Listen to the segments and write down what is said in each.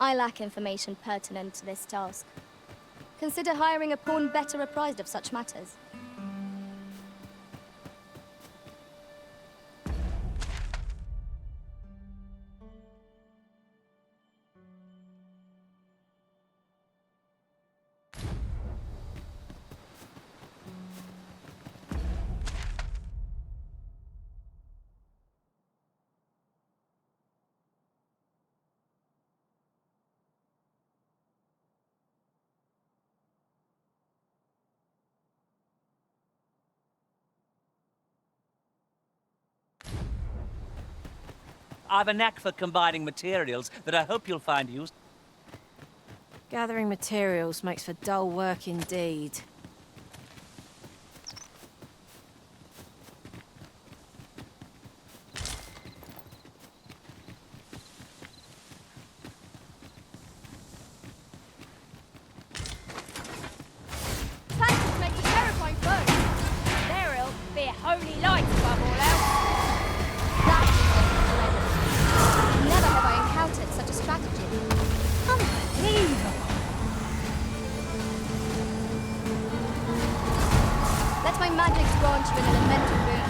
I lack information pertinent to this task. Consider hiring a pawn better apprised of such matters. I've a knack for combining materials that I hope you'll find useful. Gathering materials makes for dull work indeed. Plants make a terrifying foe. There'll be a holy light above all else. Never have I encountered such a strategy. Unbelievable. Let my magic grant you an elemental boon.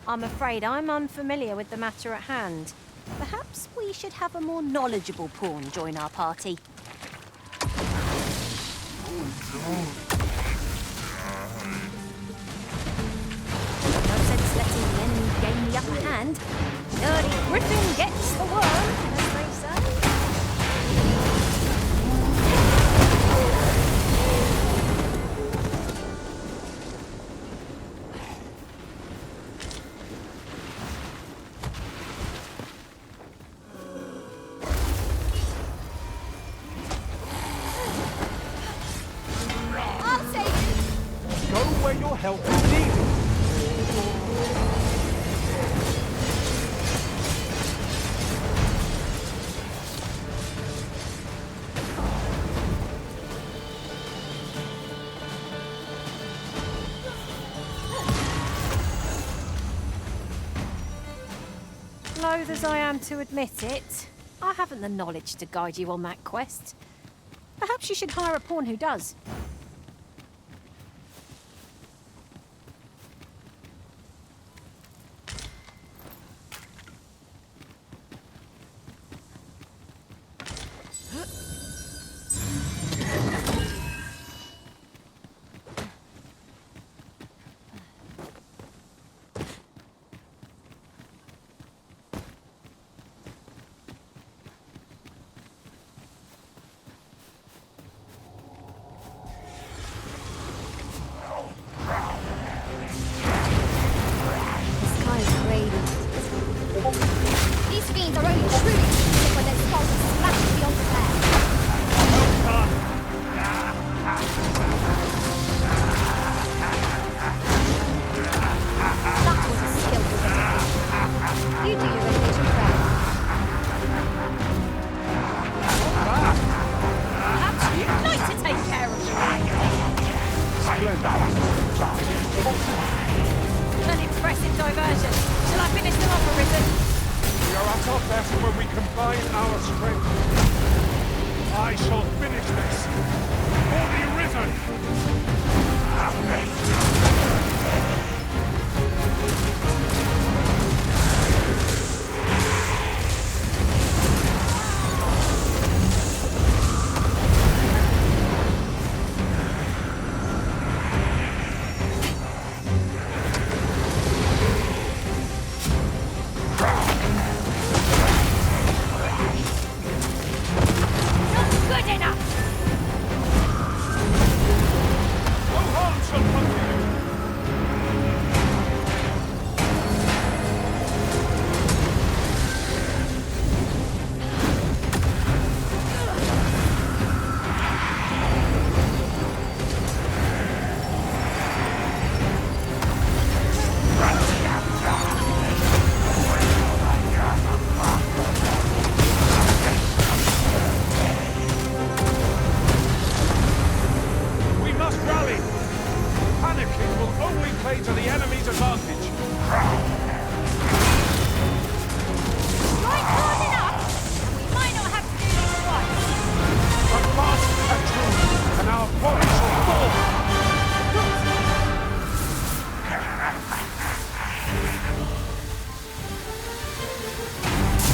I'm afraid I'm unfamiliar with the matter at hand. Perhaps we should have a more knowledgeable pawn join our party. No sense letting the enemy gain the upper hand. Dirty Griffin gets the worm, as they say. I'll save you! Go where your help is needed. Loath as I am to admit it, I haven't the knowledge to guide you on that quest. Perhaps you should hire a pawn who does. The sky is radiant. These fiends are only truly stupid when their skulls are smashed beyond repair. That was a skillful execution. You do your renovation proud. Perhaps you'd like to take care of the An impressive diversion. Shall I finish them off, Arisen? We are at our best when we combine our strength. I shall finish this. For the Arisen! Not good enough! No harm shall come to It will only play to the enemy's advantage. Strike hard enough, and we might not have to do this twice. But fast and true, and our quarry shall fall.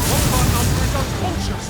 What of our number is unconscious?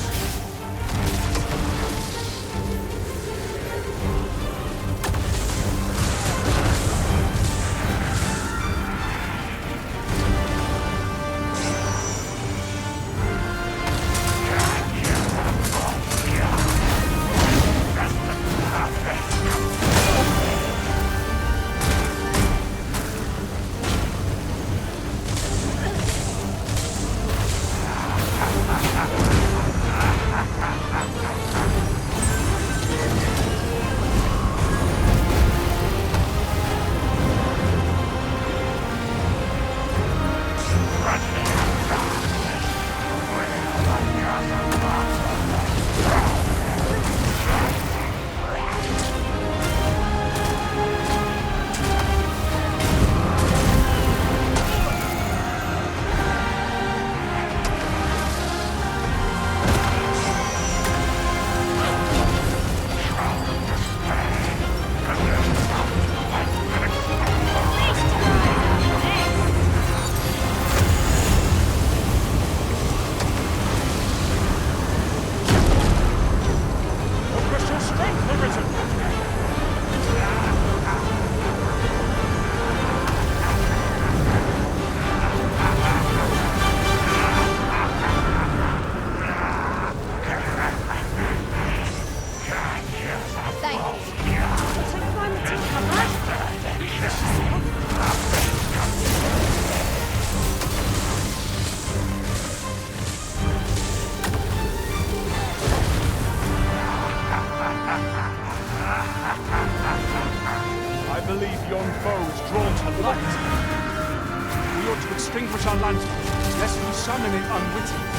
I believe yon foe is drawn to light. We ought to extinguish our lantern, lest we summon it unwittingly.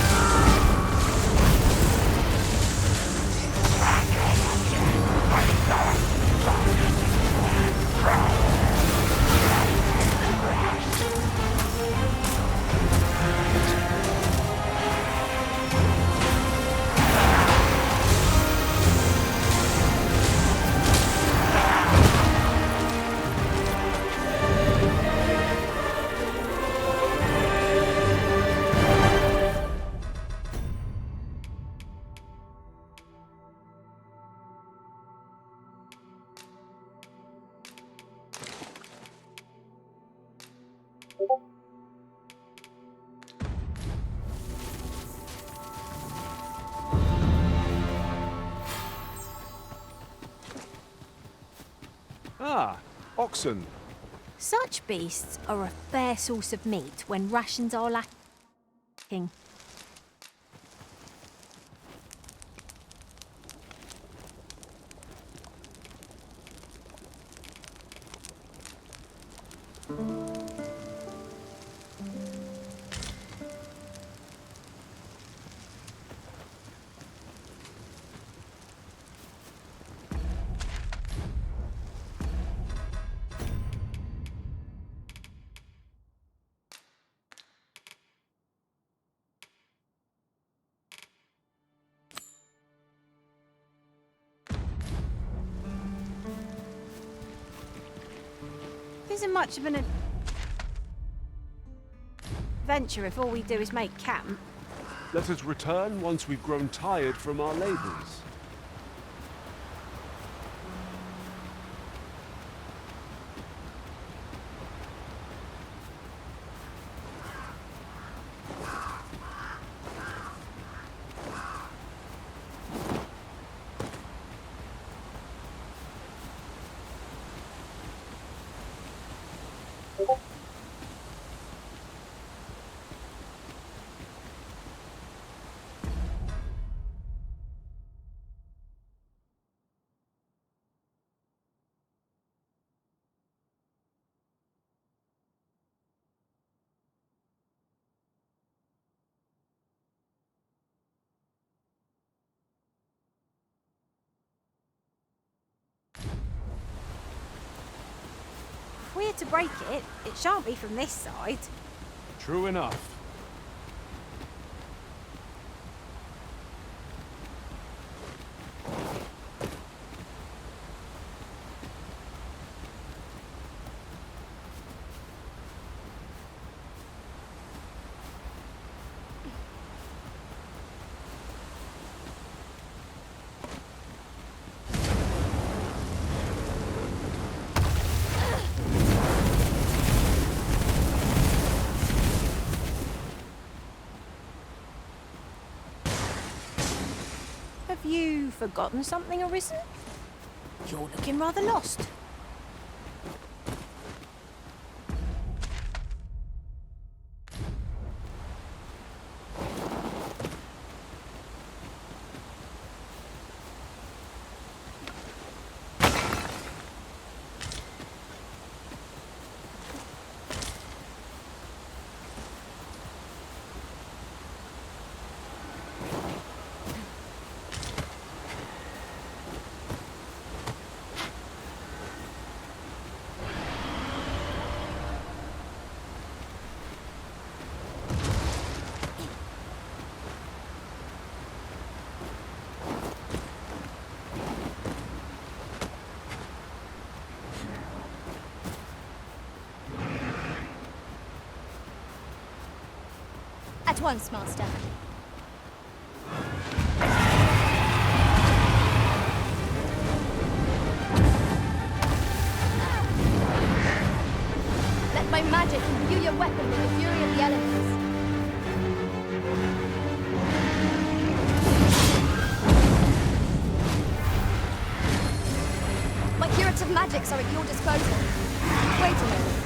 Ah, oxen. Such beasts are a fair source of meat when rations are lacking. Isn't much of an adventure if all we do is make camp. Let us return once we've grown tired from our labors. we're to break it, it shan't be from this side. True enough. Have you forgotten something, Arisen? You're looking rather lost. At once, Master. Let my magic imbue your weapon with the fury of the elements. My curative magics are at your disposal. Wait a moment.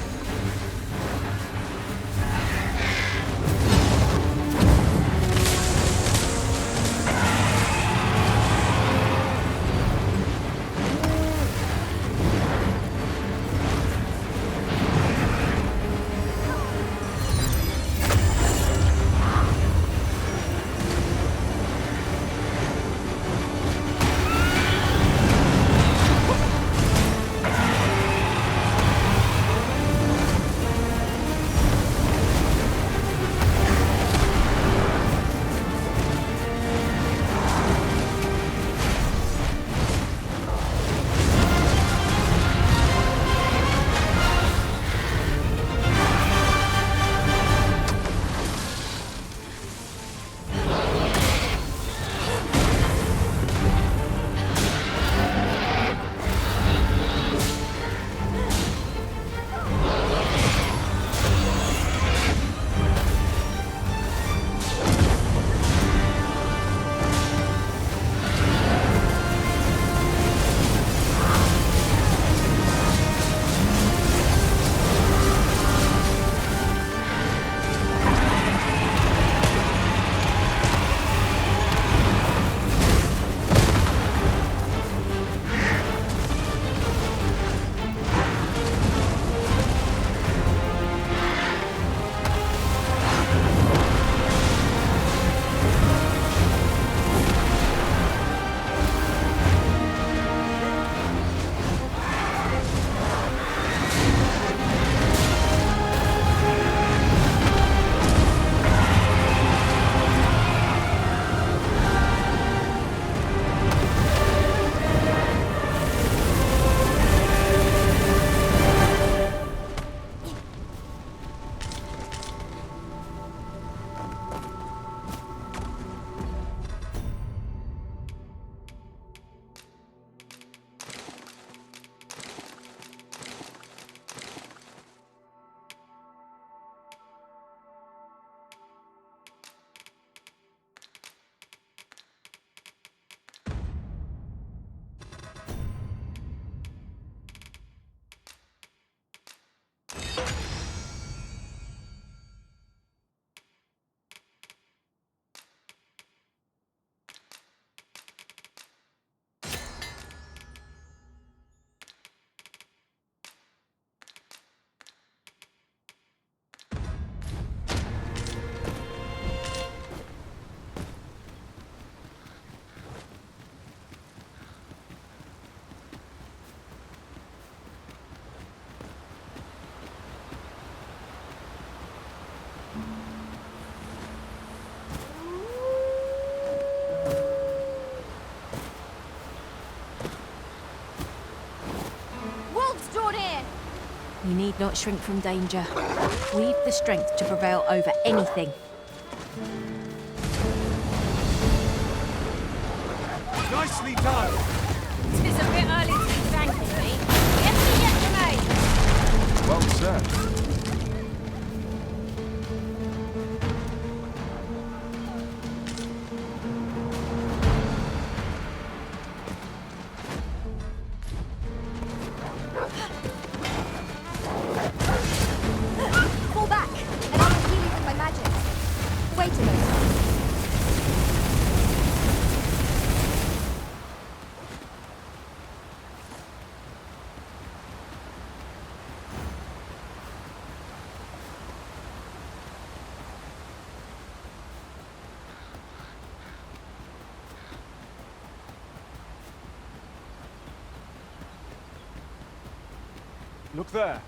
You need not shrink from danger. We've the strength to prevail over anything. Nicely done! It's a bit early to be thanking me. Get me yet to me. Well said. Fall back, and I will heal you with my magic. Wait a minute. Look there.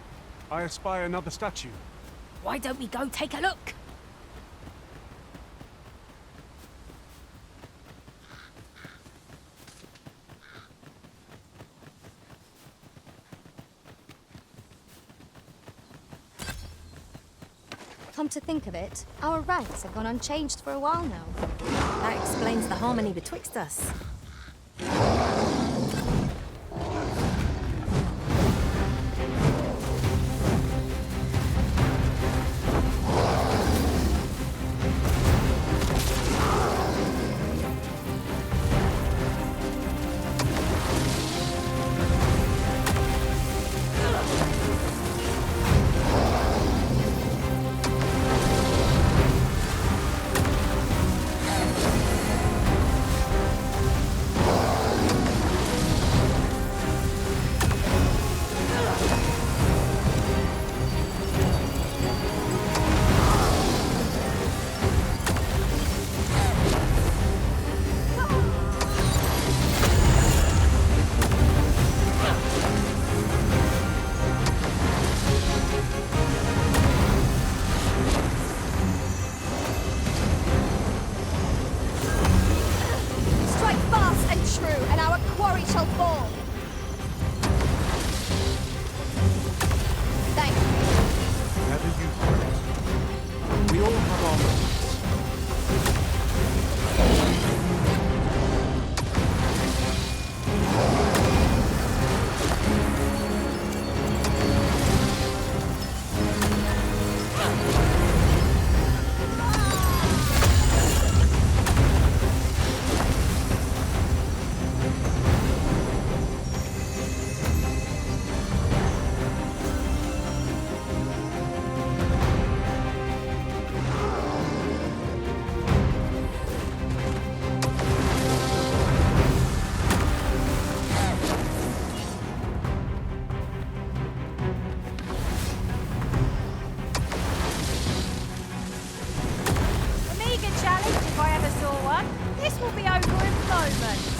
I espy another statue. Why don't we go take a look? Come to think of it, our ranks have gone unchanged for a while now. That explains the harmony betwixt us. Strike fast and true, and our quarry shall fall. Thank you. Never you fret. We all have our moments. A meagre challenge if I ever saw one. This will be over in moments.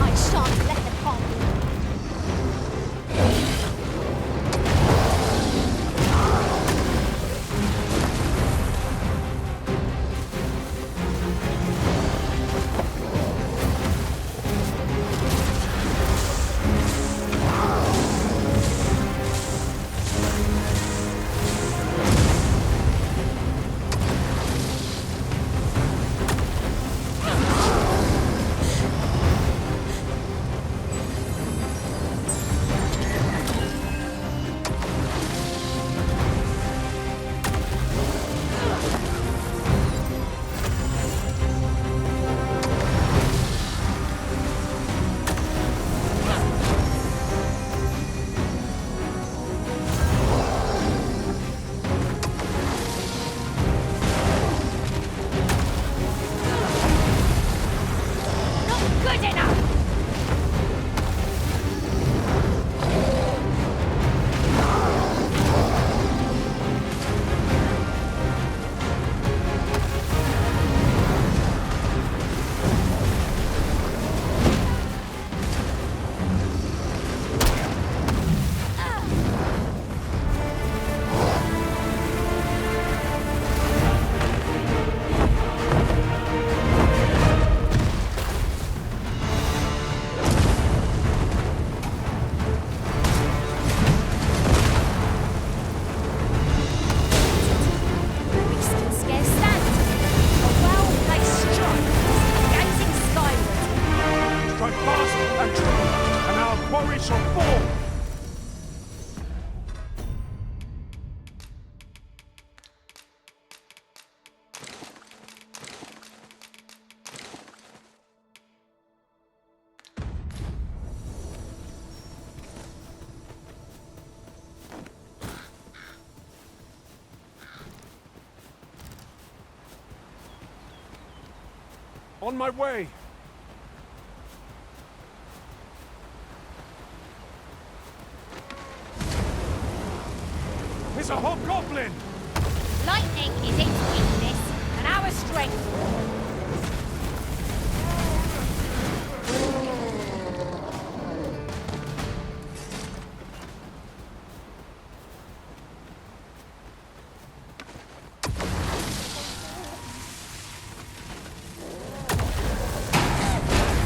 I shan't let them harm you. Good enough! fast and true, and our quarry shall fall! On my way! It's a hobgoblin! Lightning is its weakness, and our strength.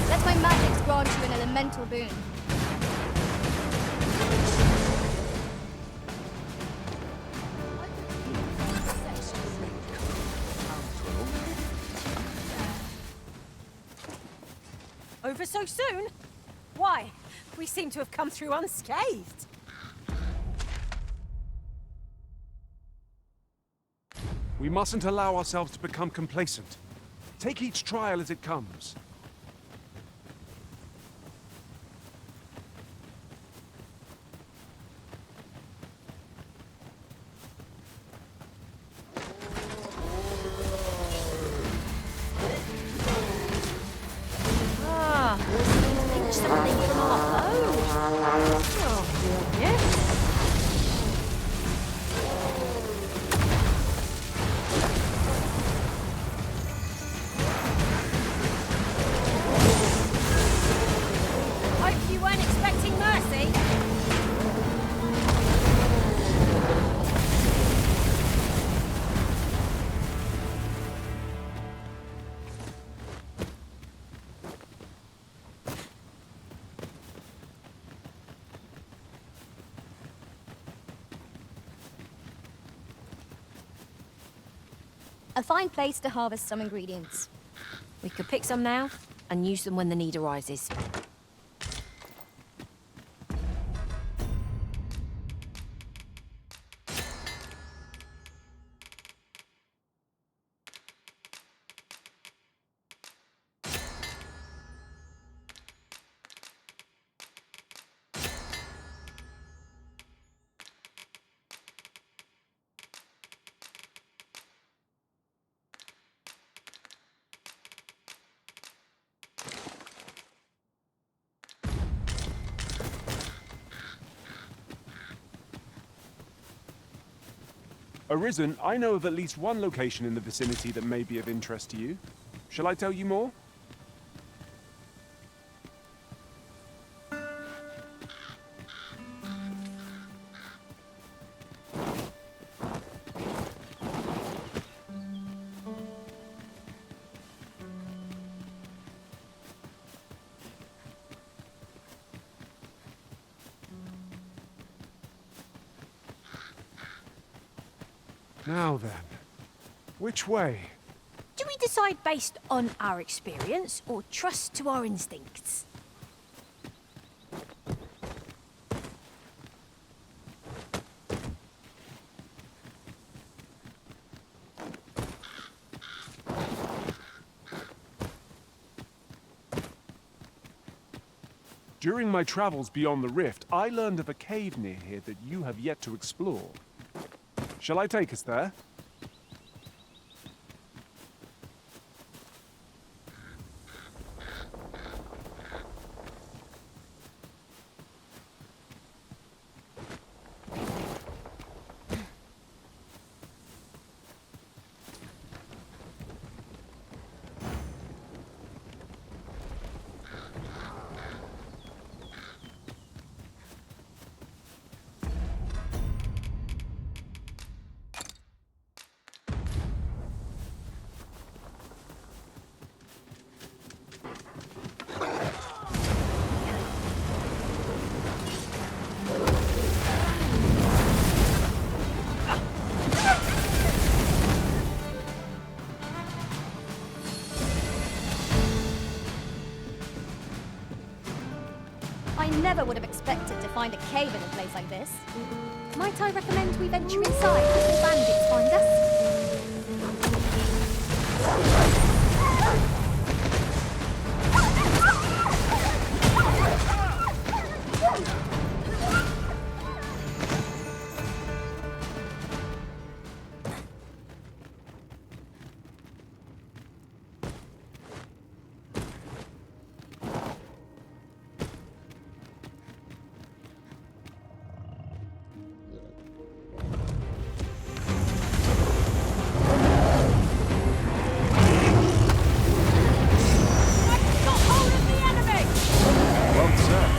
Let my magics grant you an elemental boon. Over so soon? Why? We seem to have come through unscathed. We mustn't allow ourselves to become complacent. Take each trial as it comes. Ah, pinch something from our bow. Oh, yes. Hope you weren't expecting mercy. A fine place to harvest some ingredients. We could pick some now and use them when the need arises. Arisen, I know of at least one location in the vicinity that may be of interest to you. Shall I tell you more? Now then, which way? Do we decide based on our experience or trust to our instincts? During my travels beyond the rift, I learned of a cave near here that you have yet to explore. Shall I take us there? I never would have expected to find a cave in a place like this. Might I recommend we venture inside before bandits find us? Got hold of the enemy! Well said.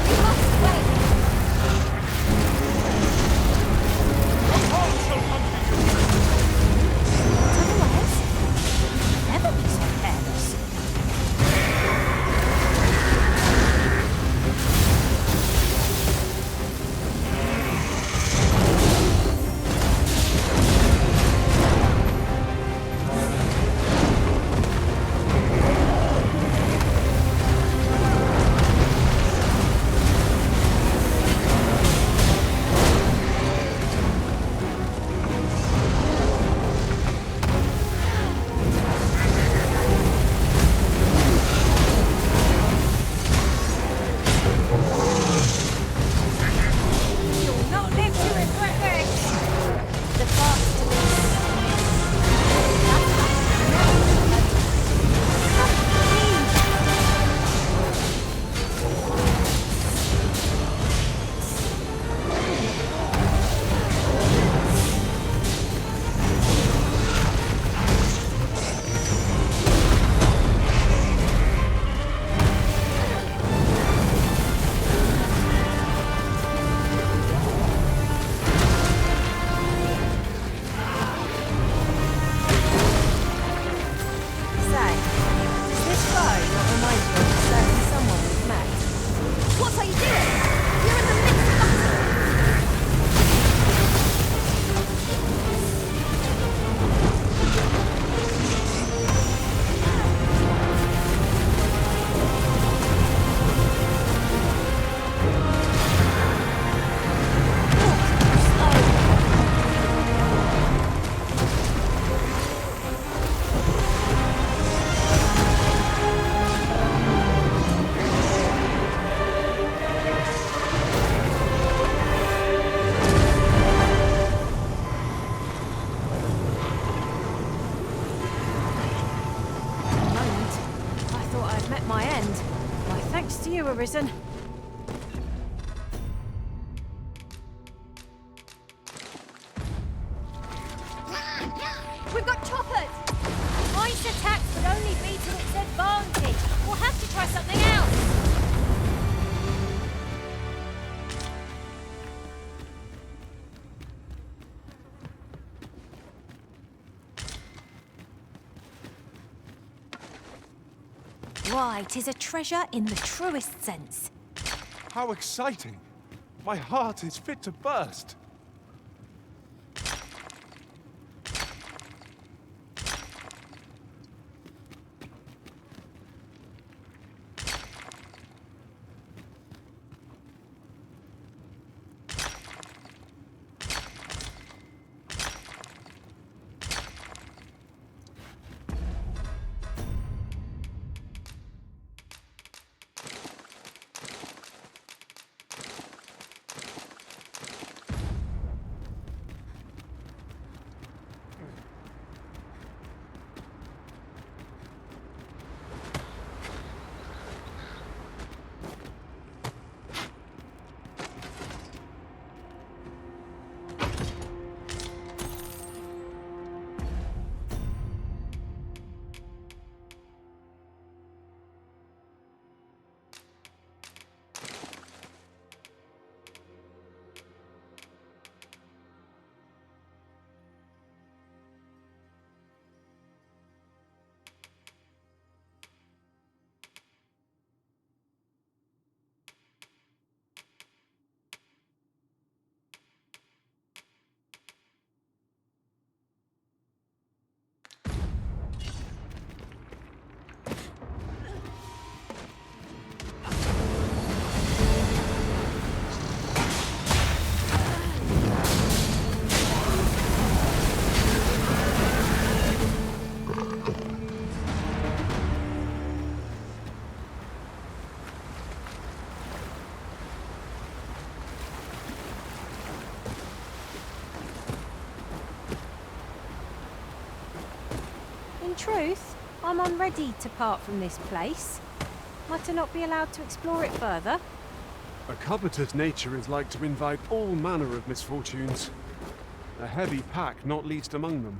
We must wait. All shall come to you. Otherwise, never be so careless. You'll not live to regret this! The path to this. Say, does this bow not remind you of a certain someone we've met? What are you doing? You're in the midst of battle. For a moment, I thought I'd met my end. My thanks to you, Arisen. We've got choppers. Ice attacks would only be to its advantage. We'll have to try something else. Why, 'tis a treasure in the truest sense. How exciting. My heart is fit to burst. truth, I'm unready to part from this place. Might I not be allowed to explore it further? A covetous nature is like to invite all manner of misfortunes. A heavy pack not least among them.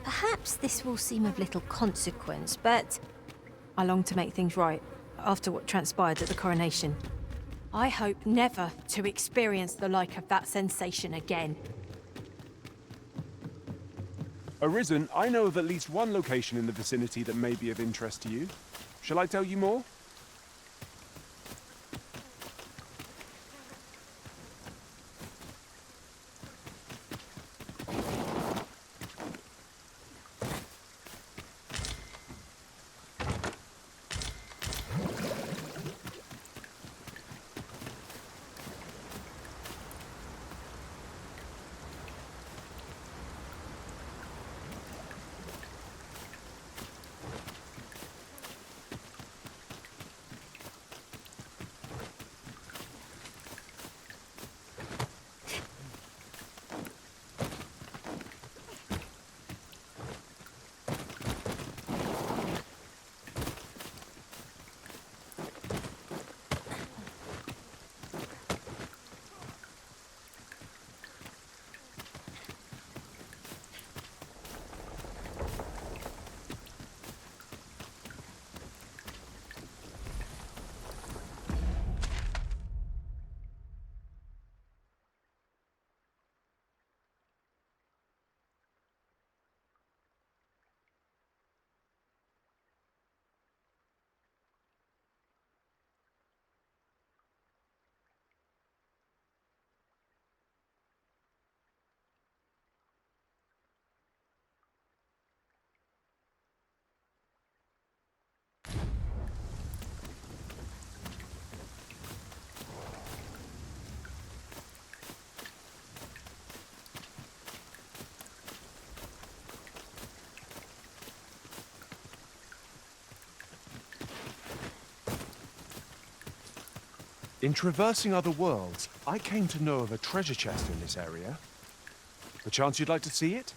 Perhaps this will seem of little consequence, but I long to make things right after what transpired at the coronation. I hope never to experience the like of that sensation again. Arisen, I know of at least one location in the vicinity that may be of interest to you. Shall I tell you more? In traversing other worlds, I came to know of a treasure chest in this area. Perchance you'd like to see it?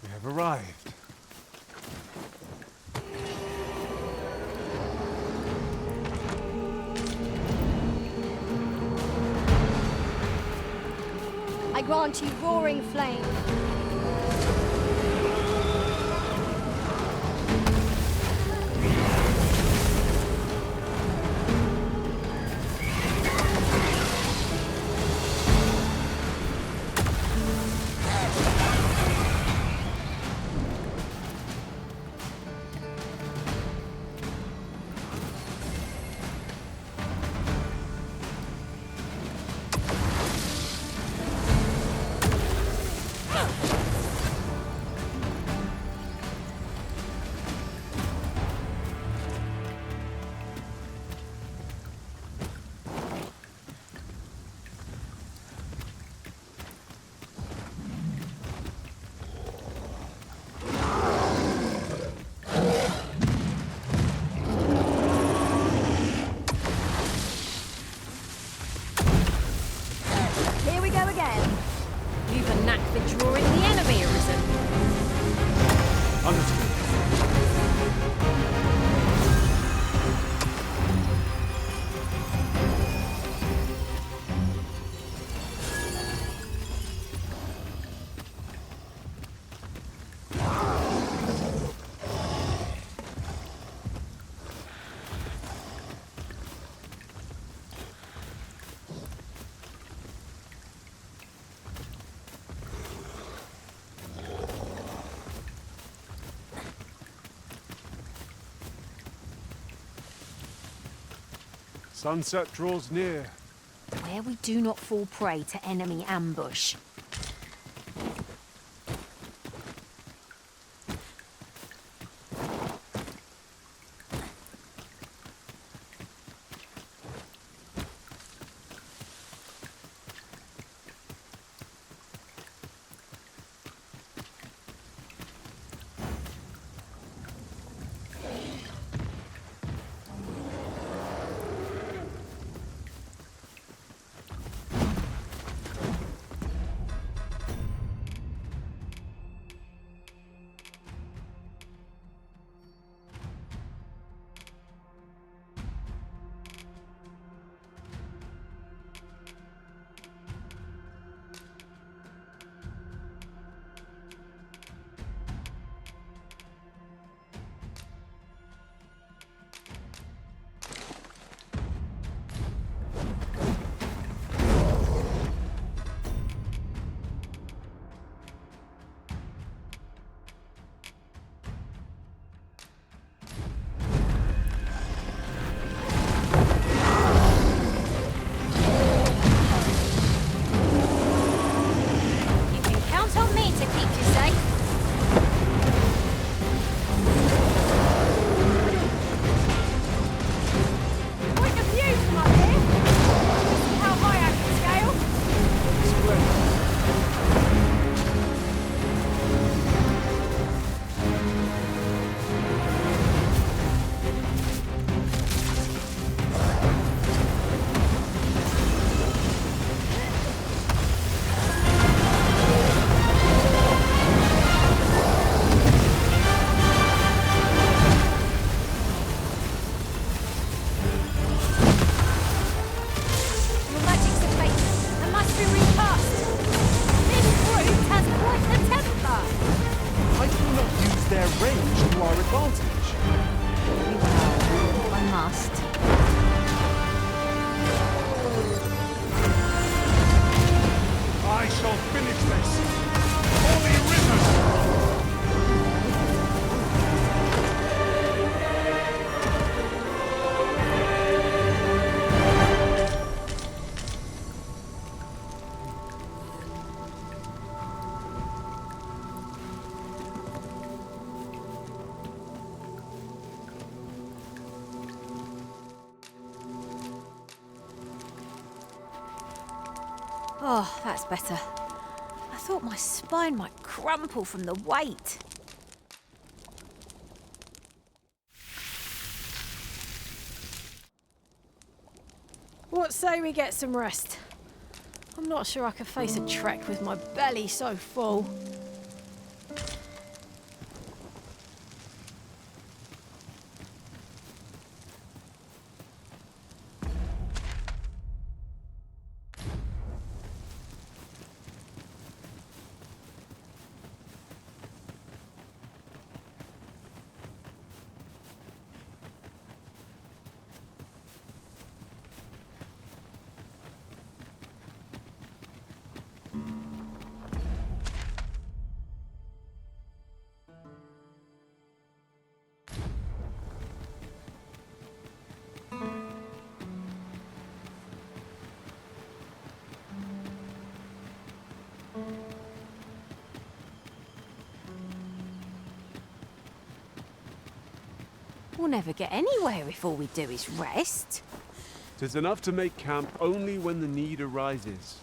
We have arrived. I grant you roaring flame. Here we go again. You've a knack for drawing the enemy, Arisen. Understood. Sunset draws near. I where we do not fall prey to enemy ambush. Oh, that's better. I thought my spine might crumple from the weight. What say we get some rest? I'm not sure I could face a trek with my belly so full. We'll never get anywhere if all we do is rest. 'Tis enough to make camp only when the need arises.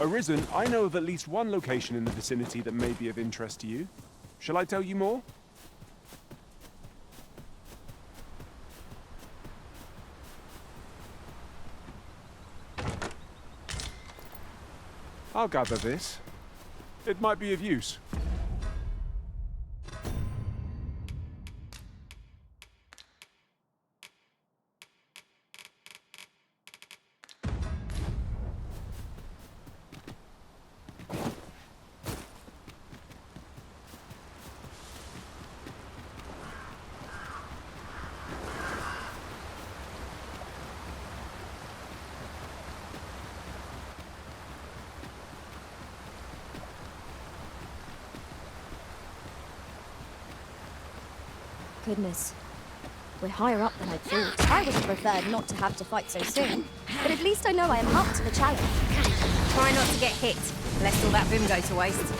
Arisen, I know of at least one location in the vicinity that may be of interest to you. Shall I tell you more? I'll gather this. It might be of use. Goodness. We're higher up than I'd thought. I would have preferred not to have to fight so soon. But at least I know I am up to the challenge. Try not to get hit, lest all that vim go to waste.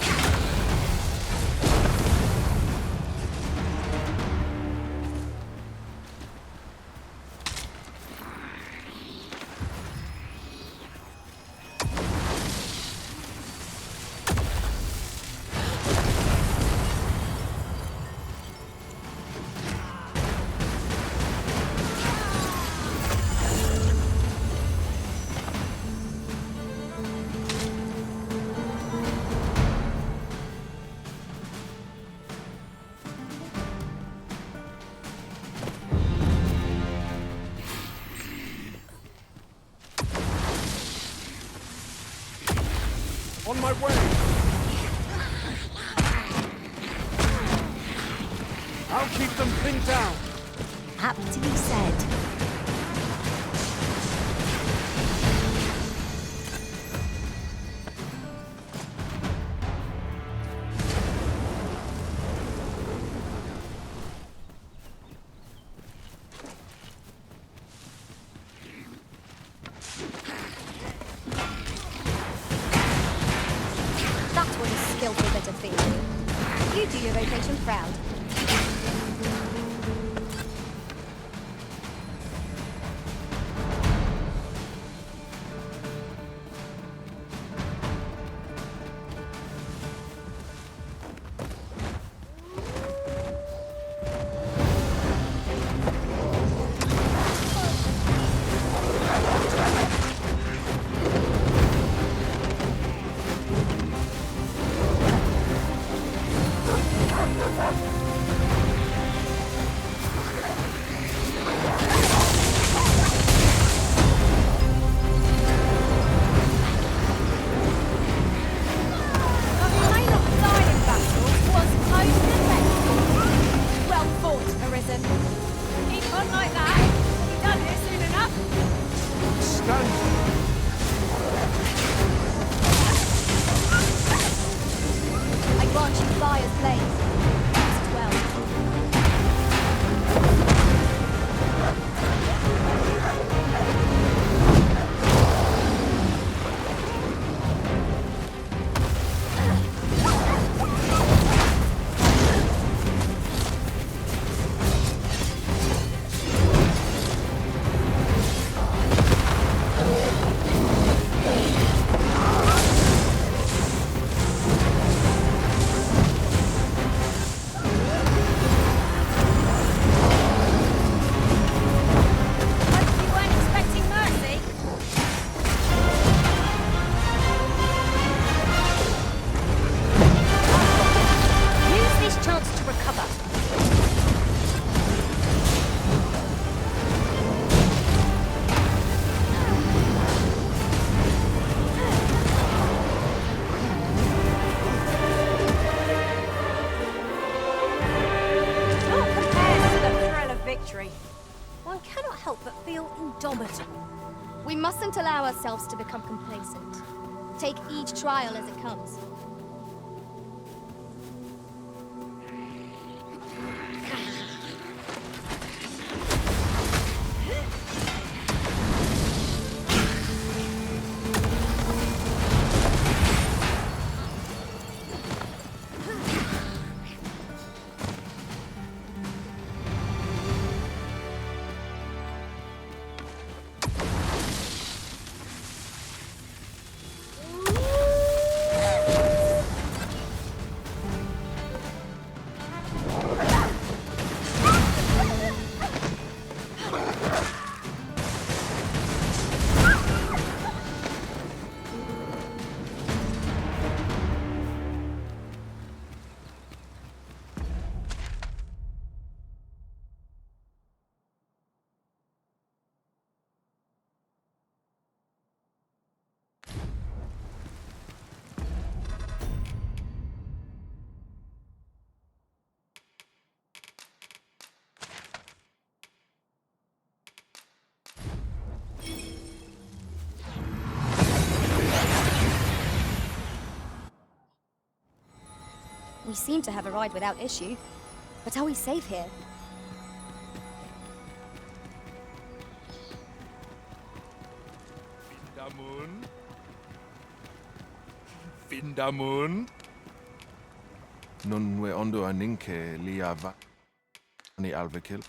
On my way! I'll keep them pinned down! Aptly said. That was a skillful bit of theory. You do your vocation proud. One cannot help but feel indomitable. We mustn't allow ourselves to become complacent. Take each trial as it comes. We seem to have arrived without issue. But are we safe here? Findamun. Findamun. Nun we ondo aninke lia va ni alvekil.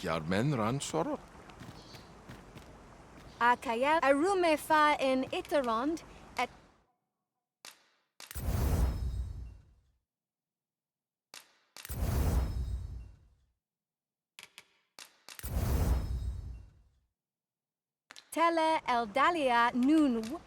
Jarmen ran sorot. Akaya arume fa in Itarond et Tele Eldalia nun.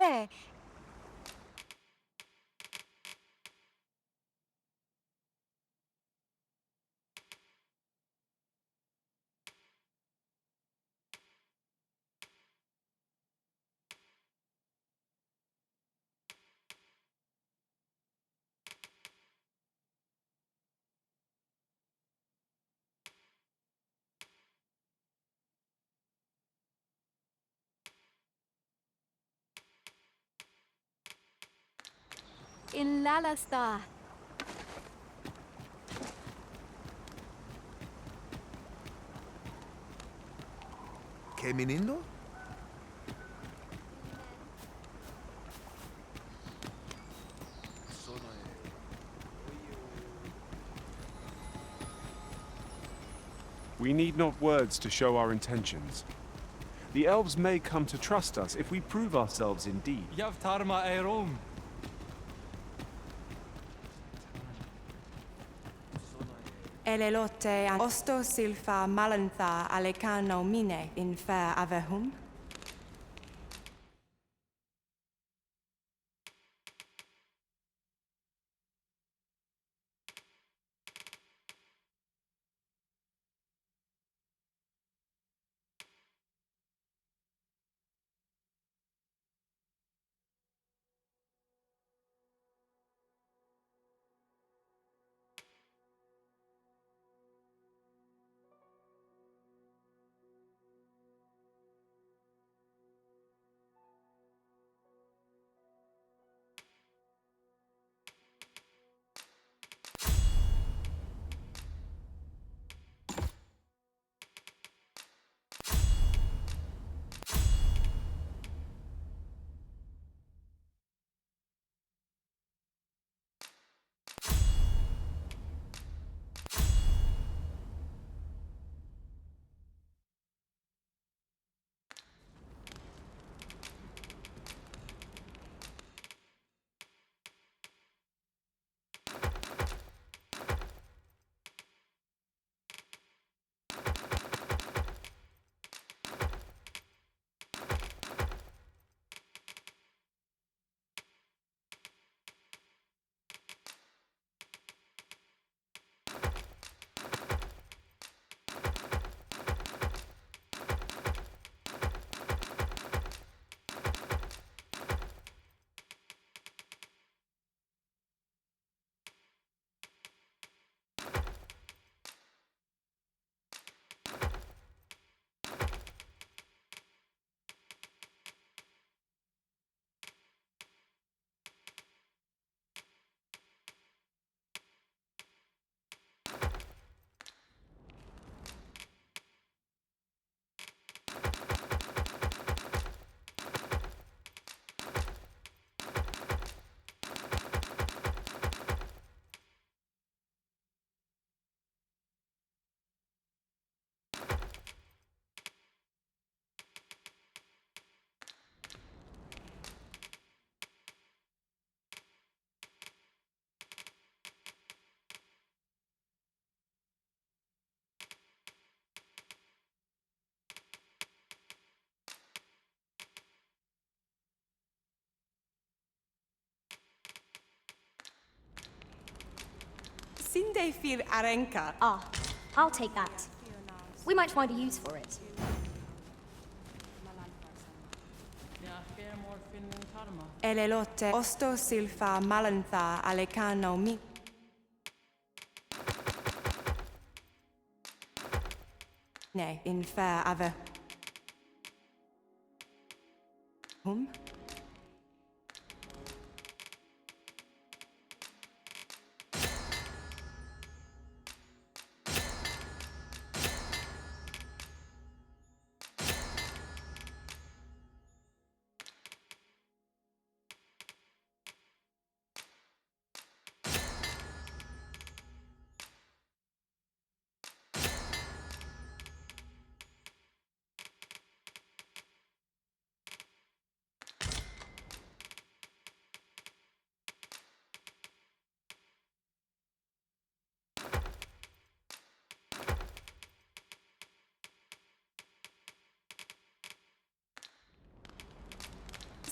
Eh, in Lalasta. ¿Qué menino? We need not words to show our intentions. The elves may come to trust us if we prove ourselves indeed. Yavtarma Erom. Elelote an osto silfa malantha alecano mine in fair avehum. Sinde fir arenka. Ah, I'll take that. We might find a use for it. Elelote osto silfa malantha alekano mi. Ne in fair ave.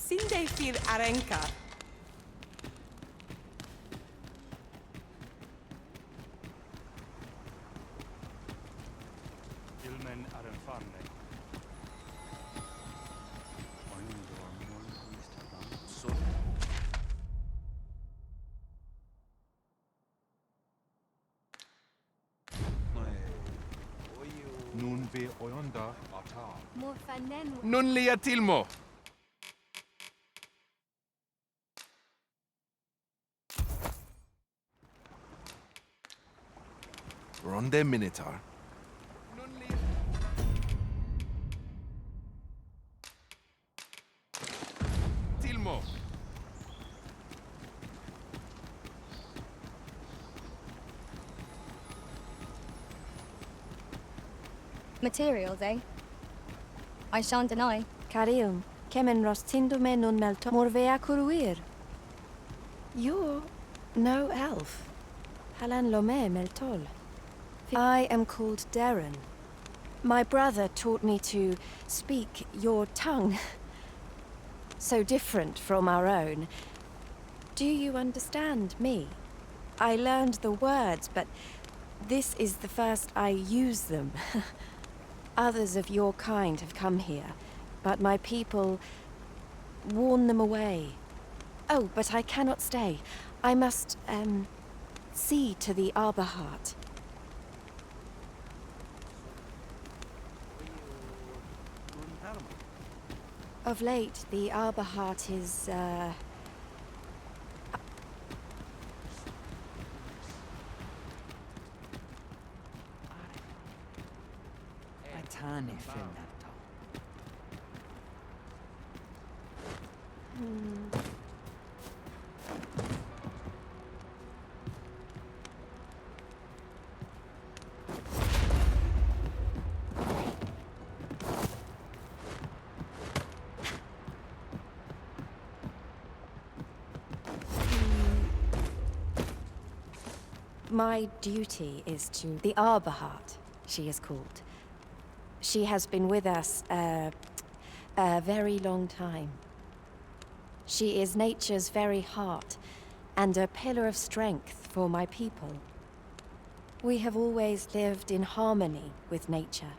Sinde fir arenka. Ilmen arenfarne. So, Nun ve oyonda ata. Morfanen. Nun lia tilmo. Ronde Minotaur. Tilmo. Materials, eh? I shan't deny. Carilm, kemen rostindume nun melto morvea curuir. You're no elf. Halan lome meltol. I am called Darren. My brother taught me to speak your tongue. So different from our own. Do you understand me? I learned the words, but this is the first I use them. Others of your kind have come here, but my people warn them away. Oh, but I cannot stay. I must, see to the Arbor Heart. Of late, the Arbor Heart is, Atane Finnato. My duty is to the Arbor Heart, she is called. She has been with us a very long time. She is nature's very heart and a pillar of strength for my people. We have always lived in harmony with nature,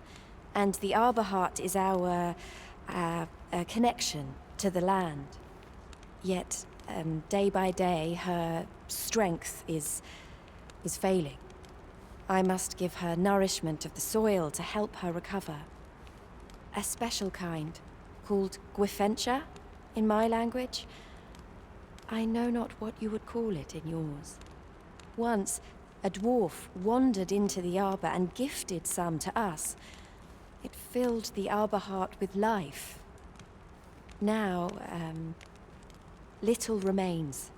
and the Arbor Heart is our connection to the land. Yet, day by day, her strength is failing. I must give her nourishment of the soil to help her recover. A special kind, called Gwifentia in my language. I know not what you would call it in yours. Once, a dwarf wandered into the arbor and gifted some to us. It filled the Arbor Heart with life. Now, little remains.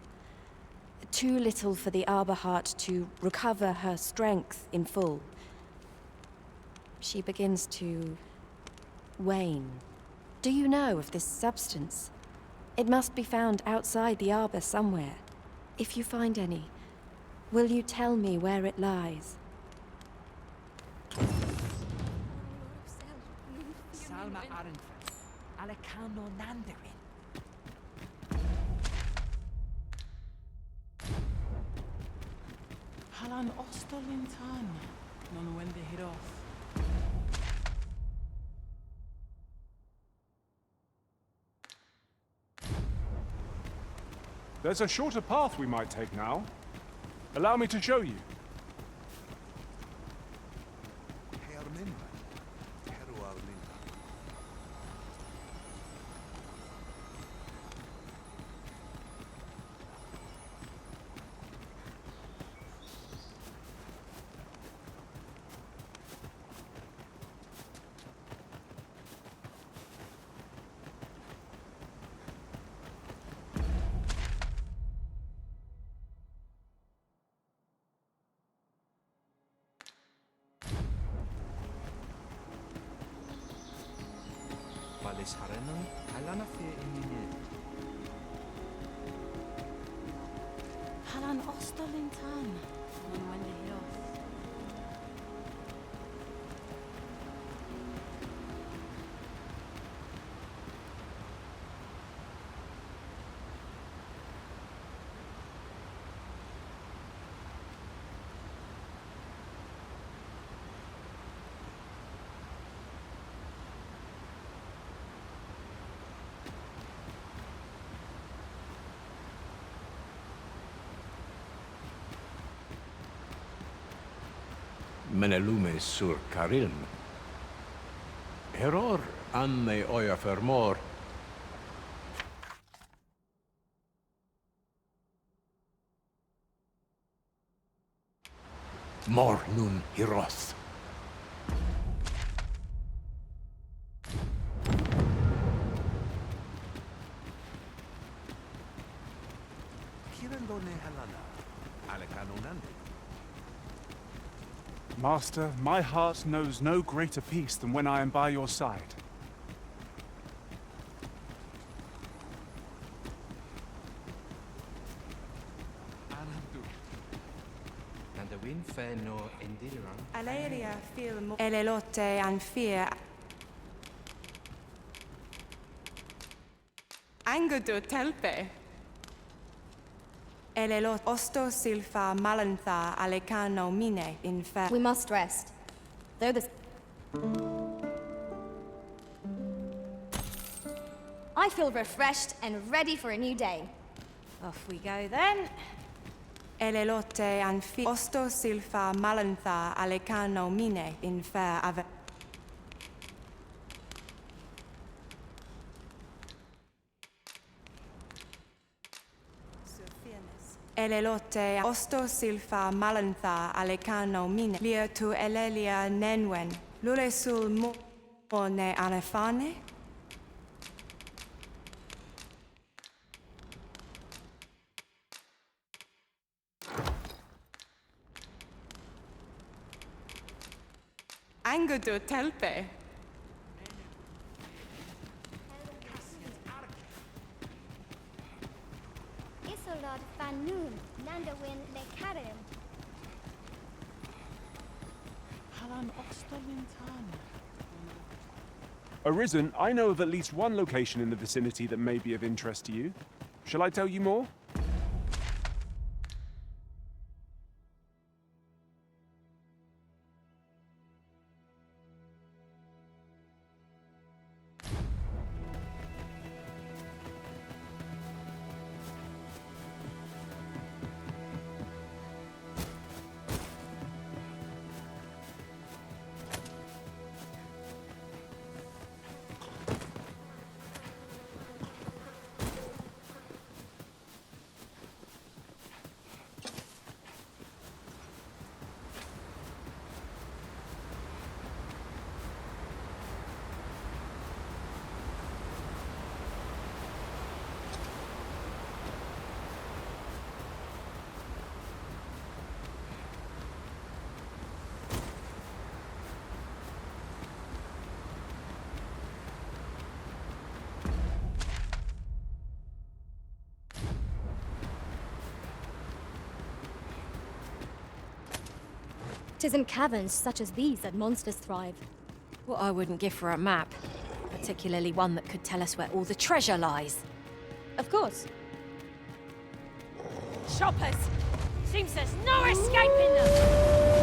Too little for the Arbor Heart to recover her strength in full. She begins to wane. Do you know of this substance? It must be found outside the arbor somewhere. If you find any, will you tell me where it lies? Salma Arenfeld. Alecano Nandarin. Halan Ostolintan. Non wende hirof. There's a shorter path we might take now. Allow me to show you. Halan Osterlintan. Non when they hit off. Menelume sur Karilm. Heror anne oja fermor. Mor nun hiroth. Master, my heart knows no greater peace than when I am by your side. Aleria film elelote and fear. Angudu telpe. Elelot osto silfa malantha alecano mine infer. We must rest. Though this... I feel refreshed and ready for a new day. Off we go then. Elelote and fear. Osto silfa malantha alecano mine infer ave. Elelote osto silfa malantha alecano mine. Lia tu elelia nenwen. Lule sul mo ne anefane. Angudu telpe. Isolod fanun nandawin le karim. Halan Osterlintan. Arisen, I know of at least one location in the vicinity that may be of interest to you. Shall I tell you more? Tis in caverns such as these that monsters thrive. What I wouldn't give for a map. Particularly one that could tell us where all the treasure lies. Of course. Shoppers! Seems there's no escaping them!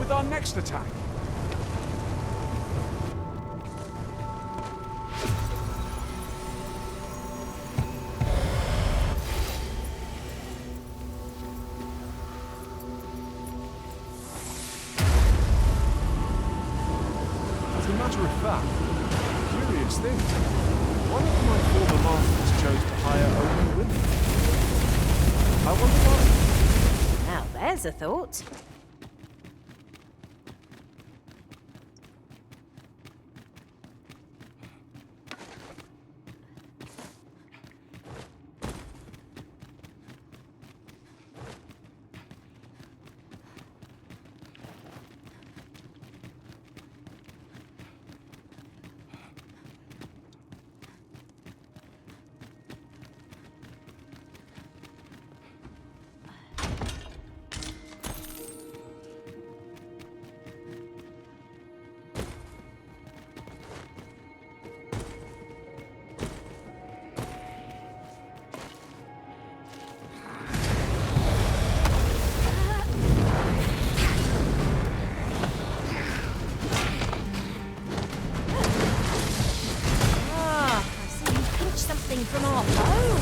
with our next attack. As a matter of fact, curious thing, one of my former masters chose to hire only women. I wonder why. Now there's a thought. From our bow.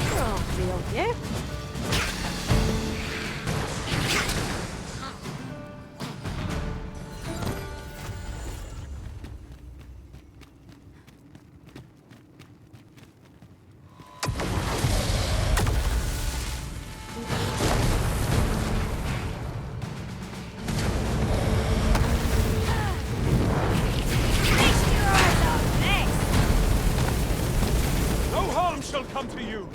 Crafty of you. Shall come to you.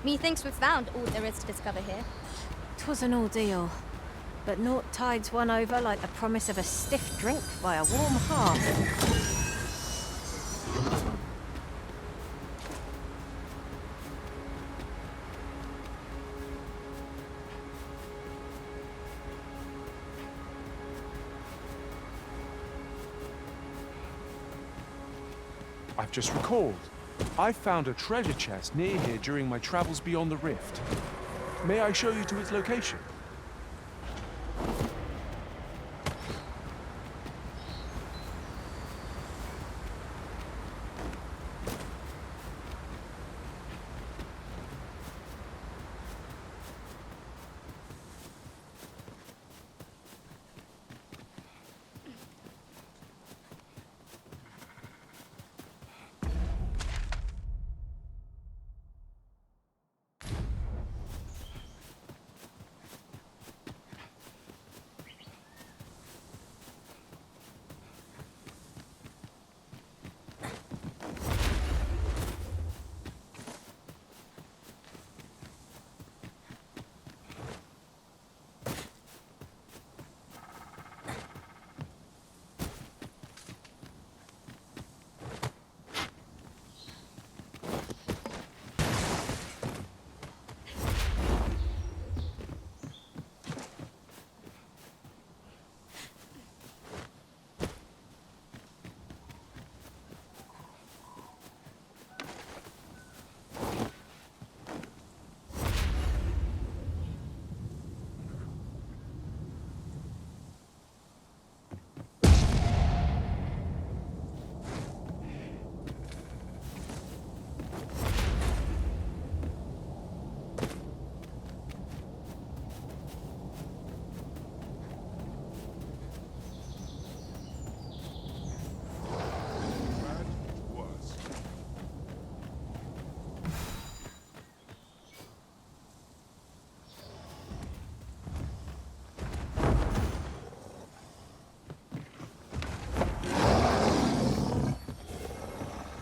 Methinks we've found all there is to discover here. 'Twas an ordeal, but naught tides one over like the promise of a stiff drink by a warm hearth. I've just recalled. I found a treasure chest near here during my travels beyond the rift. May I show you to its location?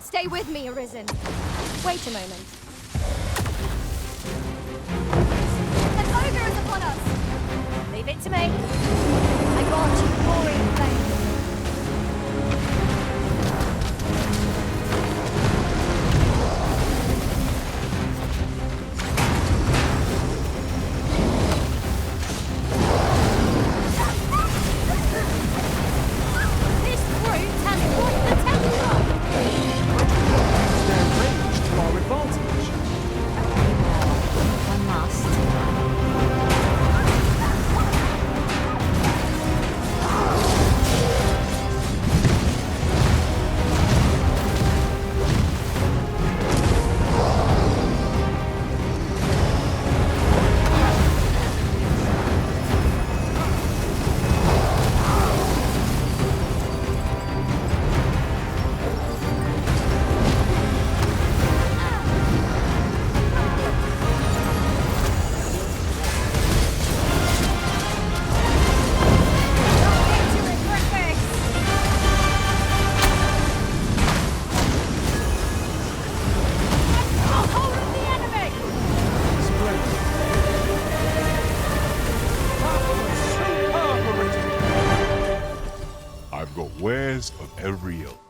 Stay with me, Arisen. Wait a moment. An ogre is upon us! Leave it to me. I grant you glory and fame. This brute has brought the temple! Stand ranged to our advantage. One must. I've got wares of every ilk.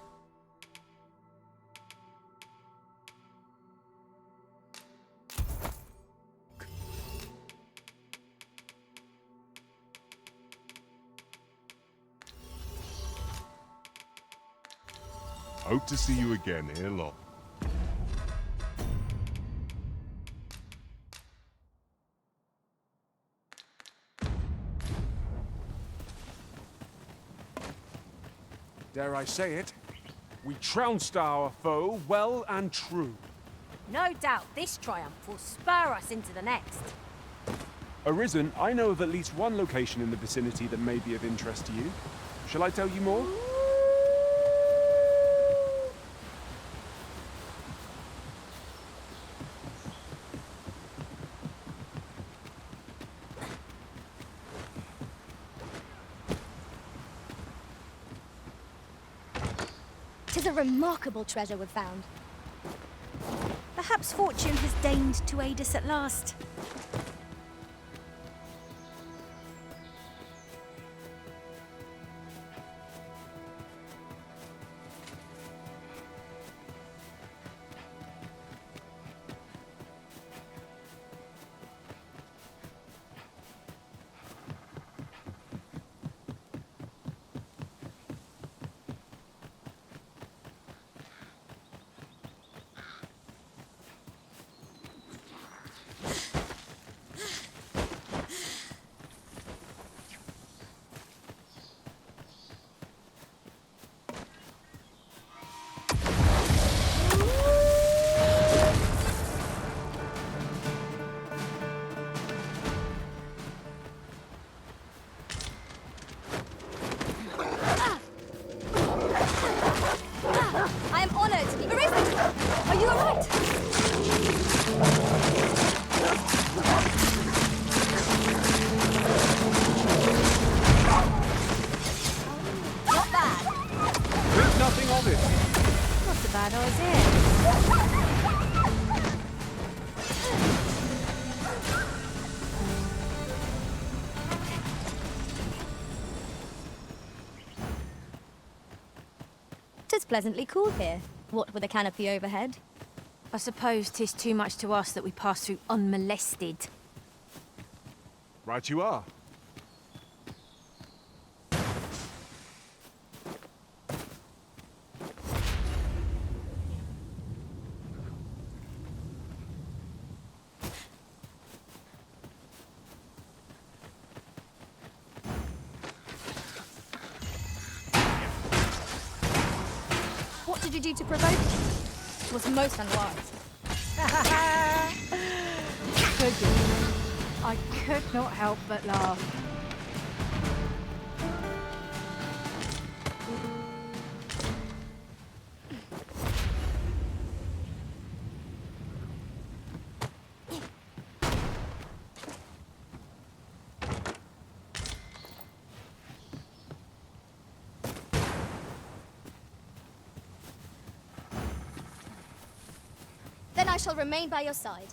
Hope to see you again ere long. Dare I say it? We trounced our foe well and true. No doubt this triumph will spur us into the next. Arisen, I know of at least one location in the vicinity that may be of interest to you. Shall I tell you more? Tis a remarkable treasure we've found. Perhaps fortune has deigned to aid us at last. pleasantly cool here. What with a canopy overhead. I suppose 'tis too much to ask that we pass through unmolested. Right you are. What did you do to provoke me? It was most unwise. I could not help but laugh. Then I shall remain by your side.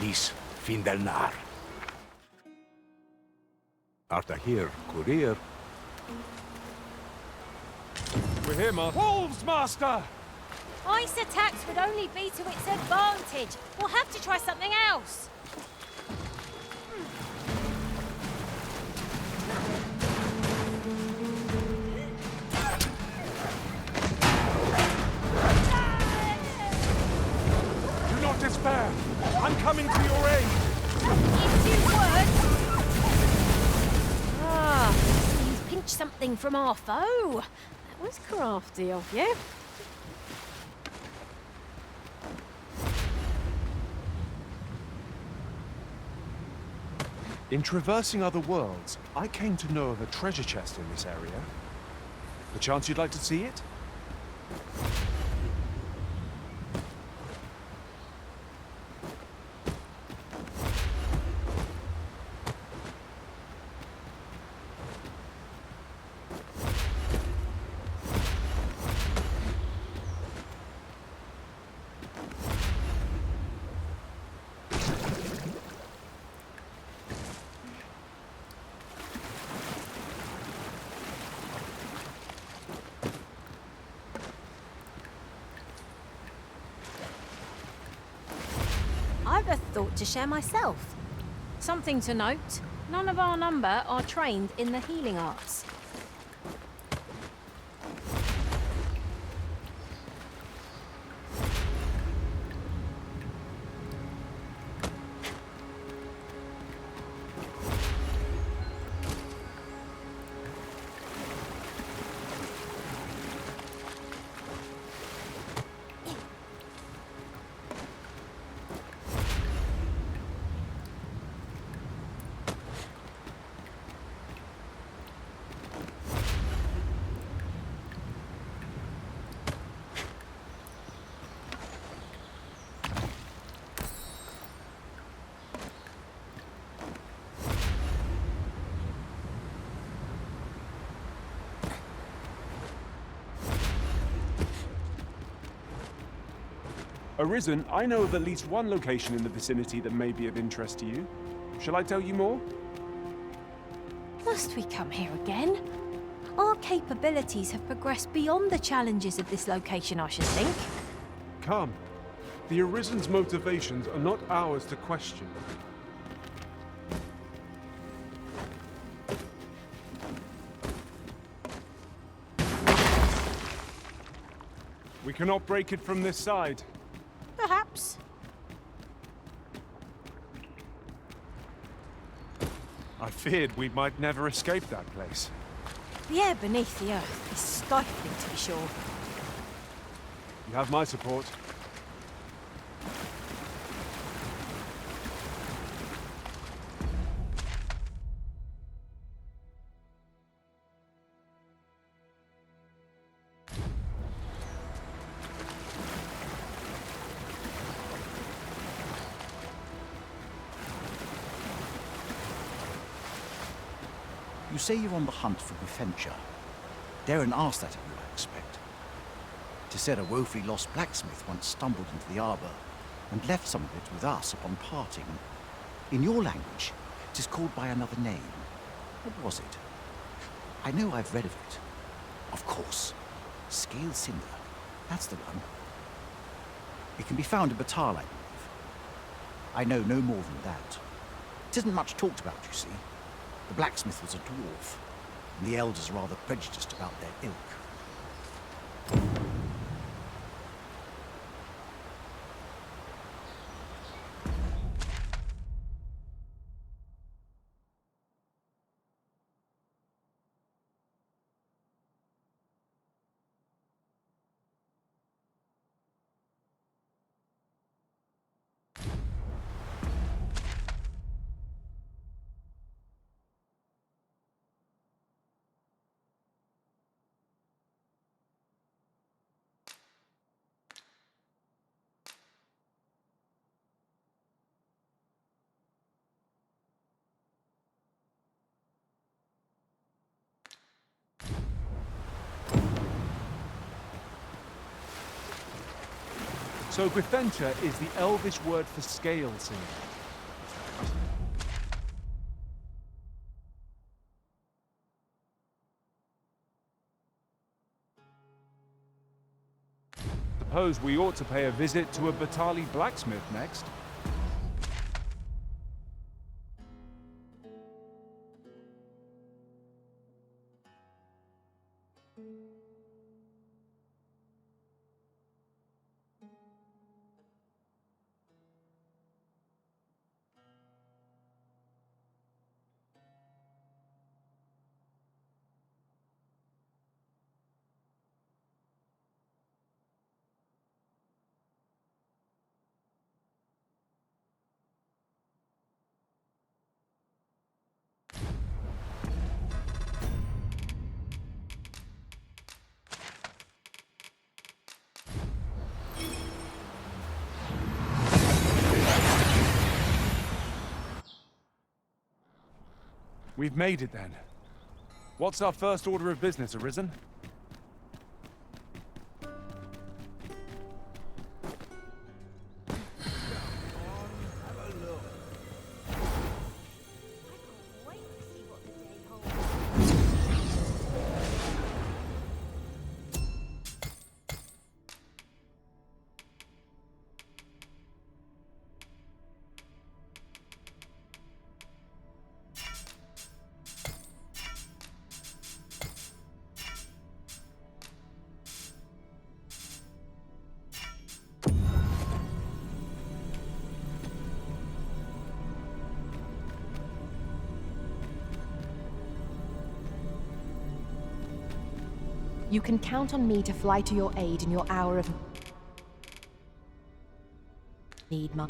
Lis fin del nar. Arta here, courier. We're here, Master. Wolves, Master! Ice attacks would only be to its advantage. We'll have to try something else. Do not despair. I'm coming to your aid. If you would. Ah, so you've pinched something from our foe. That was crafty of you. In traversing other worlds, I came to know of a treasure chest in this area. Perchance you'd like to see it? I've a thought to share myself. Something to note, none of our number are trained in the healing arts. Arisen, I know of at least one location in the vicinity that may be of interest to you. Shall I tell you more? Must we come here again? Our capabilities have progressed beyond the challenges of this location, I should think. Come. The Arisen's motivations are not ours to question. We cannot break it from this side. Perhaps. I feared we might never escape that place. The air beneath the earth is stifling, to be sure. You have my support. You say you're on the hunt for Bufentia. Darren asked that of you, I expect. 'Tis said a woefully lost blacksmith once stumbled into the arbour and left some of it with us upon parting. In your language, 'tis called by another name. What was it? I know I've read of it. Of course. Scaled Cinder. That's the one. It can be found in Batal, I believe. I know no more than that. It isn't much talked about, you see. The blacksmith was a dwarf, and the elders are rather prejudiced about their ilk. So Bufentia is the Elvish word for scale cinder. Suppose we ought to pay a visit to a Batali blacksmith next. We've made it then. What's our first order of business, Arisen? You can count on me to fly to your aid in your hour of need, Mum.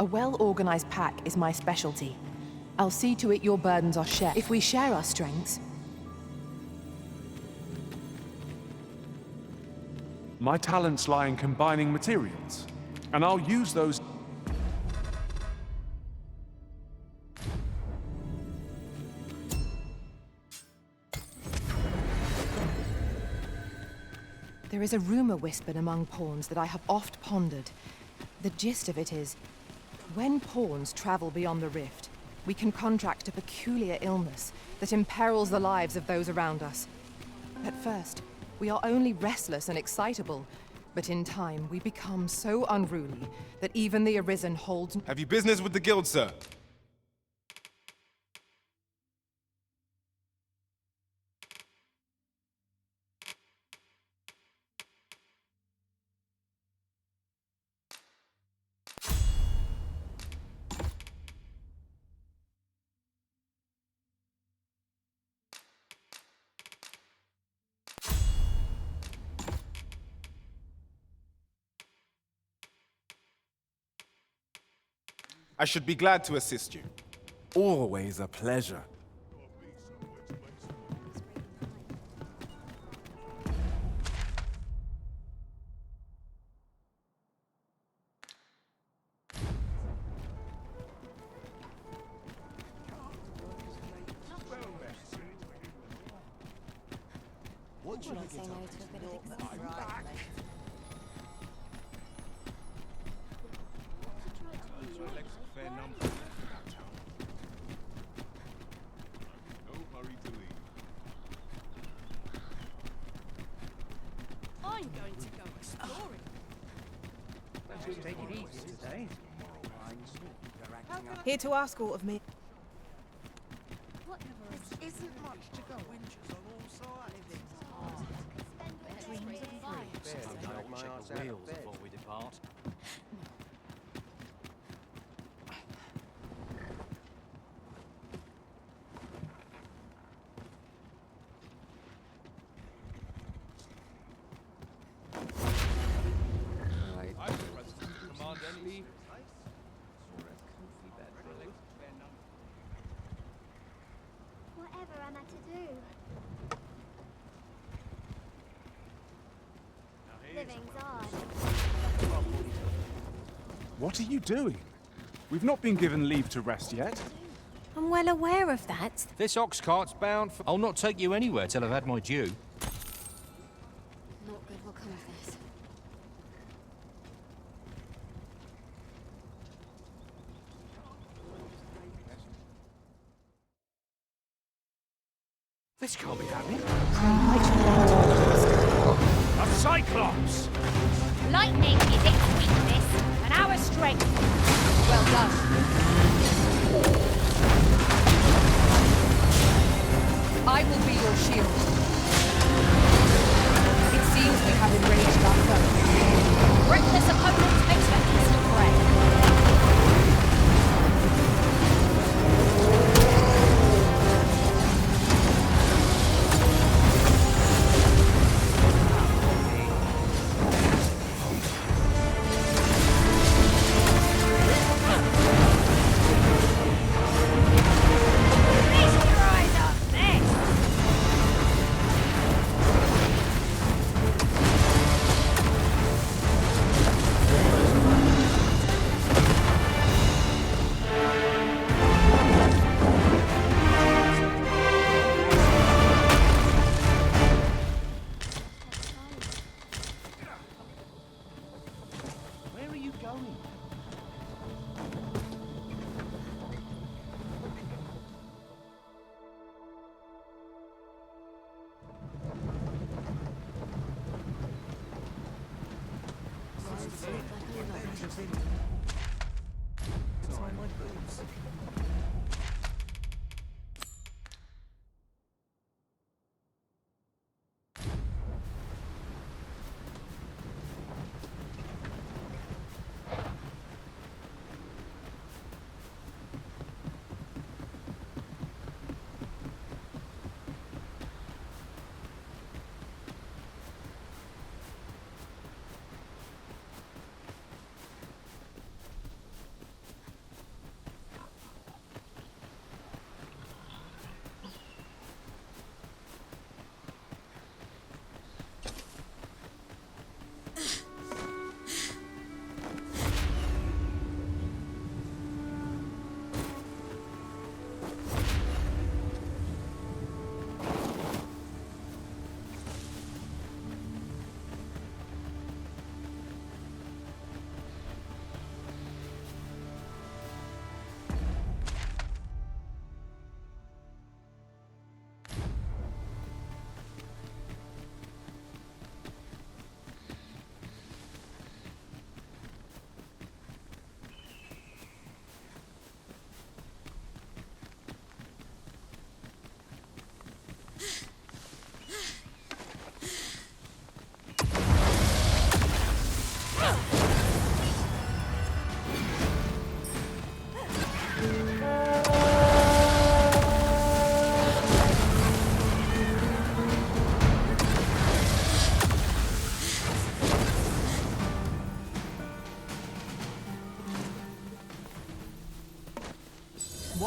A well-organized pack is my specialty. I'll see to it your burdens are shared. If we share our strengths... My talents lie in combining materials, and I'll use those... There is a rumor whispered among pawns that I have oft pondered. The gist of it is, when pawns travel beyond the rift, we can contract a peculiar illness that imperils the lives of those around us. At first, we are only restless and excitable, but in time we become so unruly that even the Arisen holds... Have you business with the guild, sir? I should be glad to assist you. Always a pleasure. What should I say no to a bit of excitement? I'm going to go exploring. Take it easy today. Here to ask all of me. This isn't much to go. Dreams of fire. My arse out of bed before we depart. Whatever am I to do? Living's hard. What are you doing? We've not been given leave to rest yet. I'm well aware of that. This ox cart's bound for... I'll not take you anywhere till I've had my due. Not good will come of this. This can't be happening. A Cyclops! Lightning is its weakness, and our strength. Well done. I will be your shield. It seems we have enraged our foe. Reckless opponent makes for instant prey.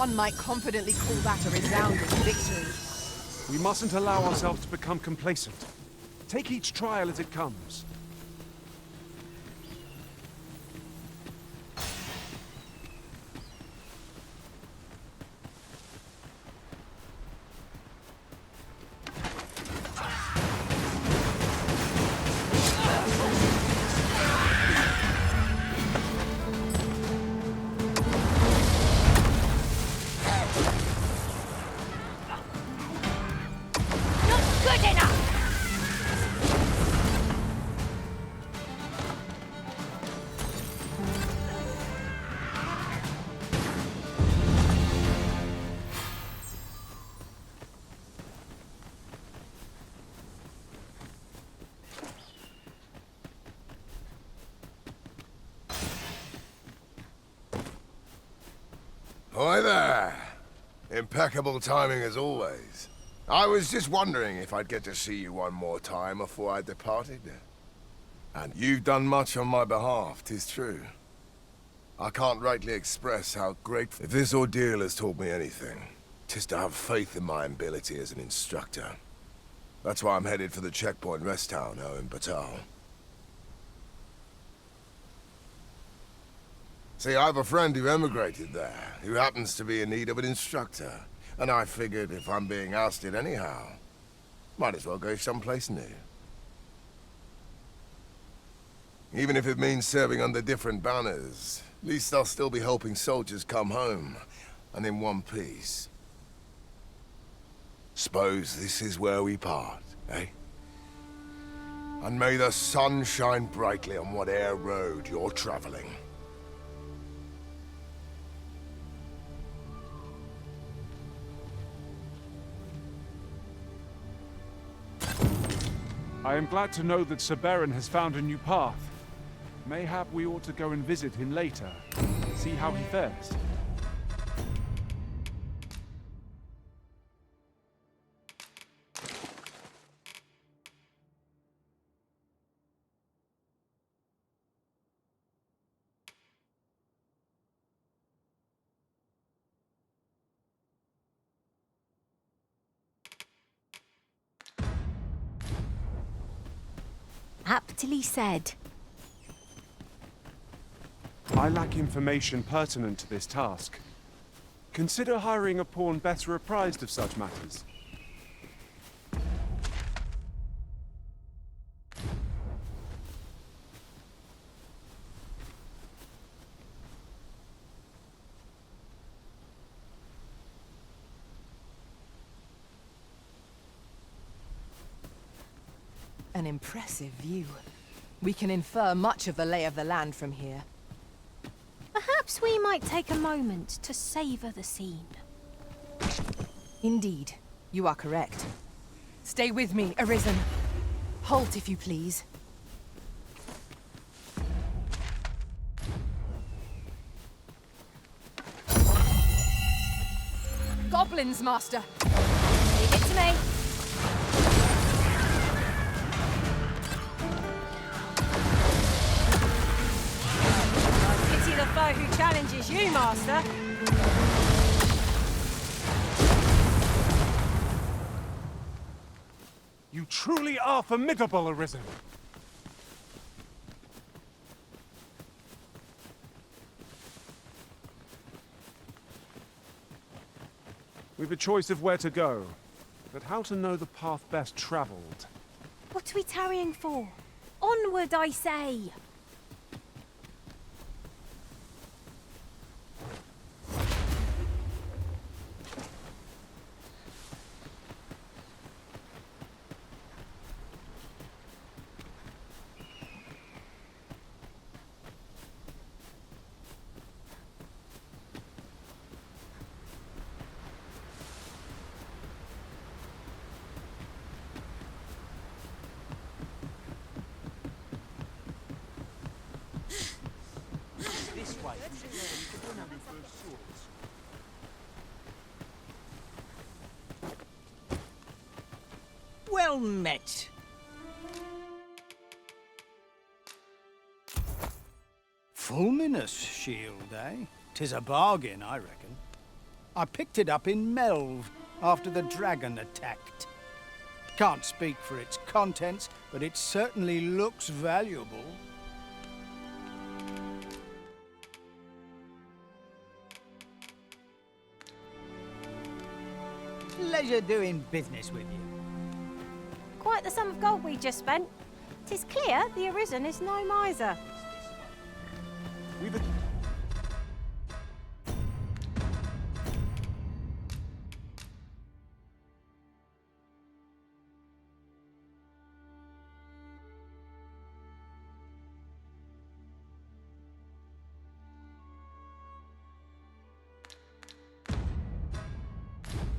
One might confidently call that a resounding victory. We mustn't allow ourselves to become complacent. Take each trial as it comes. Hi there! Impeccable timing as always. I was just wondering if I'd get to see you one more time before I departed. And you've done much on my behalf, 'tis true. I can't rightly express how grateful. If this ordeal has taught me anything, 'tis to have faith in my ability as an instructor. That's why I'm headed for the checkpoint rest town now in Batal. See, I have a friend who emigrated there, who happens to be in need of an instructor. And I figured if I'm being ousted anyhow, might as well go someplace new. Even if it means serving under different banners, at least I'll still be helping soldiers come home, and in one piece. Suppose this is where we part, eh? And may the sun shine brightly on whate'er road you're traveling. I am glad to know that Sir Beren has found a new path. Mayhap we ought to go and visit him later. See how he fares. Aptly said. I lack information pertinent to this task. Consider hiring a pawn better apprised of such matters. An impressive view. We can infer much of the lay of the land from here. Perhaps we might take a moment to savor the scene. Indeed, you are correct. Stay with me, Arisen. Halt, if you please. Goblins, Master! Leave it to me. The foe who challenges you, Master. You truly are formidable, Arisen. We've a choice of where to go, but how to know the path best traveled. What are we tarrying for? Onward, I say! Well met. Fulminous shield, eh? 'Tis a bargain, I reckon. I picked it up in Melv after the dragon attacked. Can't speak for its contents, but it certainly looks valuable. Pleasure doing business with you. Quite the sum of gold we just spent. 'Tis clear the Arisen is no miser. We've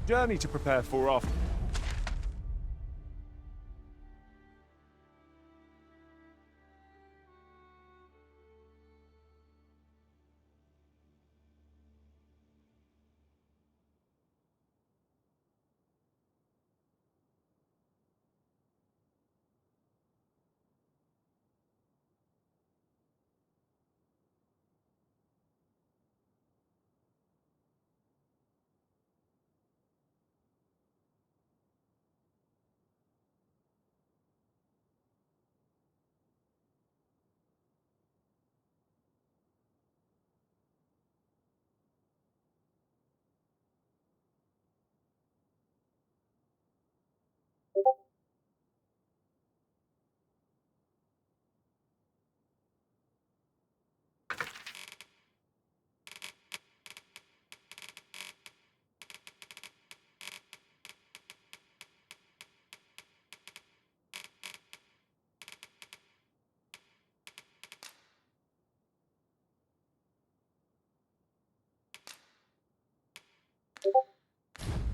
journey to prepare for after.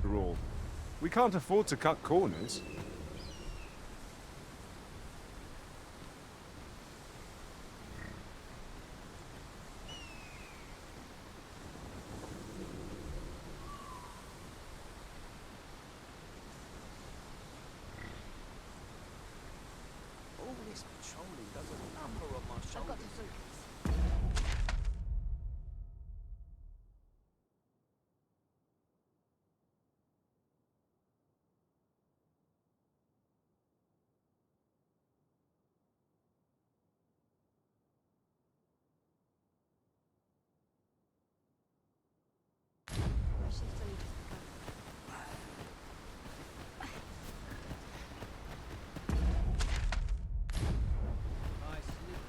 After all, we can't afford to cut corners. All this patrolling does a number on my shoulders.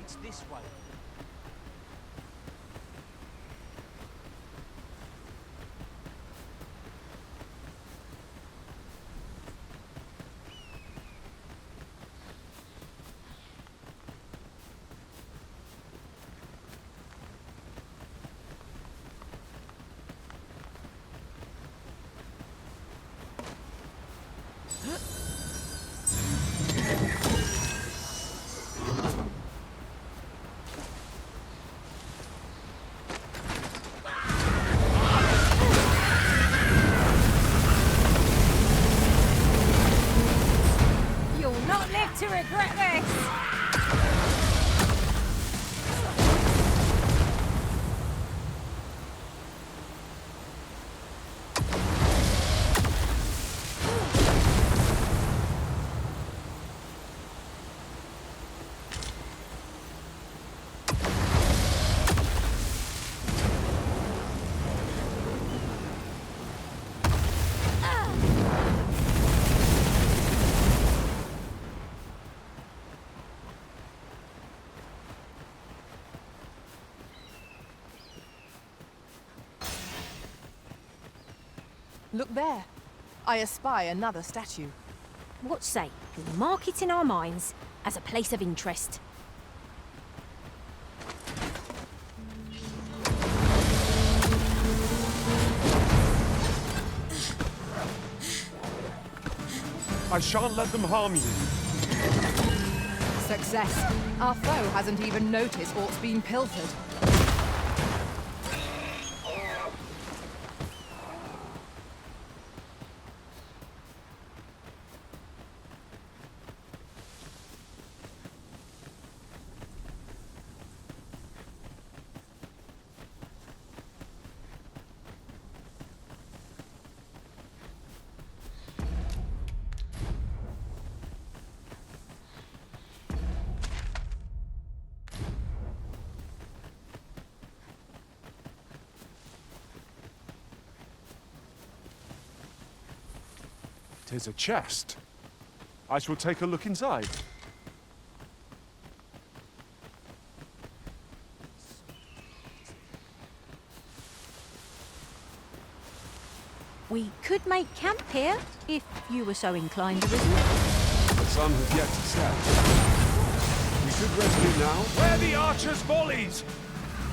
It's this way. To regret this! Look there. I espy another statue. What say? We'll mark it in our minds as a place of interest. I shan't let them harm you. Success. Our foe hasn't even noticed what's been pilfered. is a chest. I shall take a look inside. We could make camp here, if you were so inclined, Arisen. The sun has yet to set. We should rest here now. Where the archers' volleys!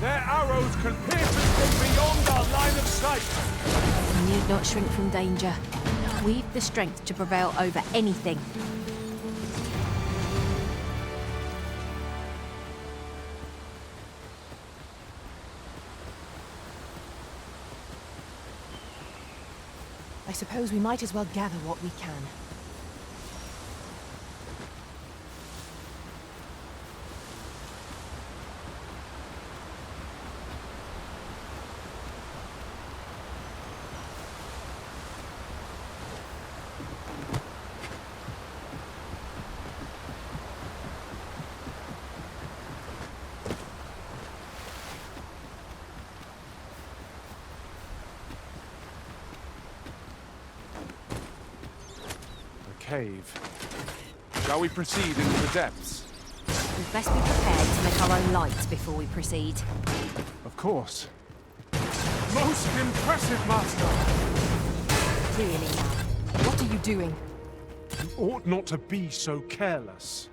Their arrows can pierce us from beyond our line of sight! You need not shrink from danger. We've the strength to prevail over anything. I suppose we might as well gather what we can. Cave. Shall we proceed into the depths? We'd best be prepared to make our own lights before we proceed. Of course. Most impressive, Master! Really now, what are you doing? You ought not to be so careless.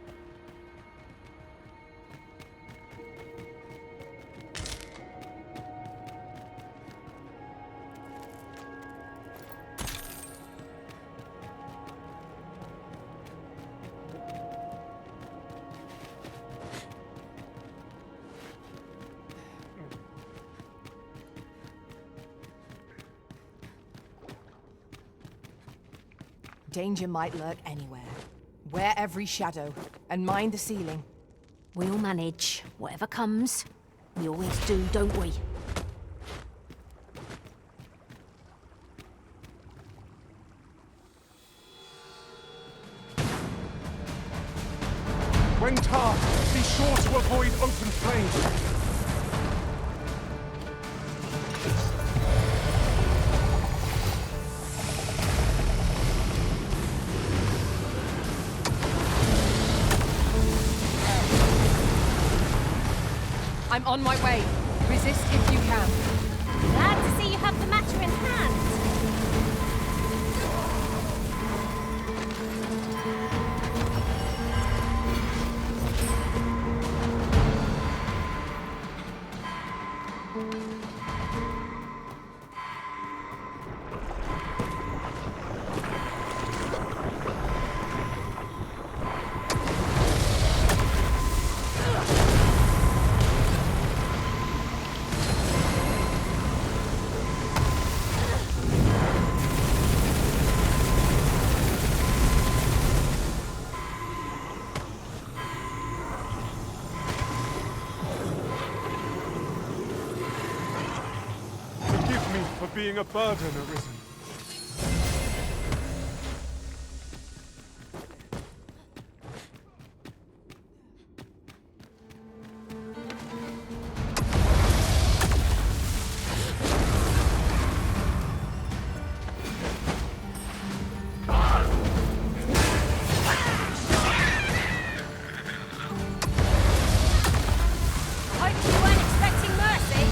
Danger might lurk anywhere. Wear every shadow, and mind the ceiling. We'll manage. Whatever comes. We always do, don't we? When tasked, be sure to avoid open flames. I'm on my way. Resist if you can. Glad to see you have the matter in hand. For being a burden, Arisen. Hope you weren't expecting mercy.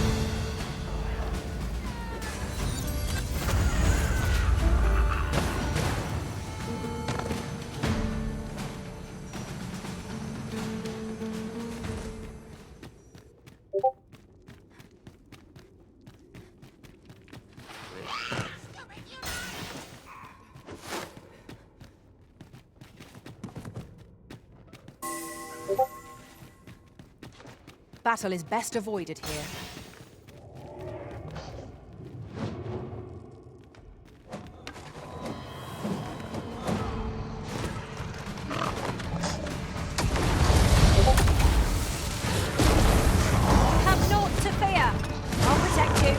Battle is best avoided here. Have naught to fear. I'll protect you.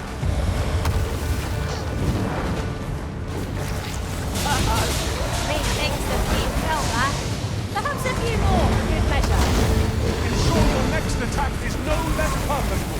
Methinks the team felt that. Perhaps a few more for good measure. Ensure your next attack is no less purposeful.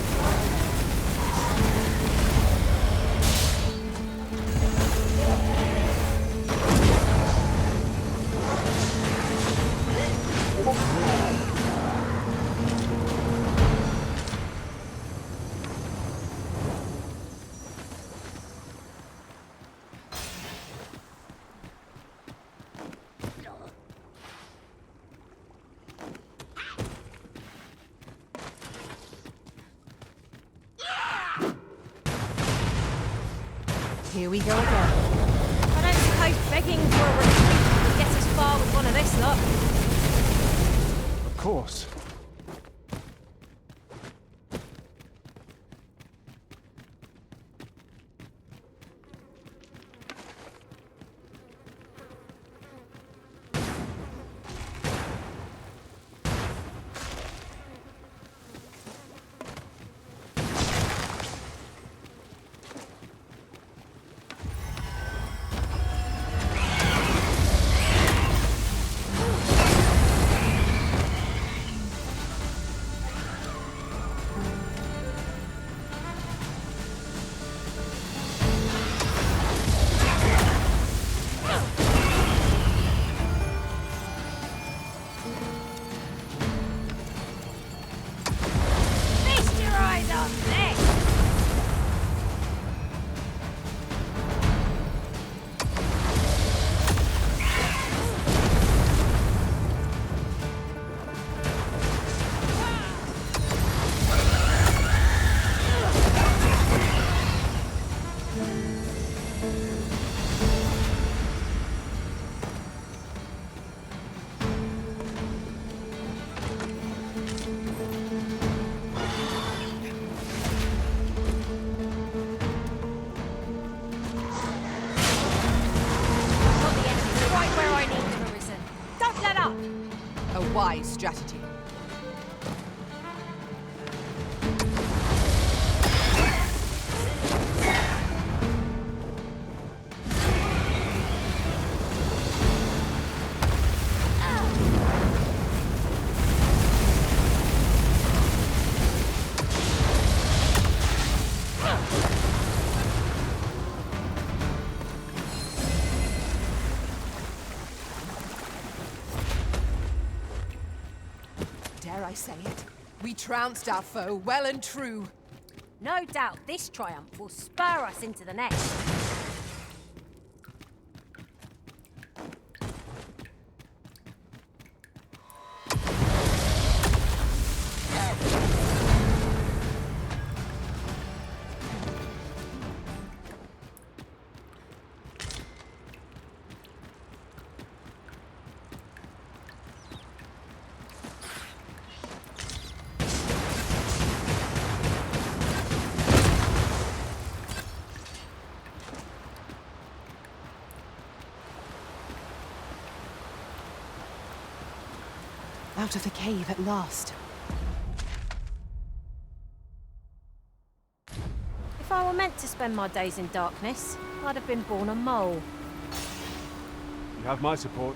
Here we go again. I don't suppose begging for a retreat would get us far with one of this lot. Of course. Feast your eyes on this! Got the enemy right where I need to arisen. Don't let up! A wise strategy. Dare I say it? We trounced our foe well and true. No doubt this triumph will spur us into the next. Out of the cave at last. If I were meant to spend my days in darkness, I'd have been born a mole. You have my support.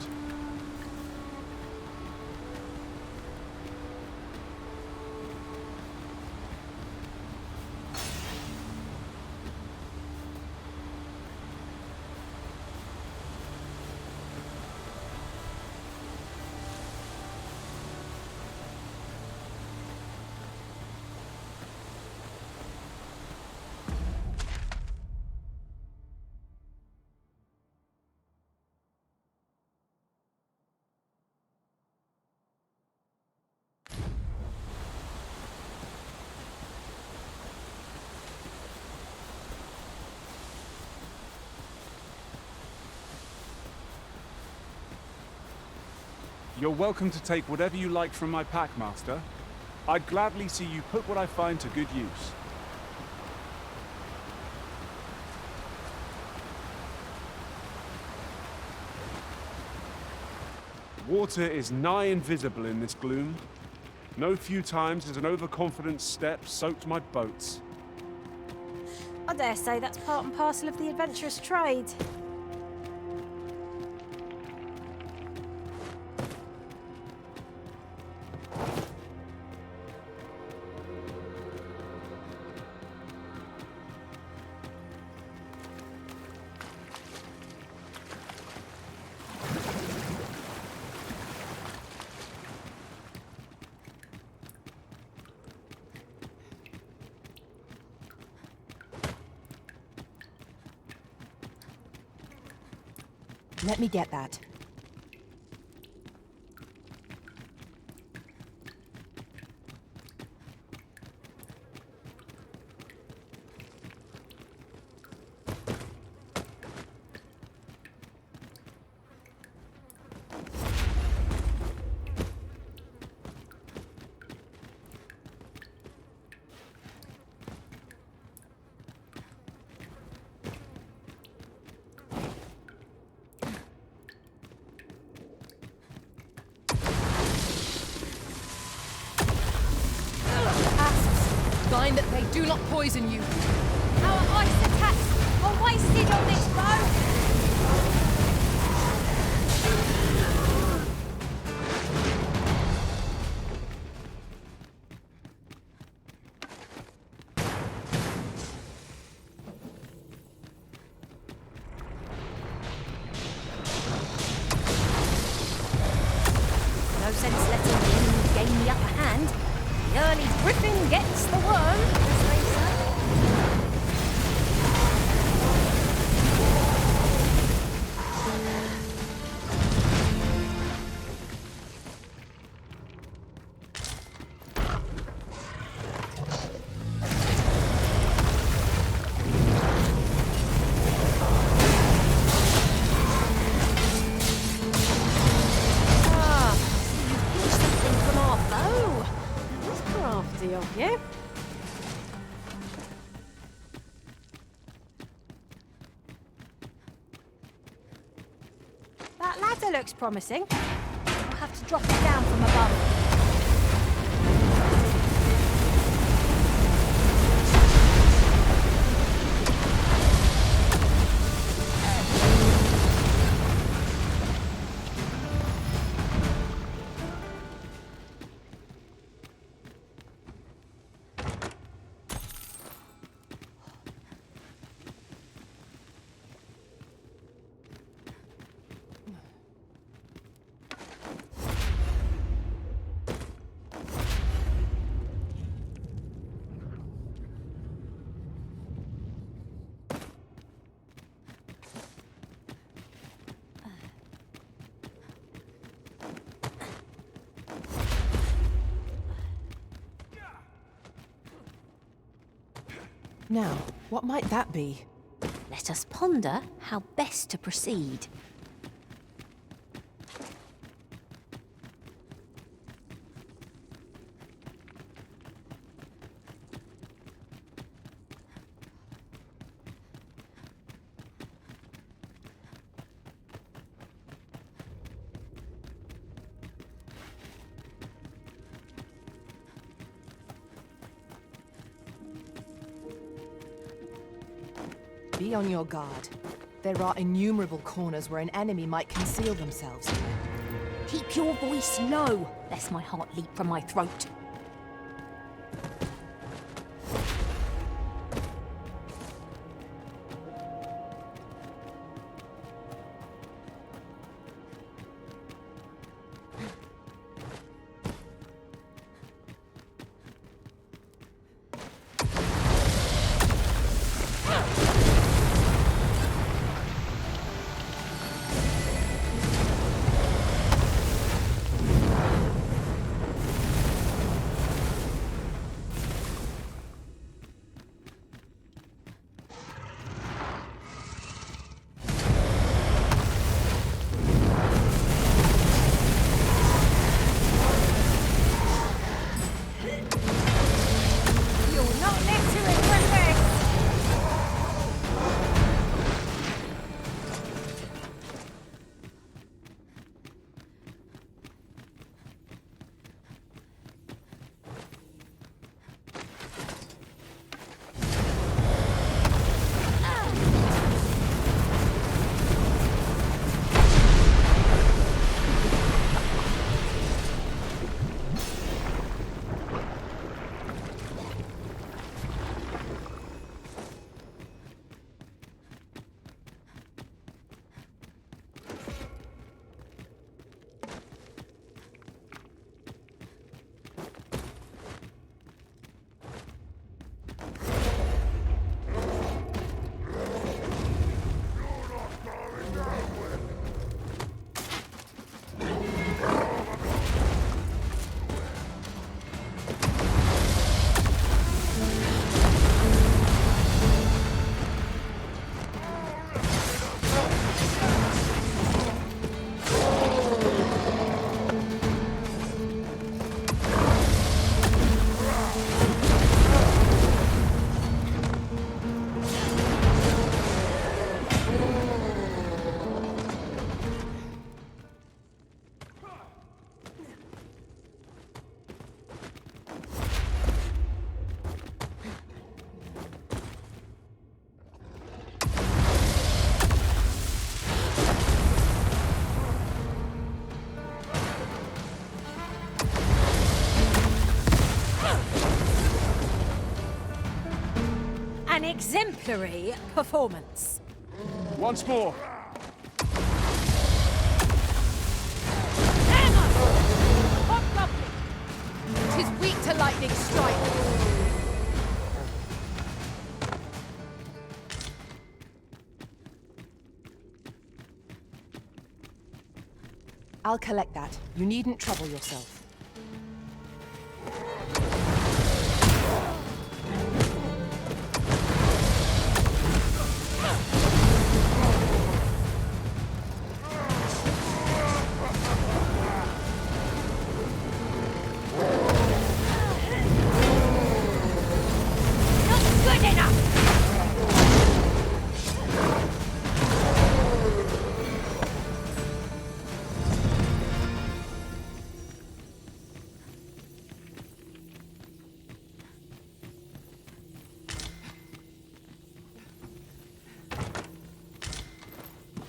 You're welcome to take whatever you like from my pack, Master. I'd gladly see you put what I find to good use. Water is nigh invisible in this gloom. No few times has an overconfident step soaked my boats. I dare say that's part and parcel of the adventurous trade. Let me get that. Mind that they do not poison you. Our ice attacks are wasted on this boat. No sense letting the enemy gain the upper hand. The early griffin gets the worm, as they say. Of you. That ladder looks promising. I'll have to drop it down from above. Now, what might that be? Let us ponder how best to proceed. Be on your guard. There are innumerable corners where an enemy might conceal themselves. Keep your voice low, lest my heart leap from my throat. exemplary performance. Once more. Hot lovely! 'Tis weak to lightning strike. I'll collect that. You needn't trouble yourself.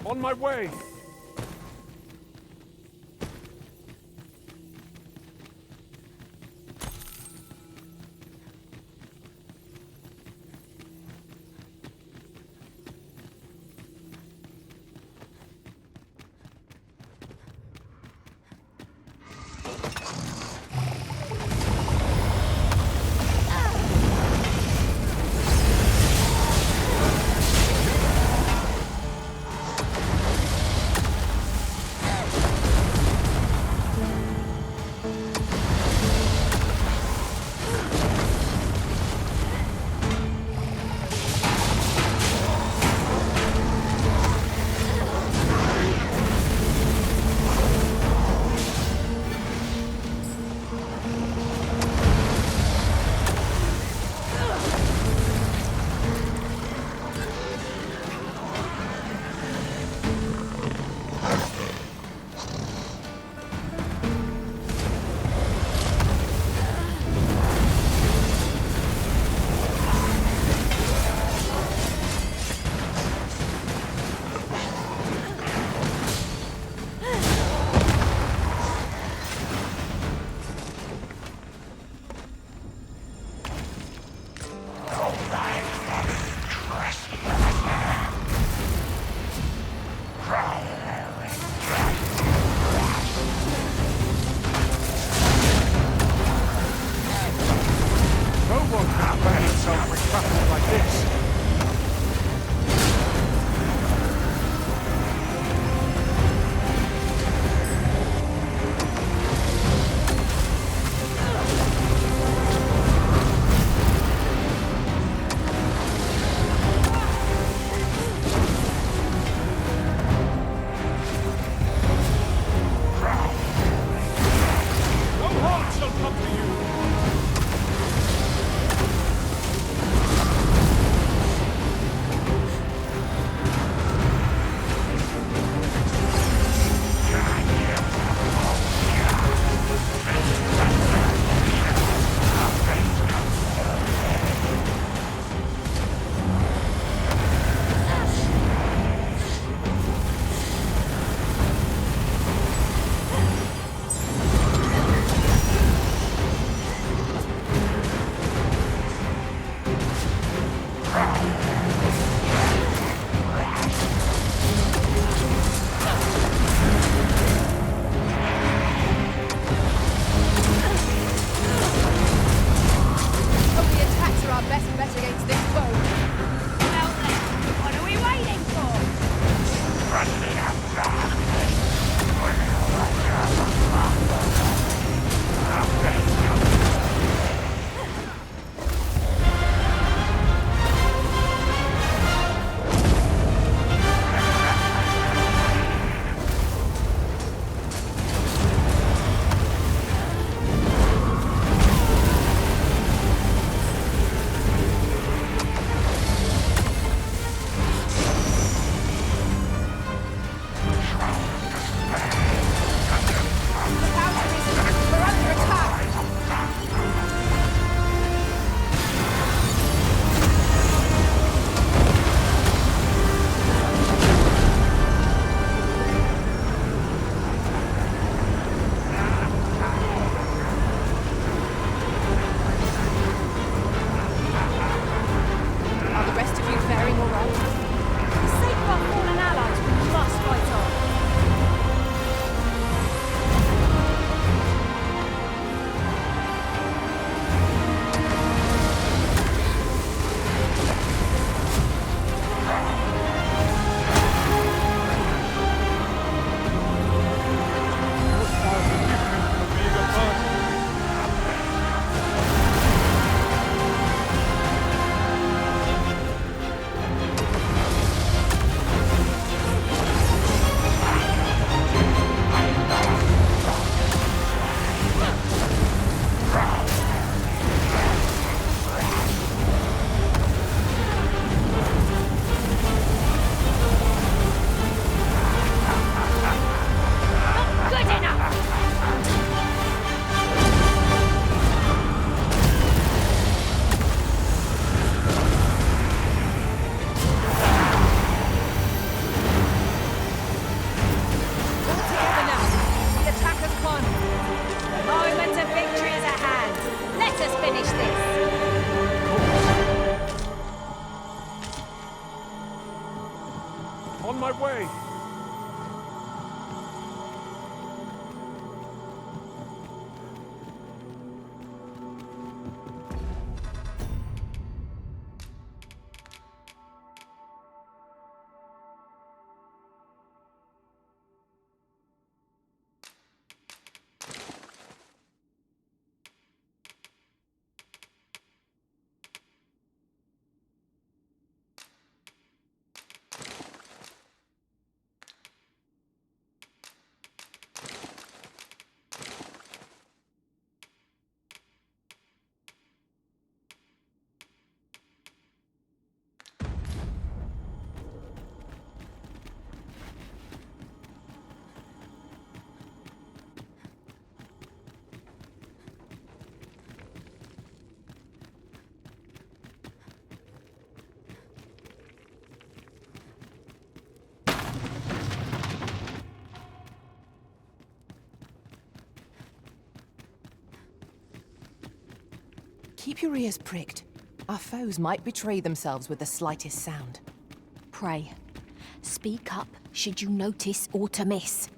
On my way! Keep your ears pricked. Our foes might betray themselves with the slightest sound. Pray. Speak up should you notice or to miss.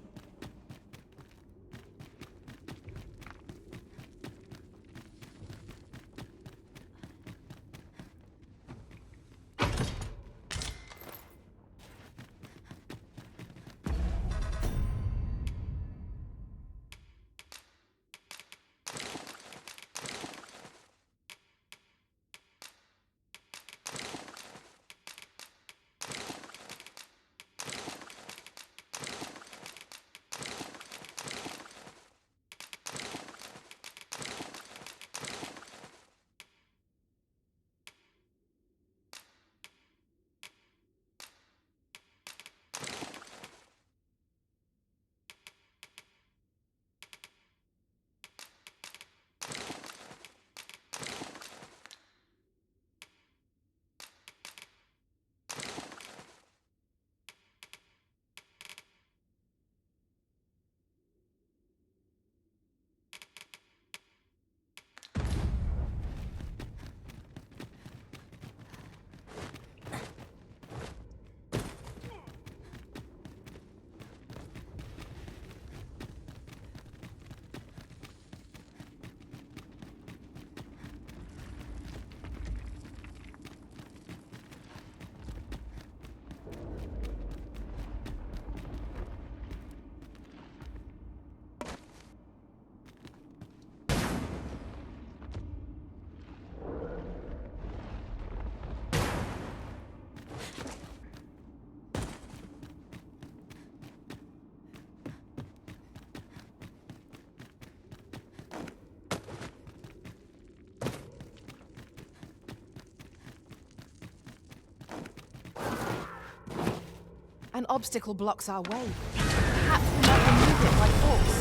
An obstacle blocks our way. Perhaps we might remove it by force.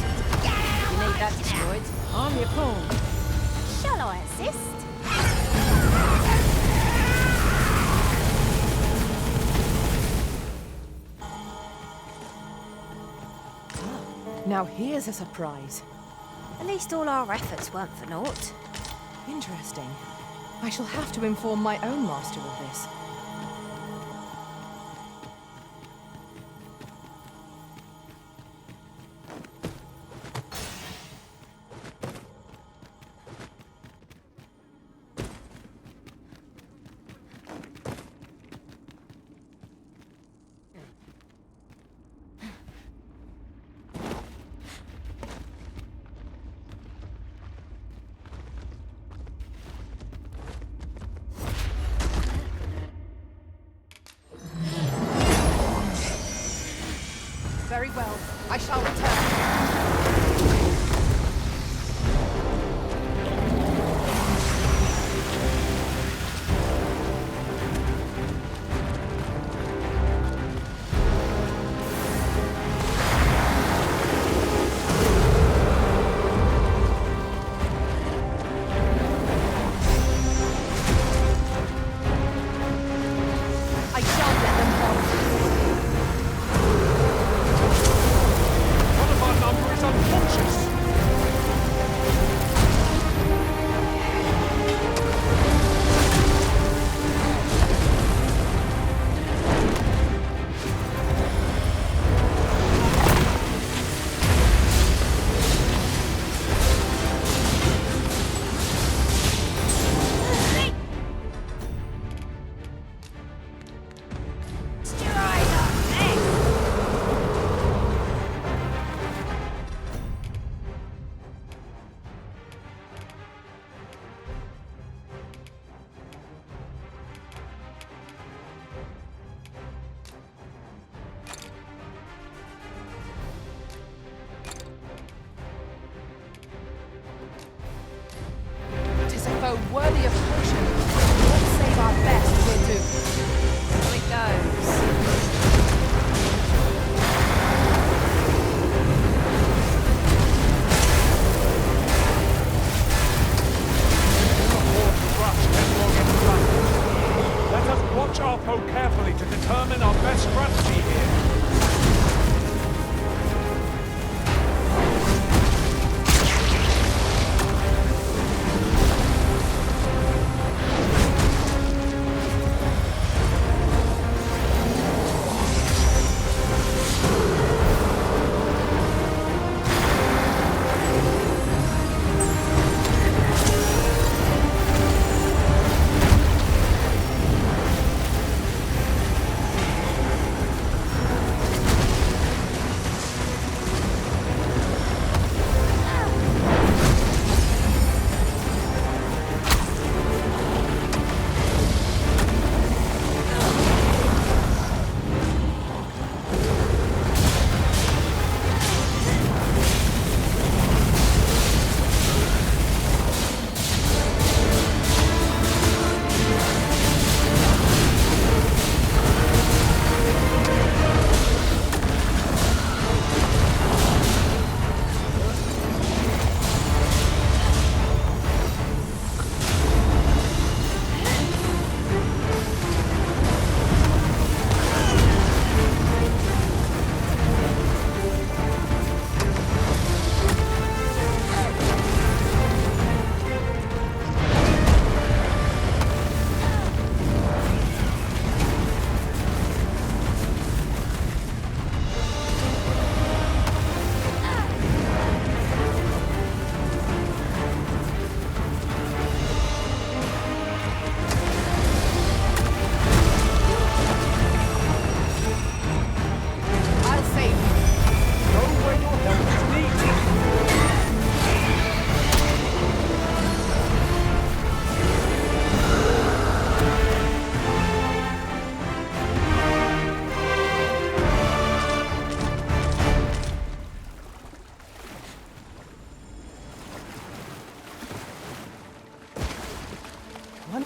You need that destroyed. I'm your pawn. Shall I assist? Now here's a surprise. At least all our efforts weren't for naught. Interesting. I shall have to inform my own master of this. Very well. I shall return. I shan't let them go. What about number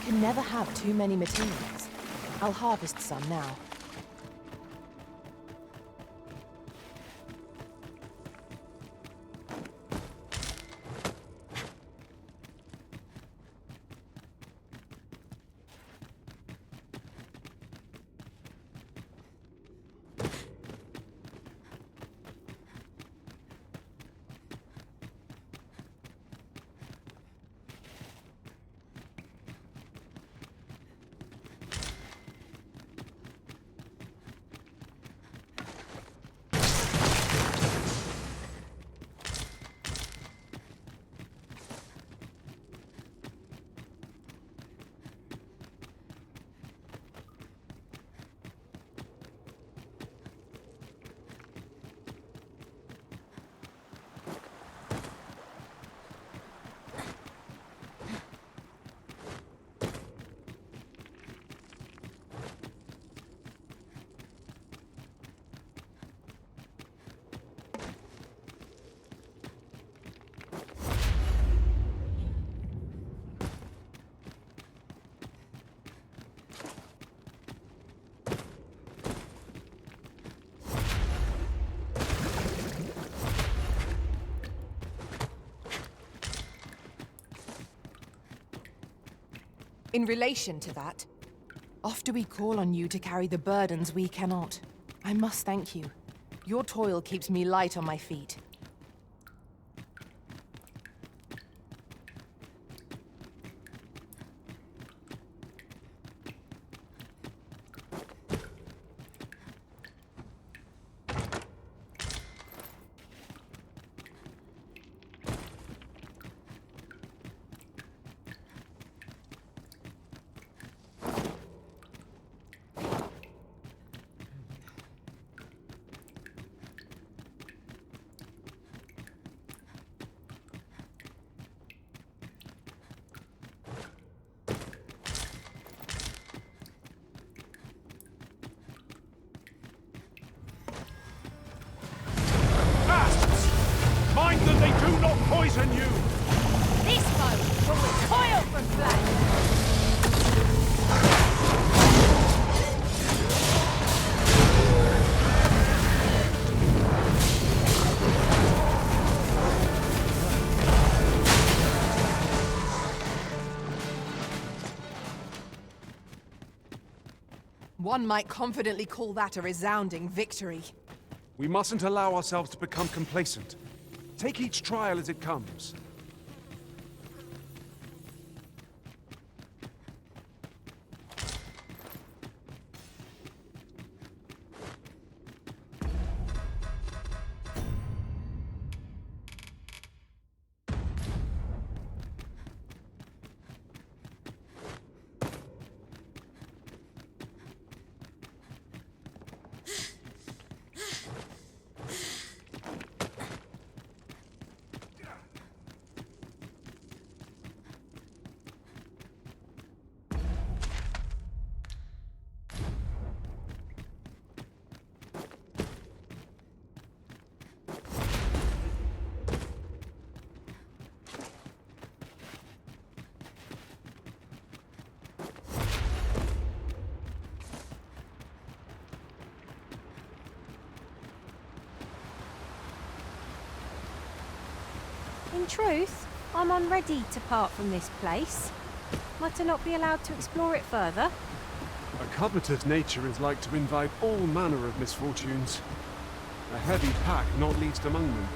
can never have too many materials. I'll harvest some now. In relation to that, oft do we call on you to carry the burdens we cannot. I must thank you. Your toil keeps me light on my feet. Mind that they do not poison you! This boat will recoil from flame! One might confidently call that a resounding victory. We mustn't allow ourselves to become complacent. Take each trial as it comes. In truth, I'm unready to part from this place. Might I not be allowed to explore it further? A covetous nature is like to invite all manner of misfortunes. A heavy pack not least among them.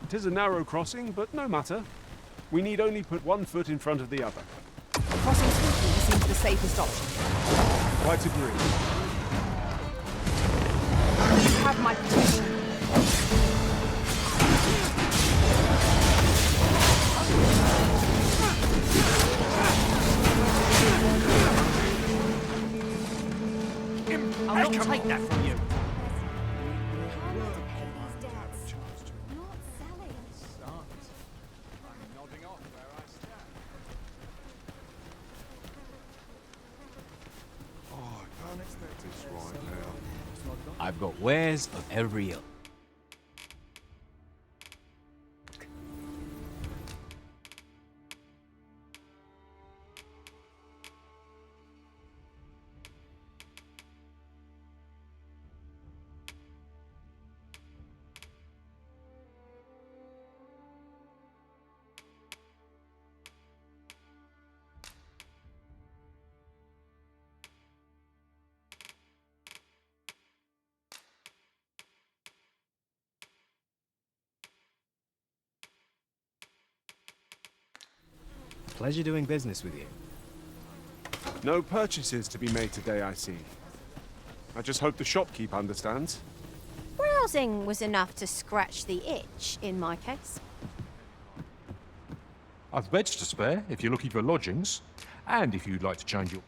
It is a narrow crossing, but no matter. We need only put one foot in front of the other. Crossing swiftly seems the safest option. Quite agree. You have my protection. I'll not take that from you. Oh, I can't expect this right now. I've got wares of every ilk. Pleasure doing business with you. No purchases to be made today, I see. I just hope the shopkeep understands. Browsing was enough to scratch the itch, in my case. I've beds to spare if you're looking for lodgings, and if you'd like to change your...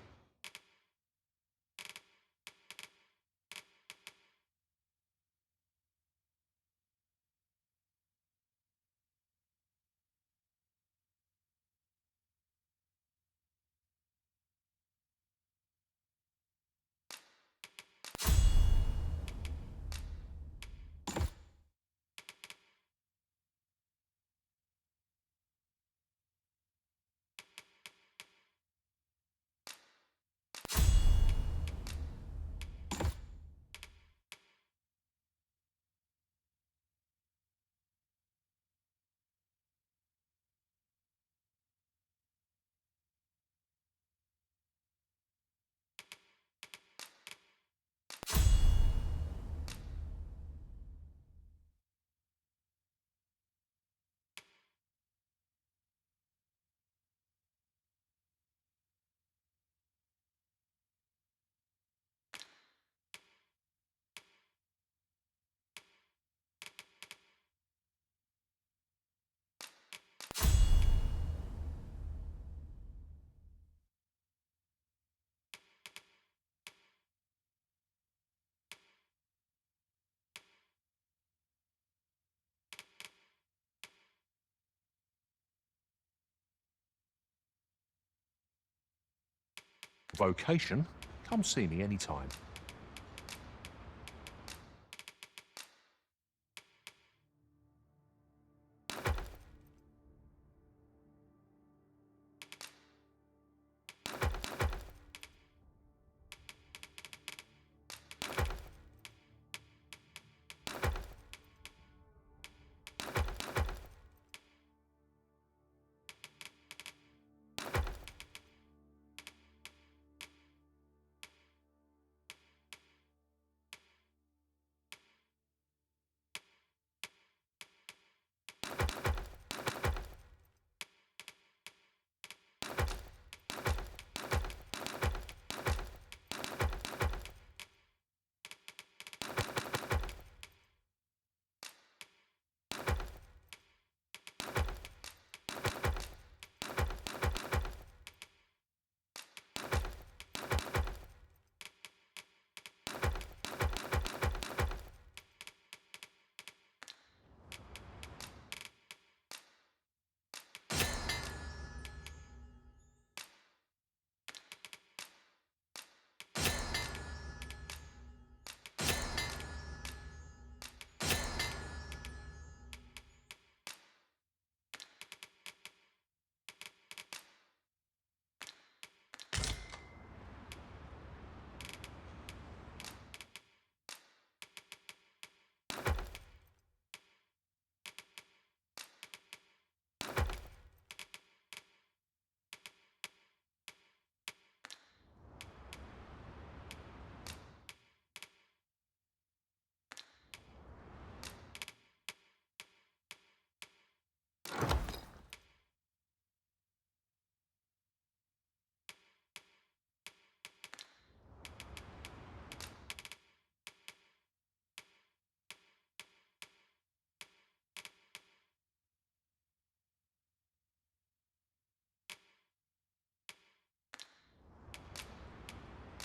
vocation, come see me anytime.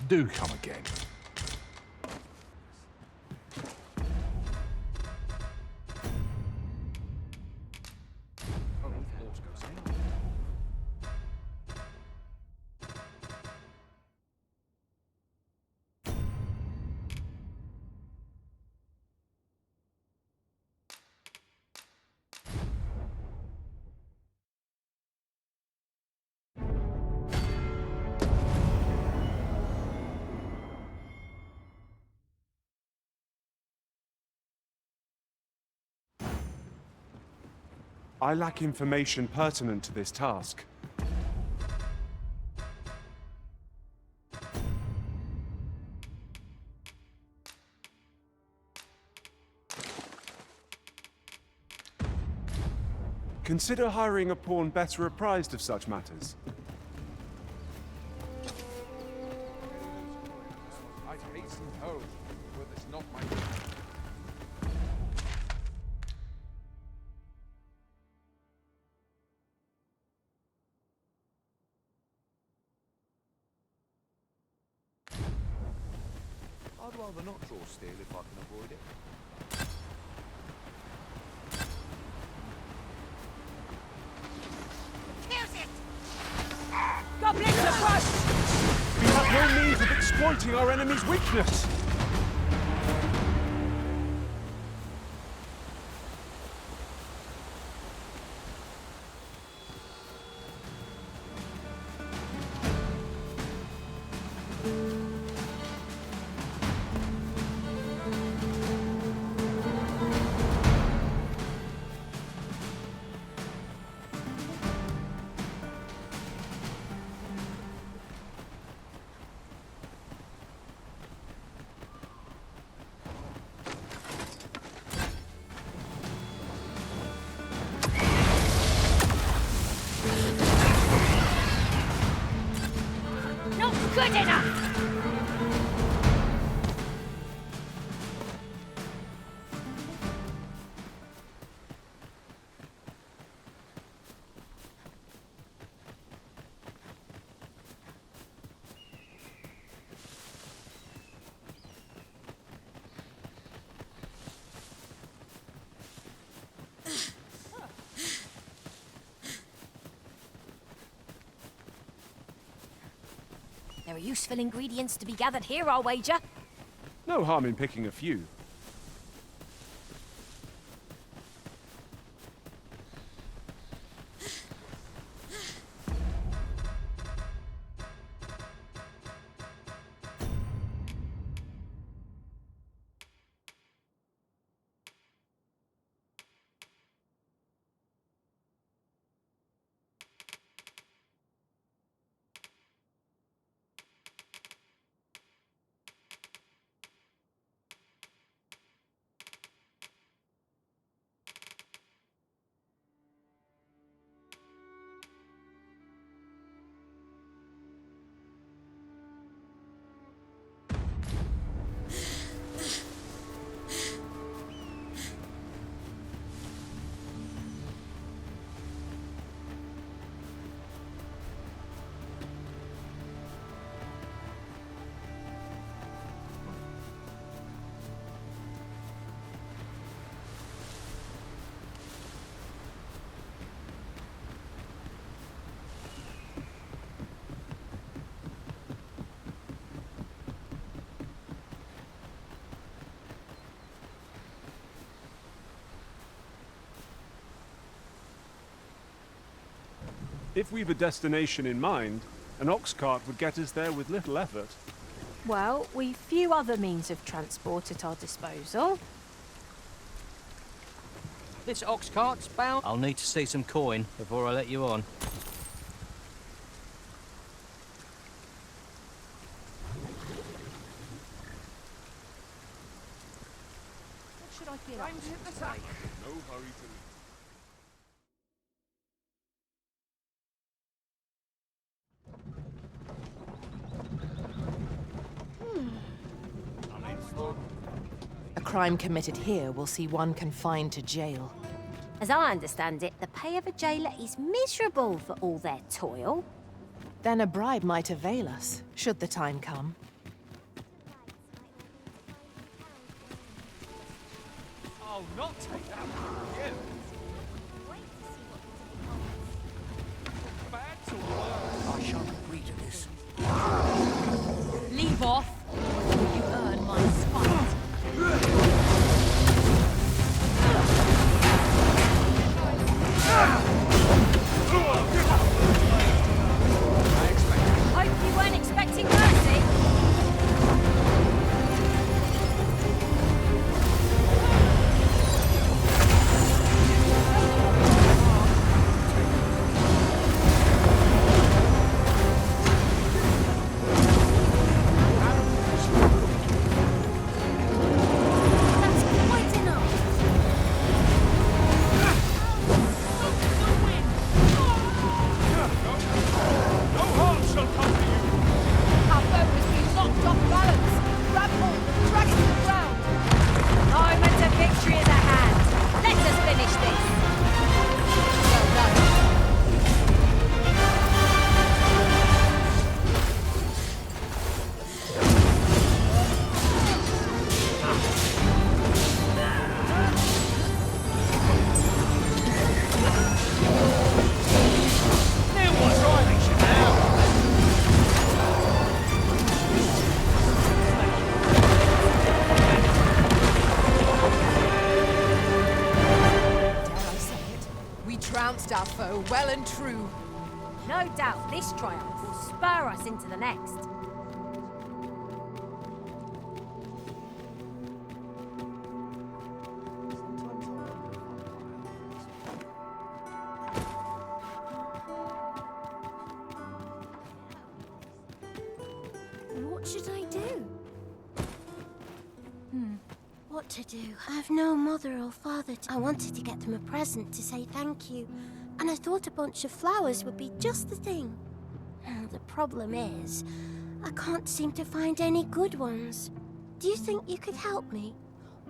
Do come again. I lack information pertinent to this task. Consider hiring a pawn better apprised of such matters. I'd hasten home, were this not my... I'd rather not draw steel if I can avoid it. Goblins are crushed! We have no means of exploiting our enemy's weakness! Not good enough! There are useful ingredients to be gathered here, I'll wager. No harm in picking a few. If we've a destination in mind, an ox cart would get us there with little effort. Well, we've few other means of transport at our disposal. This ox cart's bound. I'll need to see some coin before I let you on. What should I get up to? No hurry to leave. A crime committed here will see one confined to jail. As I understand it, the pay of a jailer is miserable for all their toil. Then a bribe might avail us, should the time come. I'll not take that one from you. Bad or worse? I shan't agree to this. Leave off, or you earn my spite. Hope you weren't expecting mercy. Our foe well and true. No doubt this triumph will spur us into the next. What should I do? What to do? I have no mother or father. I wanted to get them a present to say thank you, and I thought a bunch of flowers would be just the thing. The problem is, I can't seem to find any good ones. Do you think you could help me?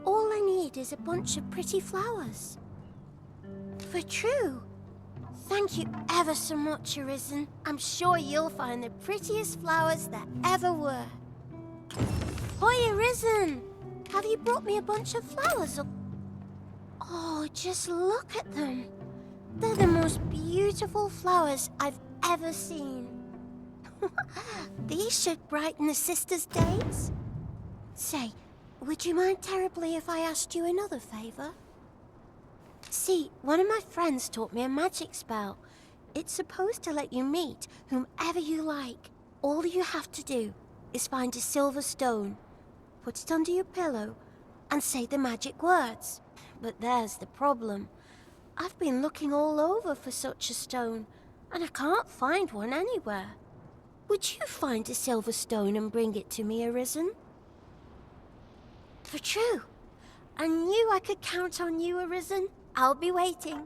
All I need is a bunch of pretty flowers. For true. Thank you ever so much, Arisen. I'm sure you'll find the prettiest flowers that ever were. Hoi, Arisen! Have you brought me a bunch of flowers? Oh, just look at them. They're the most beautiful flowers I've ever seen. These should brighten the sisters' days. Say, would you mind terribly if I asked you another favor? See, one of my friends taught me a magic spell. It's supposed to let you meet whomever you like. All you have to do is find a silver stone, put it under your pillow, and say the magic words. But there's the problem. I've been looking all over for such a stone, and I can't find one anywhere. Would you find a silver stone and bring it to me, Arisen? For true. I knew I could count on you, Arisen. I'll be waiting.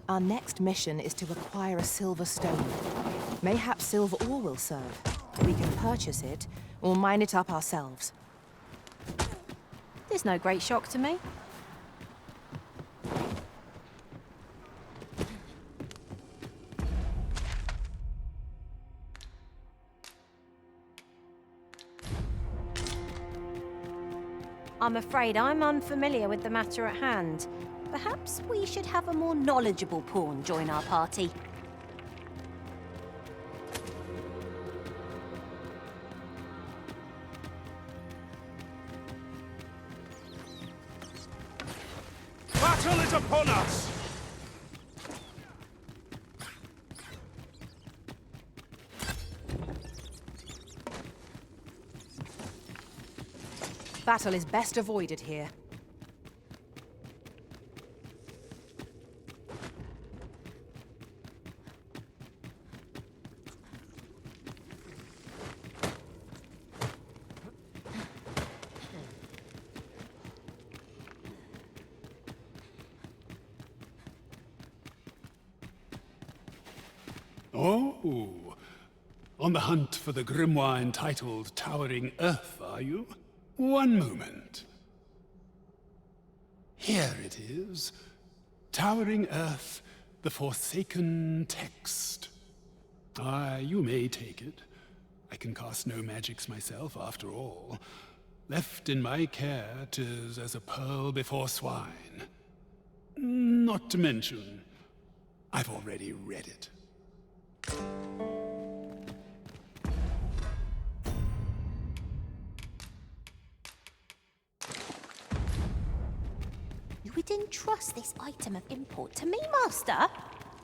Our next mission is to acquire a silver stone. Mayhap silver ore will serve. We can purchase it, or mine it up ourselves. There's no great shock to me. I'm afraid I'm unfamiliar with the matter at hand. Perhaps we should have a more knowledgeable pawn join our party. Battle is upon us! Battle is best avoided here. Oh, on the hunt for the grimoire entitled Towering Earth, are you? One moment. Here it is. Towering Earth, the Forsaken Text. You may take it. I can cast no magics myself, after all. Left in my care, 'tis as a pearl before swine. Not to mention, I've already read it. You would entrust this item of import to me, Master?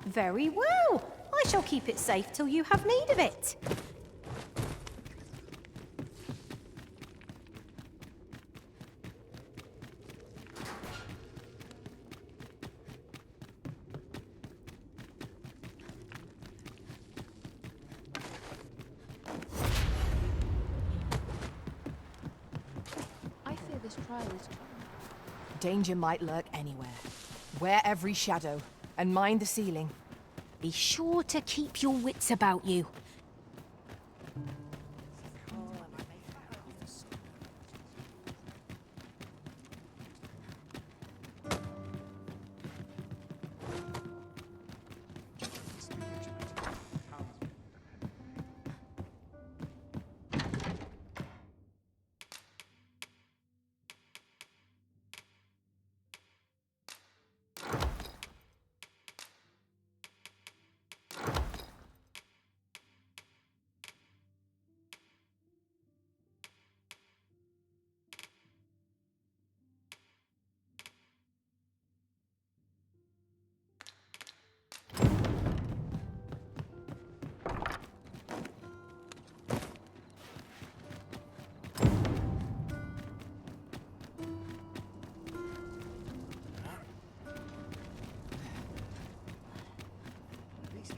Very well. I shall keep it safe till you have need of it. I fear this trial is... Danger might lurk anywhere. Wear every shadow, and mind the ceiling. Be sure to keep your wits about you.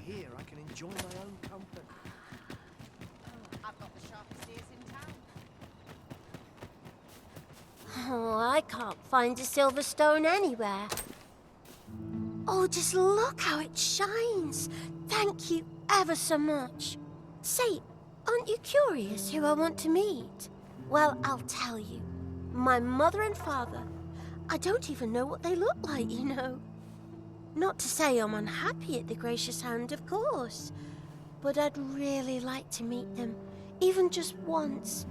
Here, I can enjoy my own company. I've got the sharpest ears in town. Oh, I can't find a silver stone anywhere. Oh, just look how it shines. Thank you ever so much. Say, aren't you curious who I want to meet? Well, I'll tell you. My mother and father. I don't even know what they look like, you know. Not to say I'm unhappy at the Gracious Hand, of course. But I'd really like to meet them, even just once.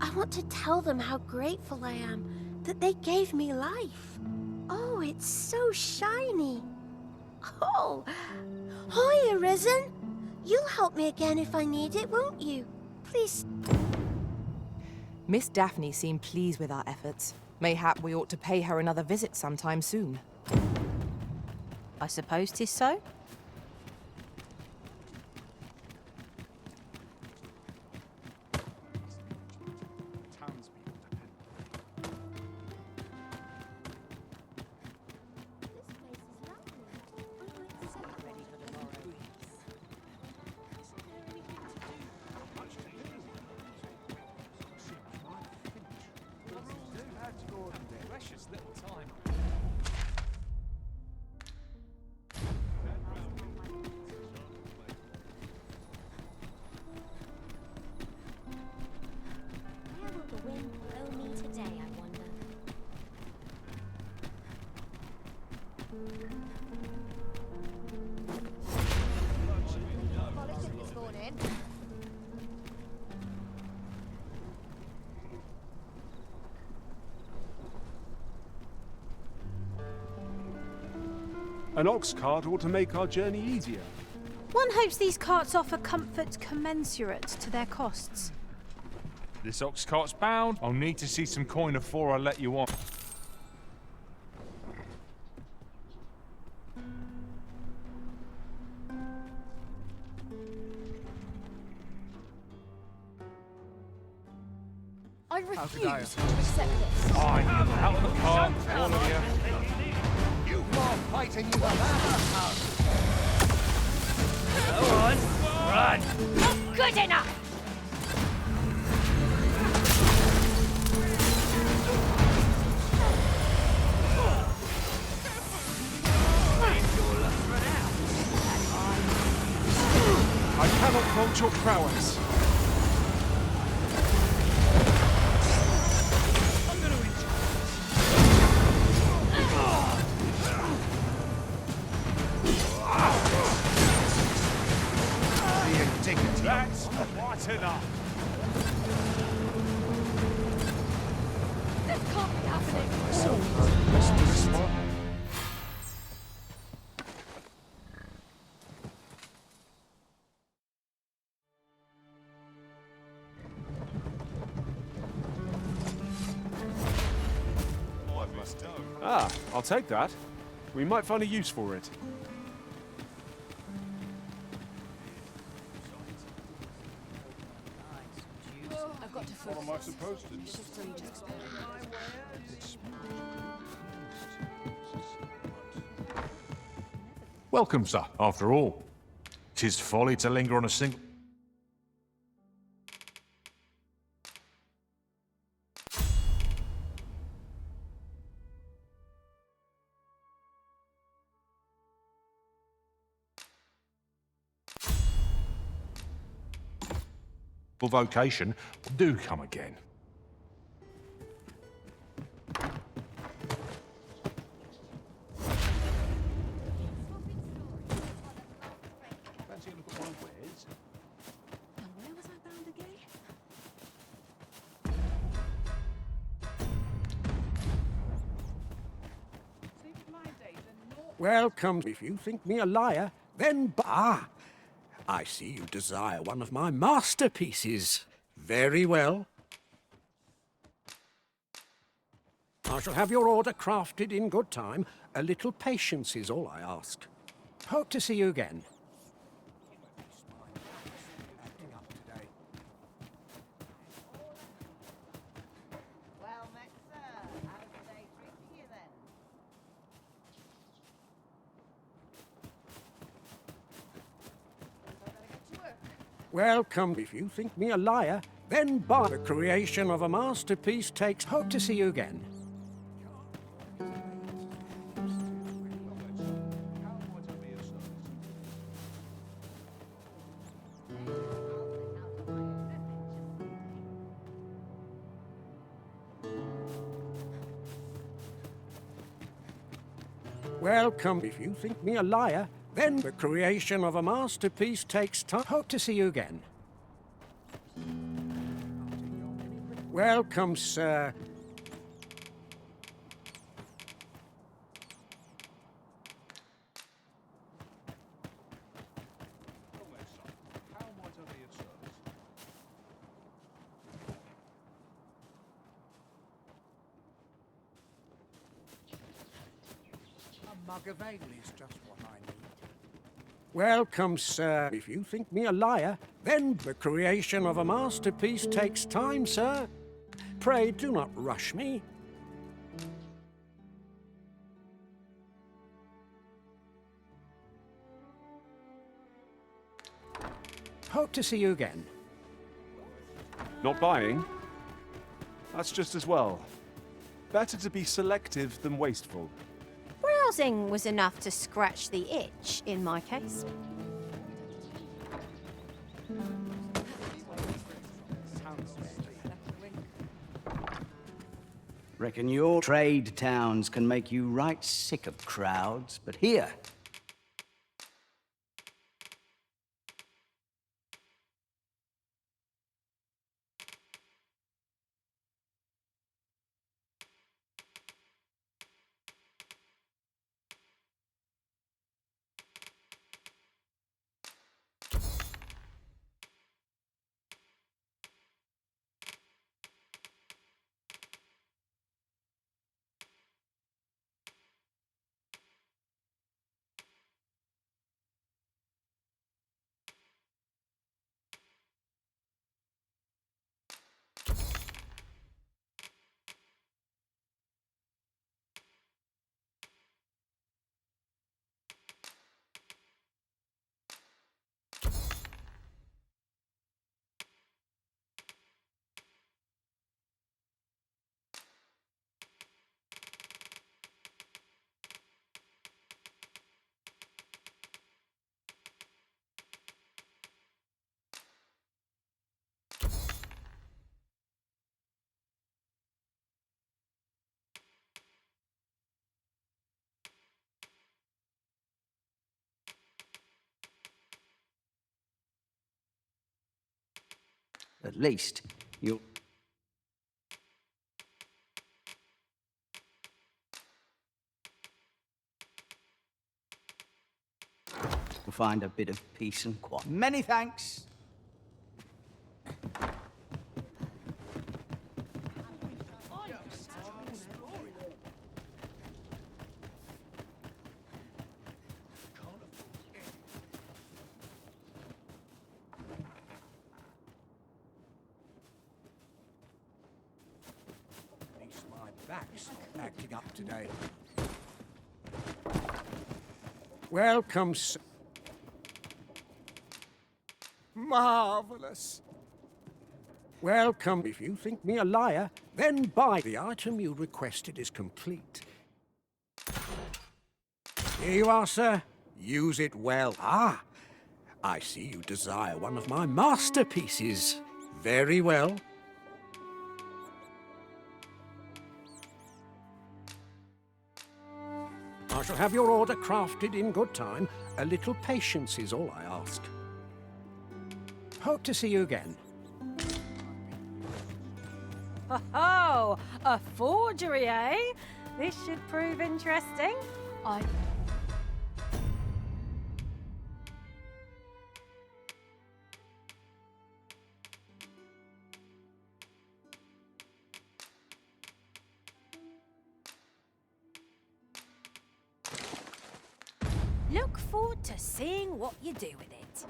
I want to tell them how grateful I am that they gave me life. Oh, it's so shiny. Oh, hi, Arisen. You'll help me again if I need it, won't you? Please. Miss Daphne seemed pleased with our efforts. Mayhap we ought to pay her another visit sometime soon. I suppose 'tis so. Precious little time. Where will the wind blow me today, I wonder? Polished it this morning. An ox cart ought to make our journey easier. One hopes these carts offer comfort commensurate to their costs. This ox cart's bound. I'll need to see some coin before I let you on. I refuse to accept this. Fine. Out of the cart, all of you. You are fighting you the Go on, run! Not good enough! I cannot fault your prowess. That's quite enough. Ah, I'll take that. We might find a use for it. I've got to What am I supposed to do? Welcome, sir, after all. 'Tis folly to linger on a single... vocation. Do come again. Fancy a look at my wares? And where was I bound again? Welcome. If you think me a liar, then I see you desire one of my masterpieces. Very well. I shall have your order crafted in good time. A little patience is all I ask. Hope to see you again. Welcome. If you think me a liar, then by the creation of a masterpiece takes. Hope to see you again. Welcome. If you think me a liar, then the creation of a masterpiece takes time. Hope to see you again. Welcome, sir. A mug of ale is just what I need. Welcome, sir. If you think me a liar, then the creation of a masterpiece takes time, sir. Pray do not rush me. Hope to see you again. Not buying? That's just as well. Better to be selective than wasteful. Browsing was enough to scratch the itch, in my case. Reckon your trade towns can make you right sick of crowds, but here, at least you'll We'll find a bit of peace and quiet. Many thanks. At least my back's acting up today. Welcome, sir. Marvelous. Welcome. If you think me a liar, then buy. The item you requested is complete. Here you are, sir. Use it well. Ah, I see you desire one of my masterpieces. Very well. I shall have your order crafted in good time. A little patience is all I ask. Hope to see you again. Oh, a forgery, eh? This should prove interesting. Look forward to seeing what you do with it.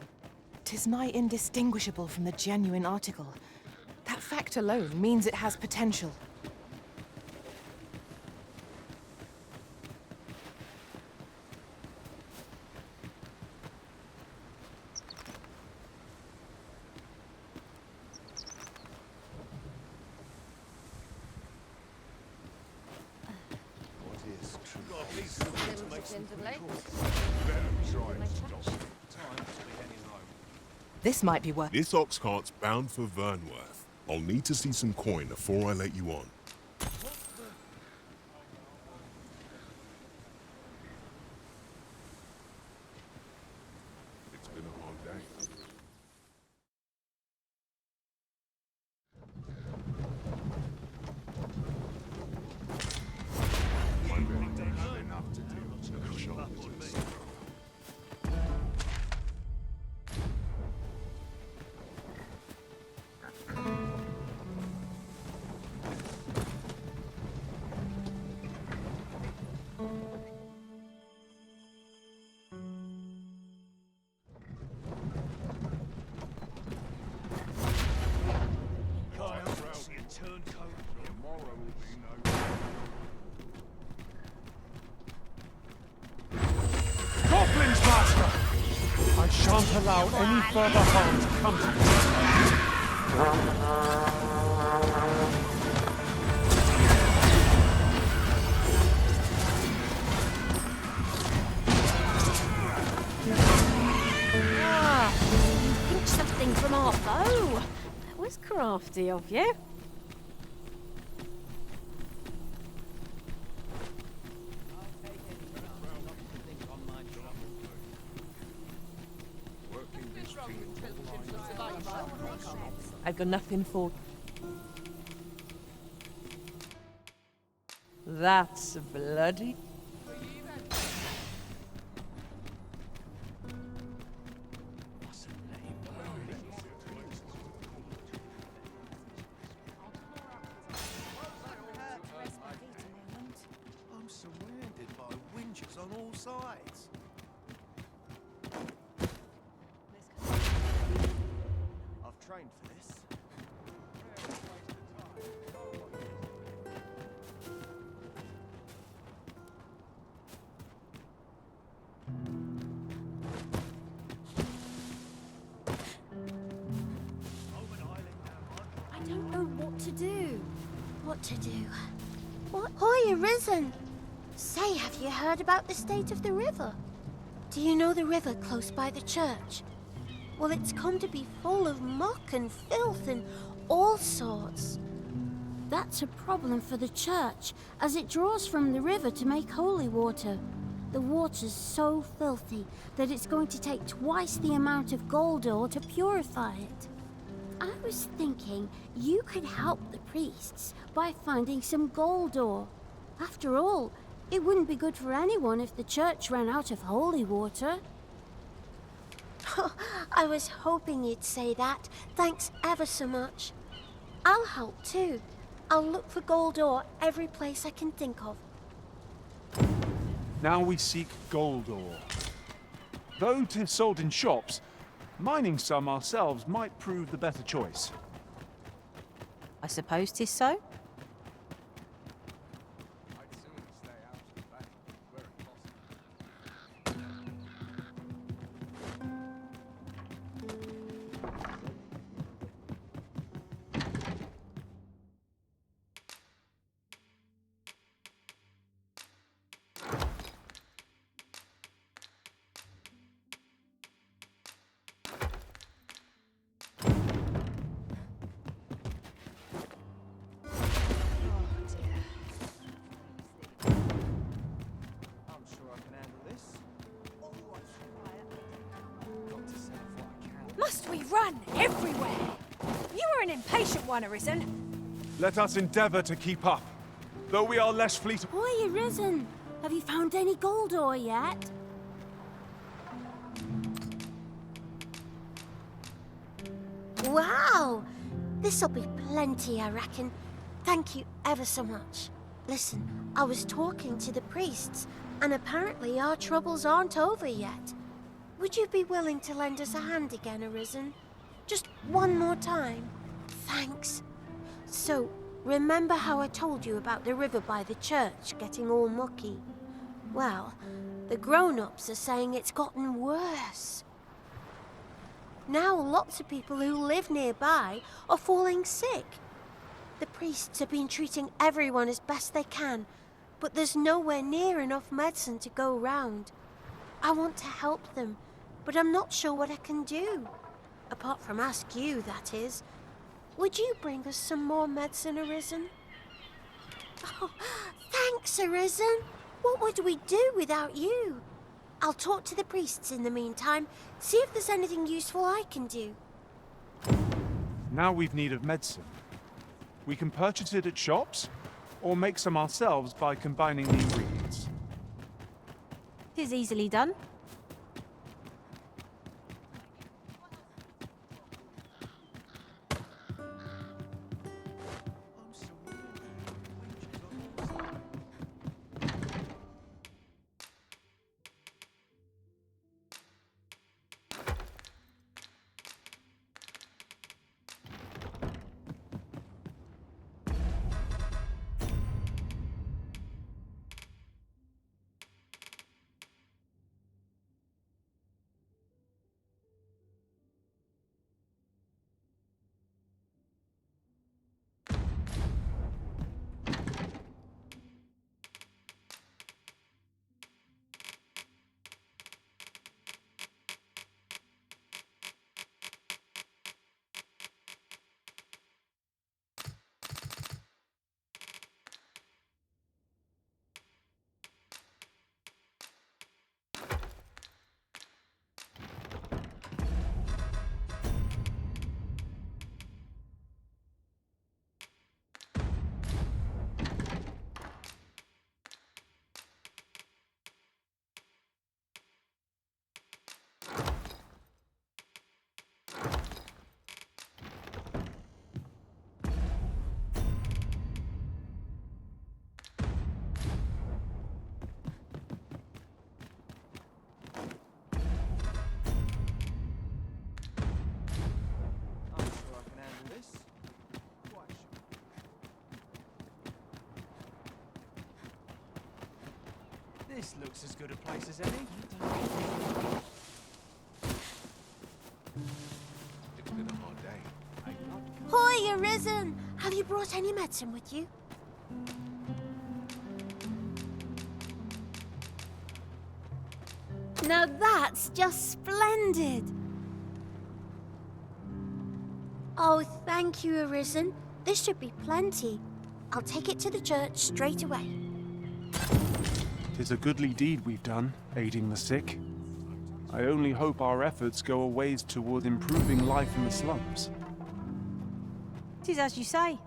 'Tis nigh indistinguishable from the genuine article. That fact alone means it has potential. This might be worth. This ox cart's bound for Vernworth. I'll need to see some coin before I let you on. It's been a hard day. Enough to do to show Goblins, Master! I shan't allow any further harm to come to You pinched something from our bow. That was crafty of you. I've got nothing for. That's bloody. I'm surrounded by winches on all sides. I've trained for this. I don't know what to do. What to do? What? Hoy, Arisen! Say, have you heard about the state of the river? Do you know the river close by the church? Well, it's come to be full of muck and filth and all sorts. That's a problem for the church, as it draws from the river to make holy water. The water's so filthy that it's going to take twice the amount of gold ore to purify it. I was thinking you could help the priests by finding some gold ore. After all, it wouldn't be good for anyone if the church ran out of holy water. I was hoping you'd say that. Thanks ever so much. I'll help too. I'll look for gold ore every place I can think of. Now we seek gold ore. Though 'tis sold in shops, mining some ourselves might prove the better choice. I suppose 'tis so. Must we run everywhere? You are an impatient one, Arisen. Let us endeavor to keep up. Though we are less fleet... Oi, Arisen! Have you found any gold ore yet? Wow! This'll be plenty, I reckon. Thank you ever so much. Listen, I was talking to the priests, and apparently our troubles aren't over yet. Would you be willing to lend us a hand again, Arisen? Just one more time? Thanks. So, remember how I told you about the river by the church getting all mucky? Well, the grown-ups are saying it's gotten worse. Now lots of people who live nearby are falling sick. The priests have been treating everyone as best they can, but there's nowhere near enough medicine to go round. I want to help them, but I'm not sure what I can do. Apart from ask you, that is. Would you bring us some more medicine, Arisen? Oh, thanks, Arisen. What would we do without you? I'll talk to the priests in the meantime, see if there's anything useful I can do. Now we've need of medicine. We can purchase it at shops, or make some ourselves by combining the ingredients. 'Tis easily done. This looks as good a place as any. It's been a hard day. Hoi, Arisen! Have you brought any medicine with you? Now that's just splendid! Oh, thank you, Arisen. This should be plenty. I'll take it to the church straight away. 'Tis a goodly deed we've done, aiding the sick. I only hope our efforts go a ways toward improving life in the slums. 'Tis as you say.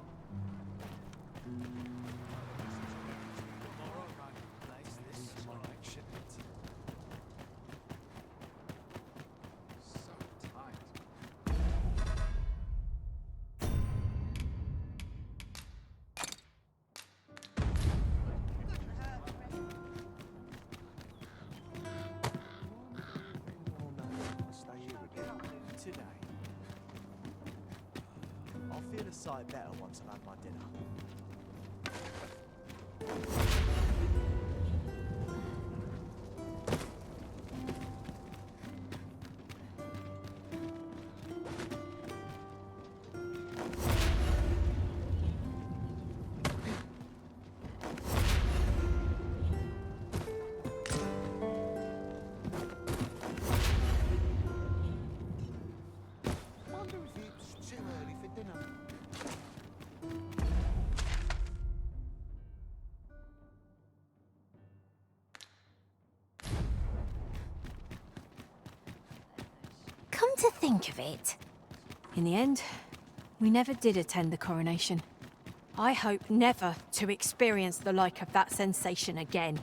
today. I'll feel a sight better once I've had my dinner. Wonder if it's too early for dinner. Come to think of it, in the end, we never did attend the coronation. I hope never to experience the like of that sensation again.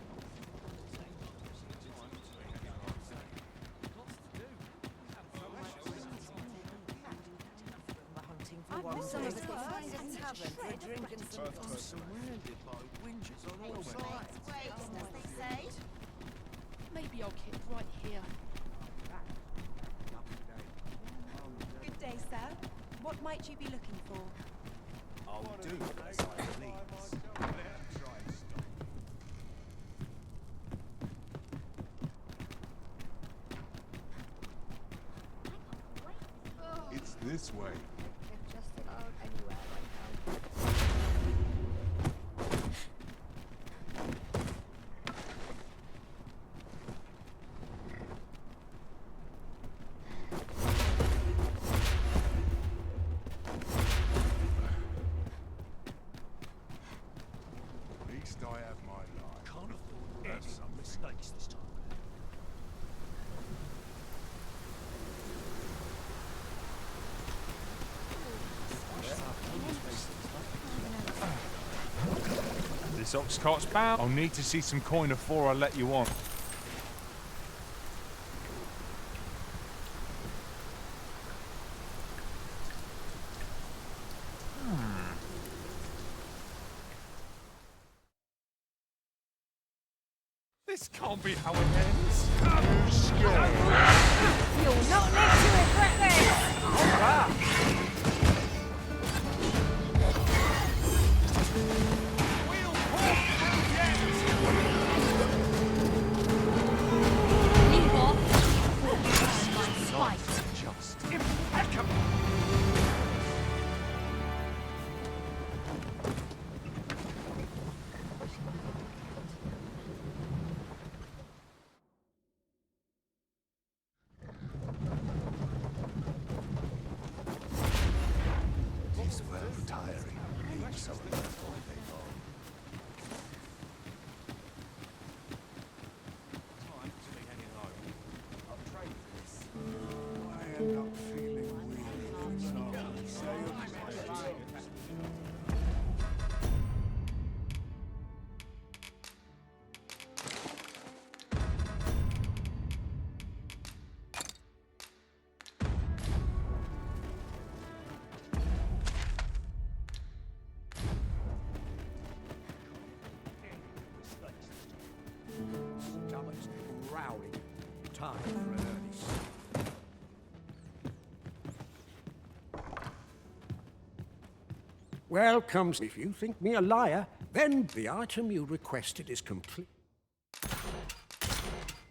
Maybe I'll keep right here. Good day, sir. What might you be looking for? I'll do as I please. It's this way. Just about anywhere right At least I have my life. Can't afford any mistakes this time. This ox cart's bound. I'll need to see some coin before I let you on. This can't be how it ends. You'll not live to regret this! Leave off. My spite. Just impeccable. It's well tiring. Leave some of that all day long. I end up feeling really Stomach's growling. Time for an early sleep. Welcome. If you think me a liar, then the item you requested is complete.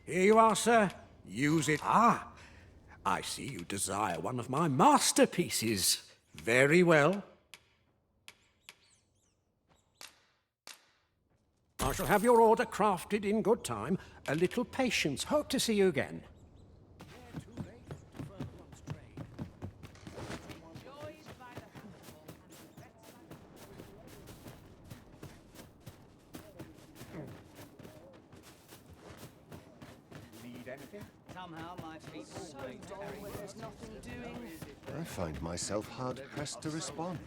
Here you are, sir. Use it. Ah, I see you desire one of my masterpieces. Very well. I shall have your order crafted in good time. A little patience. Hope to see you again. Need anything? Somehow my feet straight There's nothing doing. I find myself hard-pressed to respond.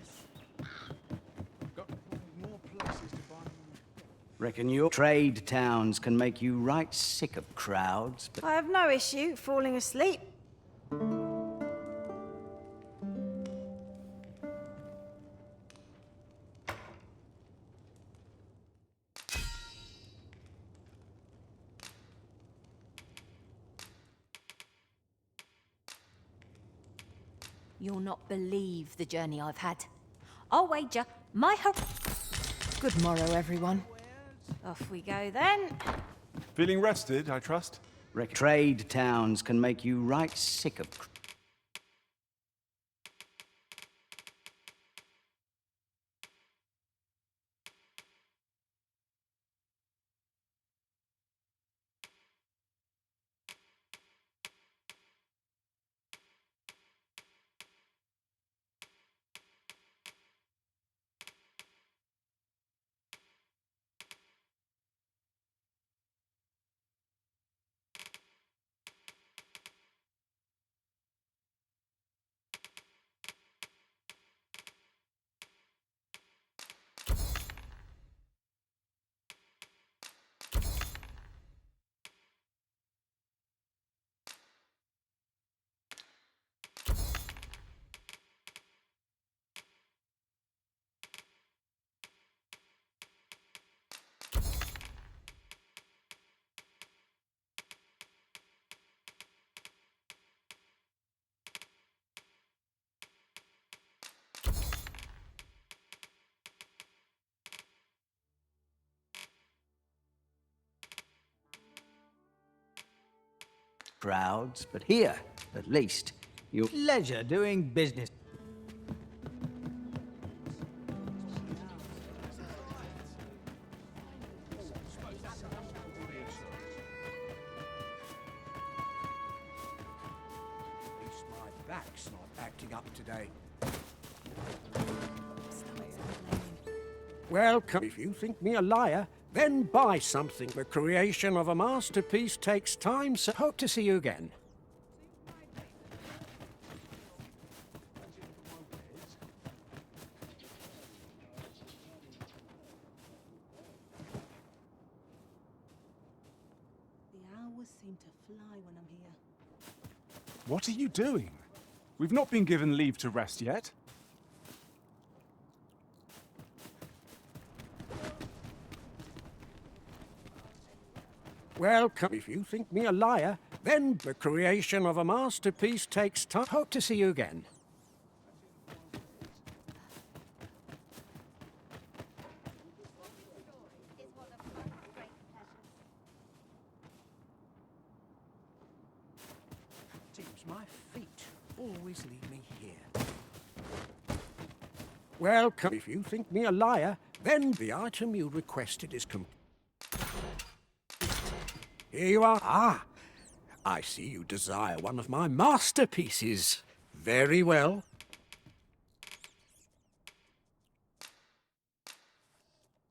Reckon your trade towns can make you right sick of crowds, but I have no issue falling asleep. You'll not believe the journey I've had. I'll wager Good morrow, everyone. Off we go then. Feeling rested, I trust? Trade towns can make you right sick of crowds, but here, at least, you'll pleasure doing business. At least my back's not acting up today. Welcome. If you think me a liar, then buy something. The creation of a masterpiece takes time, so hope to see you again. The hours seem to fly when I'm here. What are you doing? We've not been given leave to rest yet. Welcome. If you think me a liar, then the creation of a masterpiece takes time. Hope to see you again. Seems my feet always lead me here. Welcome. If you think me a liar, then the item you requested is complete. Here you are. Ah, I see you desire one of my masterpieces. Very well.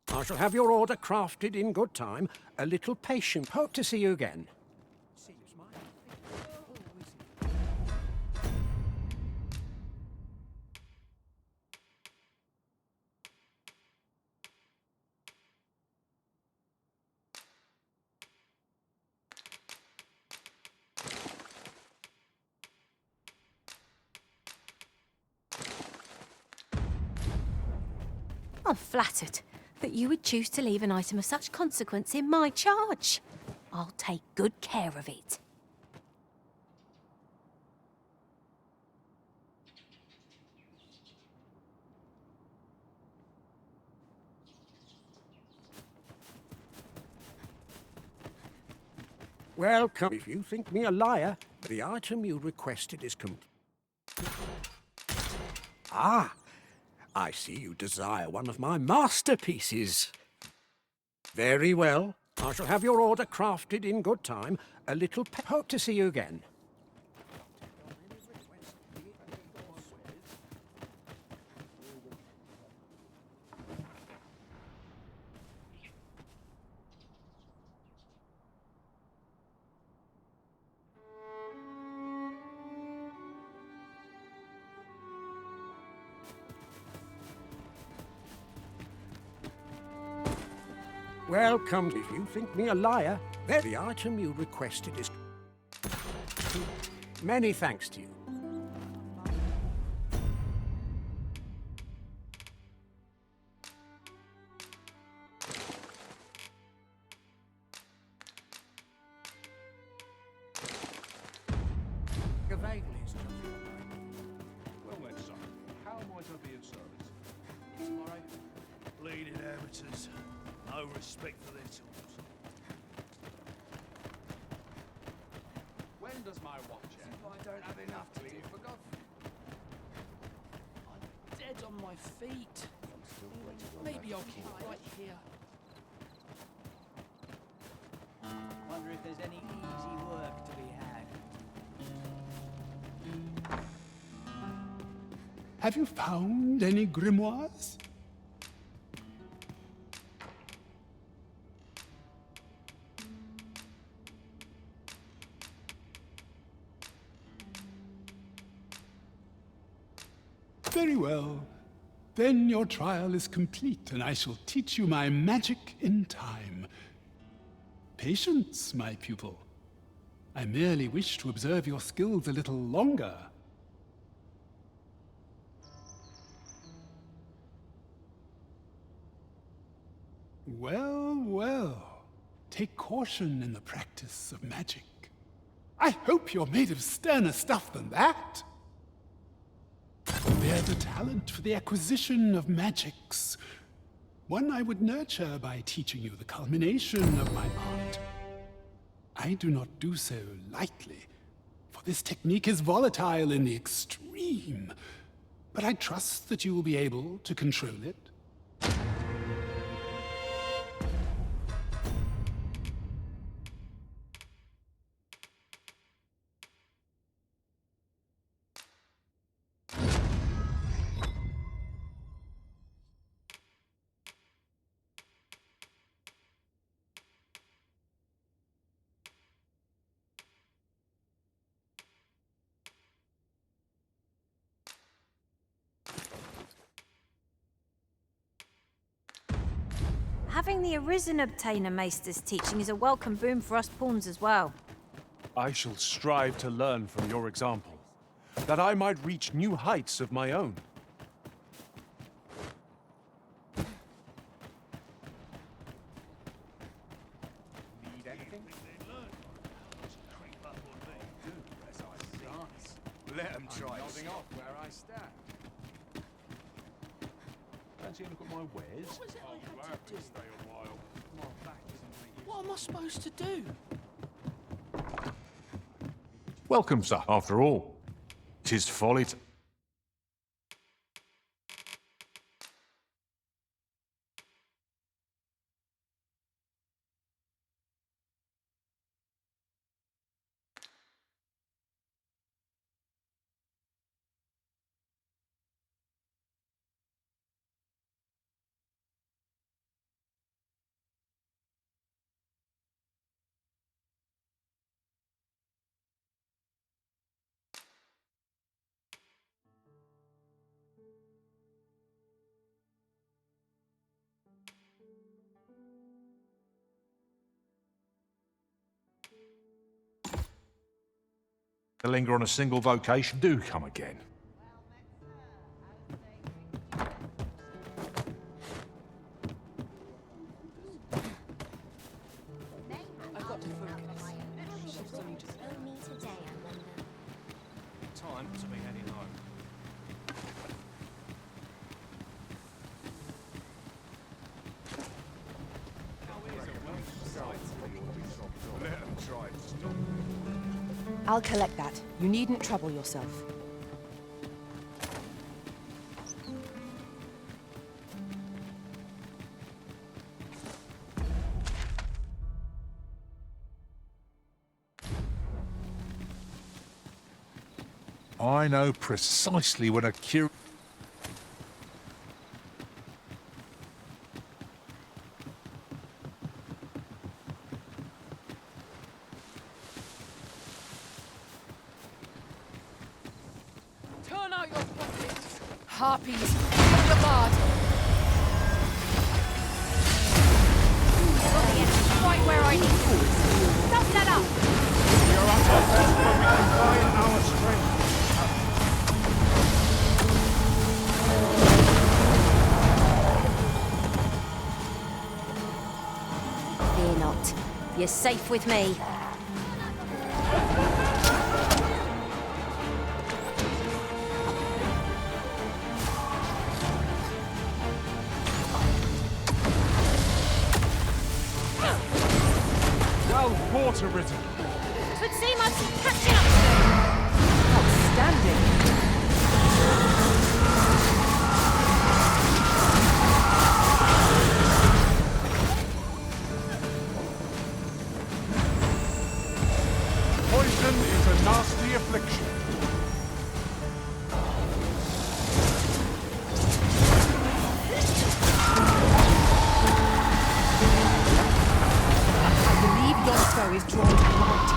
I shall have your order crafted in good time. A little patience. Hope to see you again. I'm flattered that you would choose to leave an item of such consequence in my charge. I'll take good care of it. Welcome. If you think me a liar, the item you requested is complete. Ah, I see you desire one of my masterpieces. Very well. I shall have your order crafted in good time. A little hope to see you again. Welcome. If you think me a liar, then the item you requested is... Many thanks to you. Well then, son, how might I be of service? Tomorrow? Bleeding amateurs. No respect for their tools. When does my watch end? I don't have enough to do. Forgot. I'm dead on my feet. Maybe I'll keep right here. Wonder if there's any easy work to be had. Have you found any grimoires? Very well. Then your trial is complete, and I shall teach you my magic in time. Patience, my pupil. I merely wish to observe your skills a little longer. Well, well. Take caution in the practice of magic. I hope you're made of sterner stuff than that. There's a talent for the acquisition of magics. One I would nurture by teaching you the culmination of my art. I do not do so lightly, for this technique is volatile in the extreme. But I trust that you will be able to control it. Having the Arisen Obtainer Maester's teaching is a welcome boon for us pawns as well. I shall strive to learn from your example, that I might reach new heights of my own. Need anything? Let them try. Nodding off where I stand. Fancy a look at my wares? What was it I had to do? Stay a while. What am I supposed to do? Welcome, sir, after all. 'Tis folly to... To linger on a single vocation, do come again. I've got to focus. Shift's only just... Only today, I wonder. Time to be heading home. Let them try to stop. I'll collect that. You needn't trouble yourself. I know precisely when a cure... Turn out your pockets. Harpies, on your guard. Right where I need you. Stop that up! We are at our best when we combine our strength. Fear not. You're safe with me. water risen. Could seem I'm catching up soon. Outstanding. Poison is a nasty affliction. I believe yon foe is drawn to the light.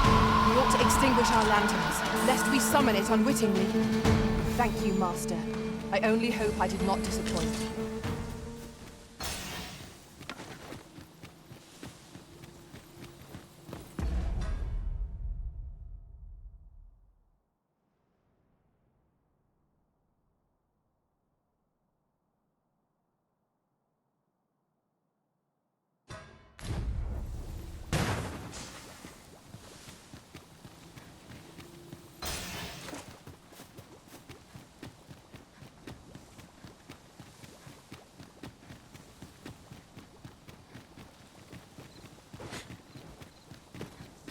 We ought to extinguish our lanterns, lest we summon it unwittingly. Thank you, Master. I only hope I did not disappoint.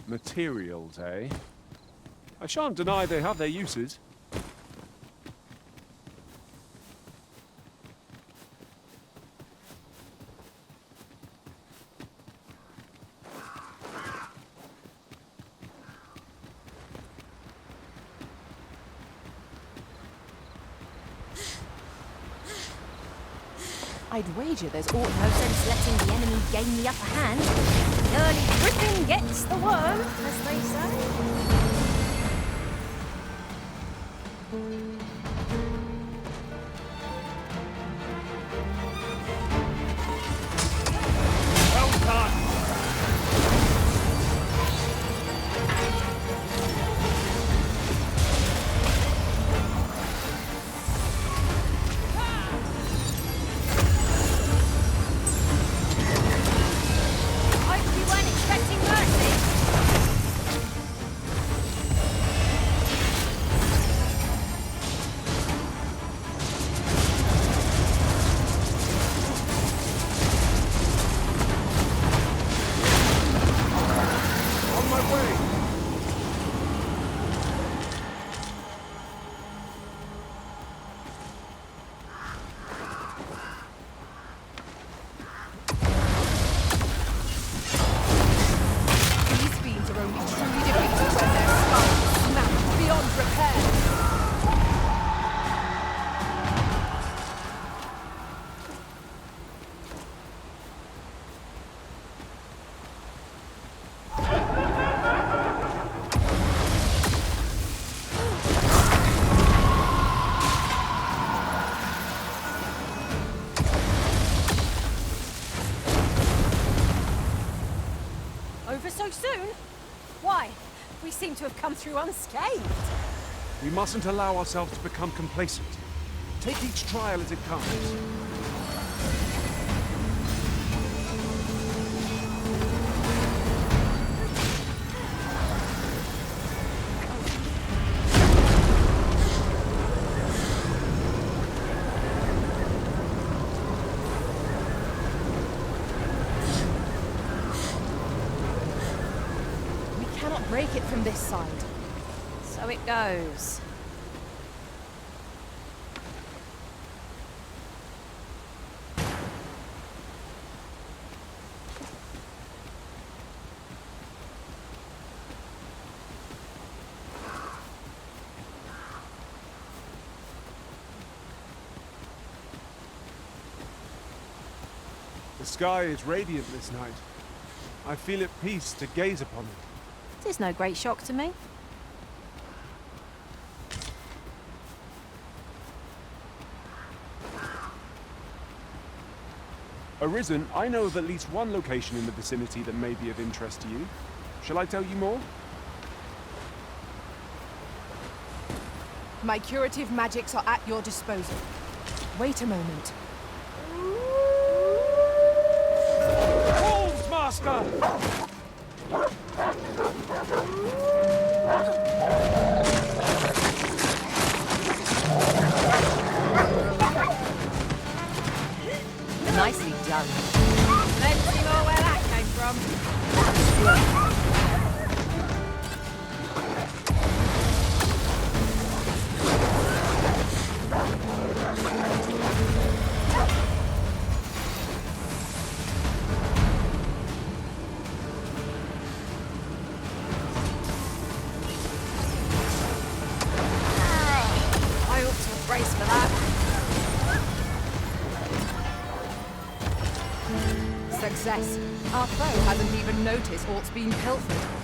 Materials, eh? I shan't deny they have their uses. I'd wager there's ought No sense letting the enemy gain the upper hand. The early griffin gets the worm, as they say. Well done. Hope you weren't expecting mercy. On my way. These fiends are only truly defeated when their skulls are smashed beyond repair. Over so soon? Why? We seem to have come through unscathed. We mustn't allow ourselves to become complacent. Take each trial as it comes. We cannot break it from this side. So it goes. The sky is radiant this night. I feel at peace to gaze upon it. It is no great shock to me. Arisen, I know of at least one location in the vicinity that may be of interest to you. Shall I tell you more? My curative magics are at your disposal. Wait a moment. Wolves, Master! Nicely done. Let's see more where that came from. success. Our foe hasn't even noticed aught's been pilfered.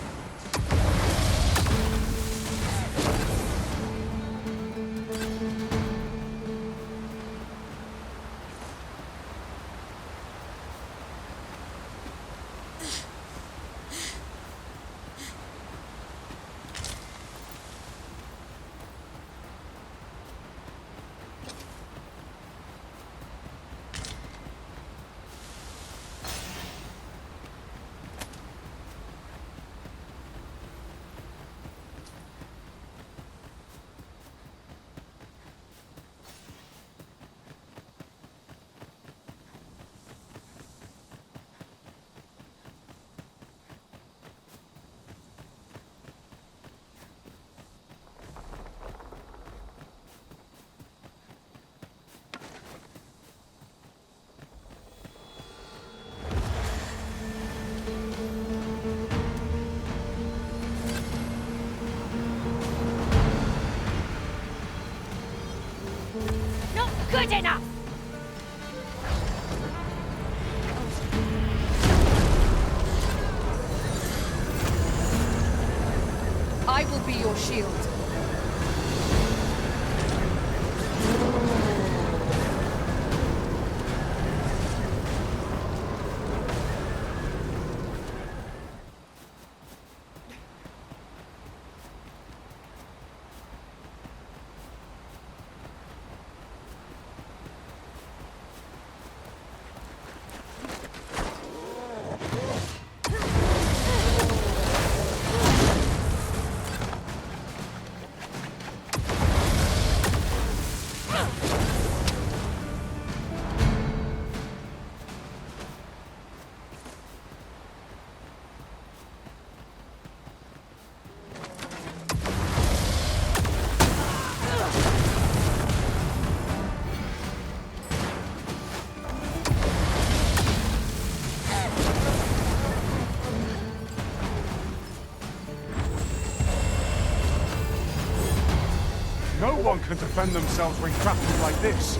Good enough! I will be your shield. No one can defend themselves when grappled like this.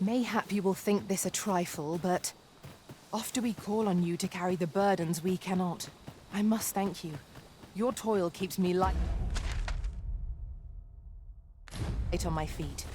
Mayhap you will think this a trifle, but oft do we call on you to carry the burdens we cannot. I must thank you. Your toil keeps me light on my feet.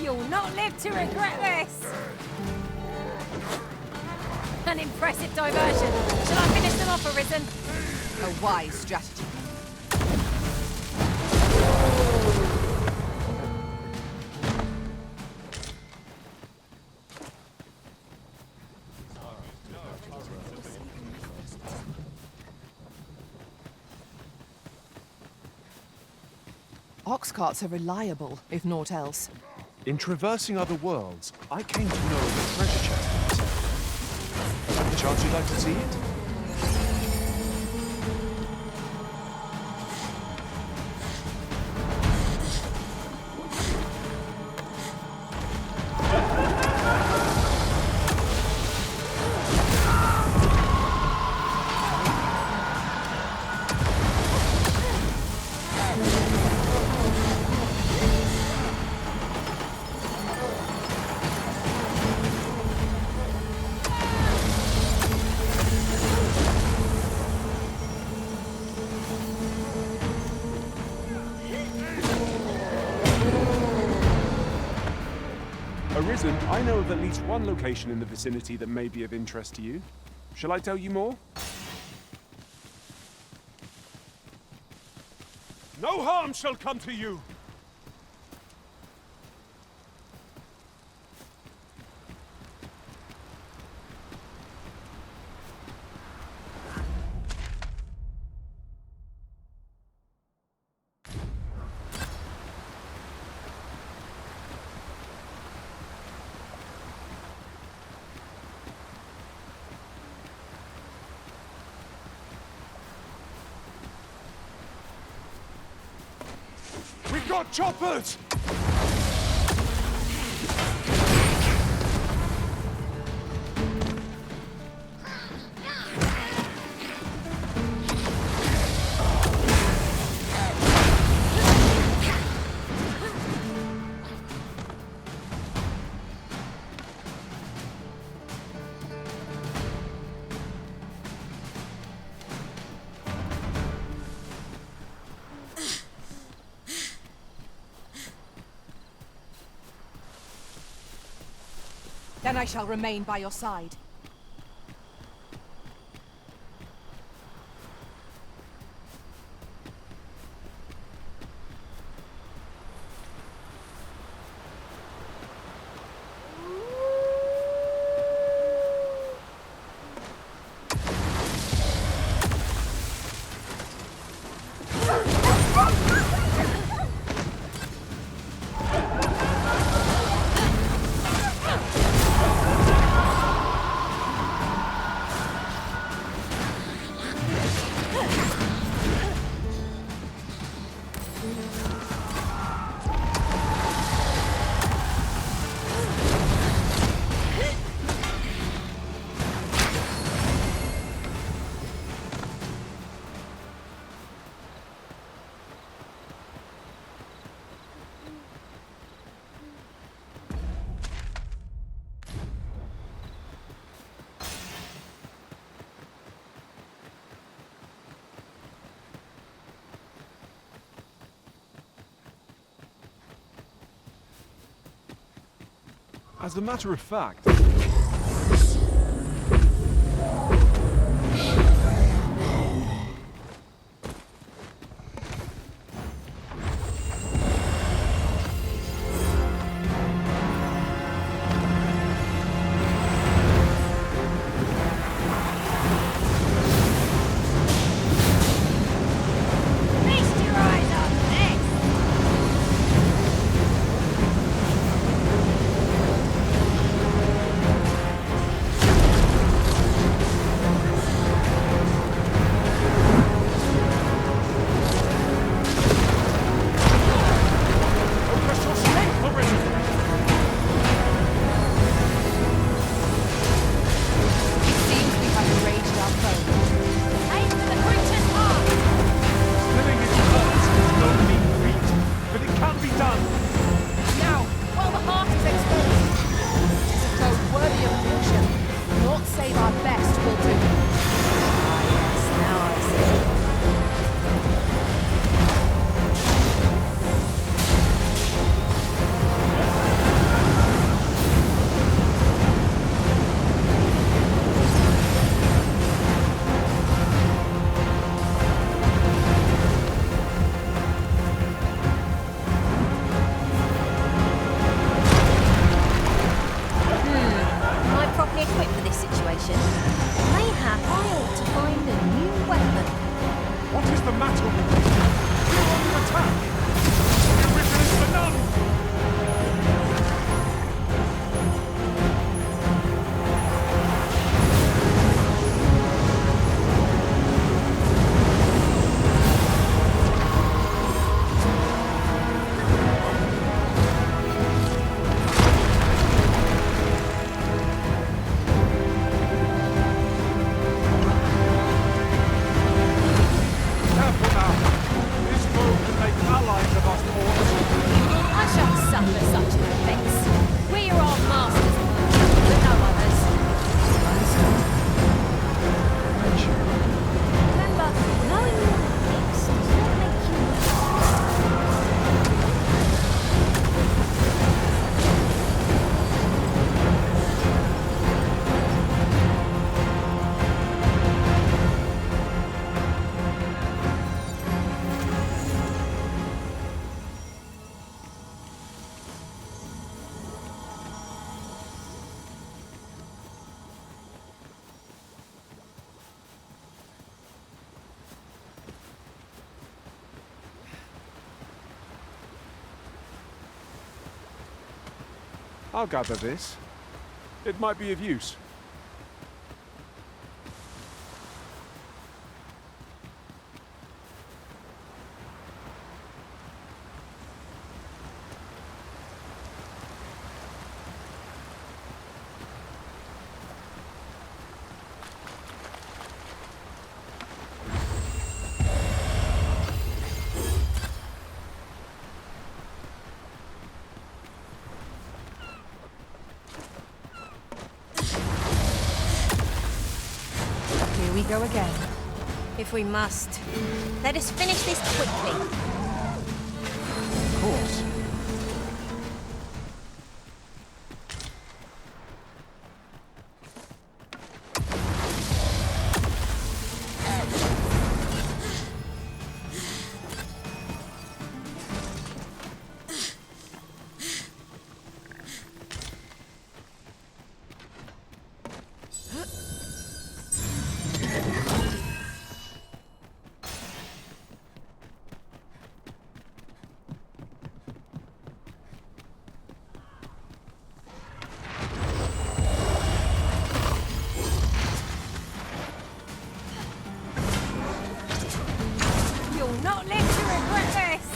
You'll not live to regret this! An impressive diversion. Shall I finish them off, Arisen? A wise strategy. Ox carts are reliable, if naught else. In traversing other worlds, I came to know of a treasure chest in this area. Any chance you'd like to see it? Arisen, I know of at least one location in the vicinity that may be of interest to you. Shall I tell you more? No harm shall come to you! We've got choppers! Then I shall remain by your side. As a matter of fact... I'll gather this. It might be of use. go again. If we must. Let us finish this quickly. Of course. You'll not live to regret this!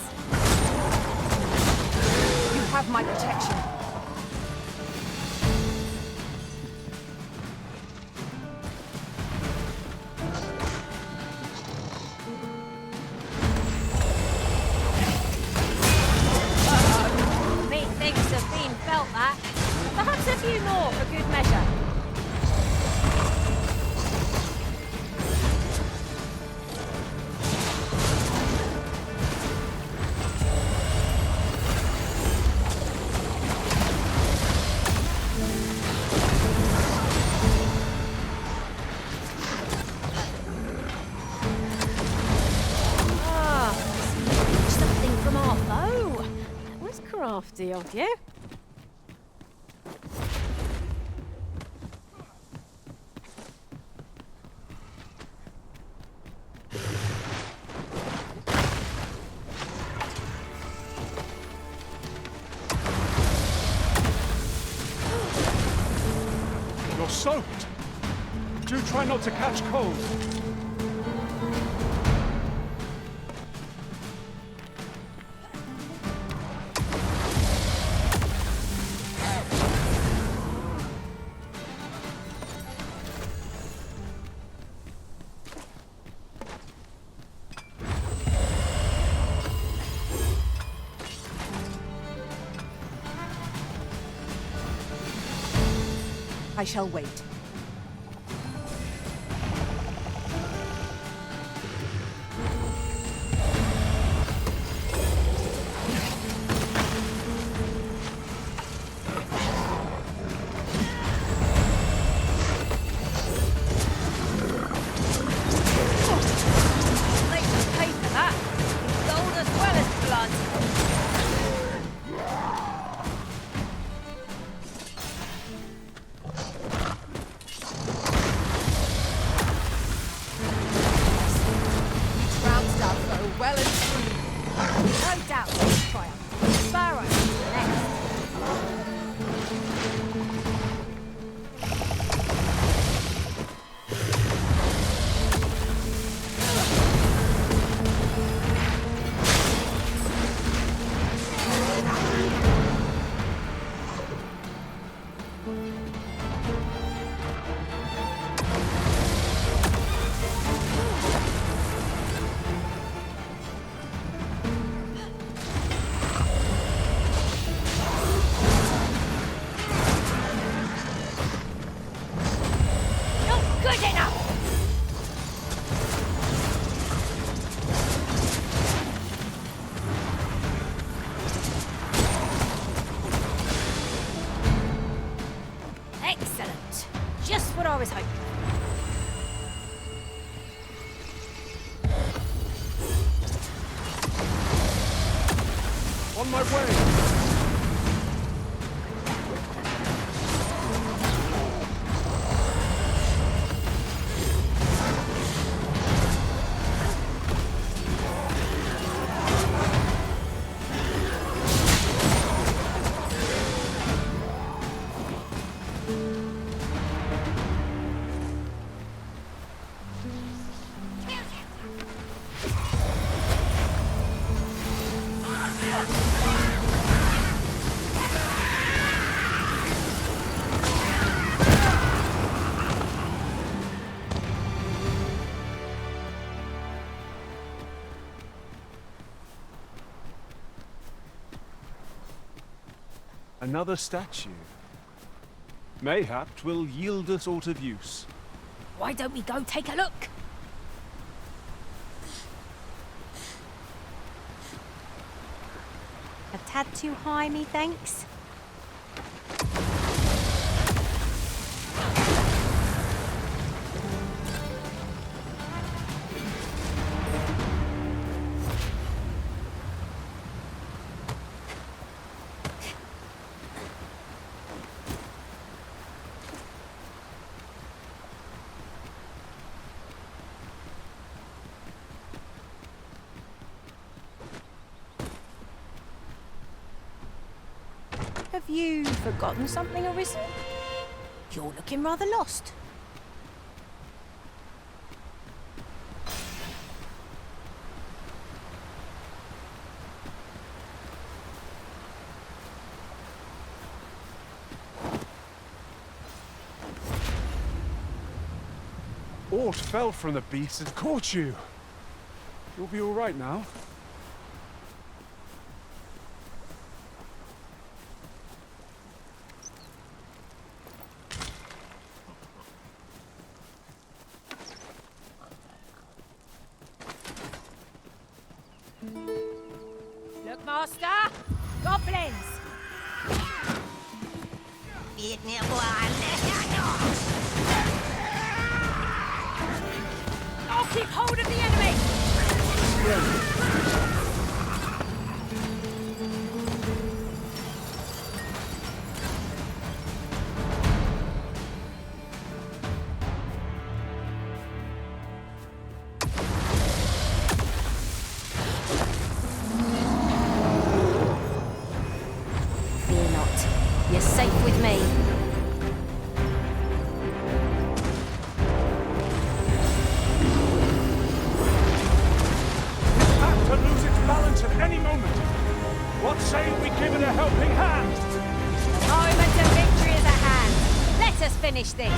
You have my protection. Methinks have been felt that. Perhaps a few more for good measure. Something from our bow. That was crafty of you. You're soaked. Do try not to catch cold. I shall wait. They should pay for that. Gold as well as blood. Trounced our foe well and truly. No doubt they'll triumph. Sparrow, next. Not good enough! Excellent. Just what I was hoping. On my way. Another statue. Mayhap 'twill yield us aught of use. Why don't we go take a look? A tad too high, methinks. Have you forgotten something, Arisen? You're looking rather lost. Aught fell from the beast and caught you. You'll be all right now. Look, Master! Goblins! I'll keep hold of the enemy! Fear not. You're safe with me. Apt to lose its balance at any moment. What say we give it a helping hand? The moment of victory is at hand. Let us finish this.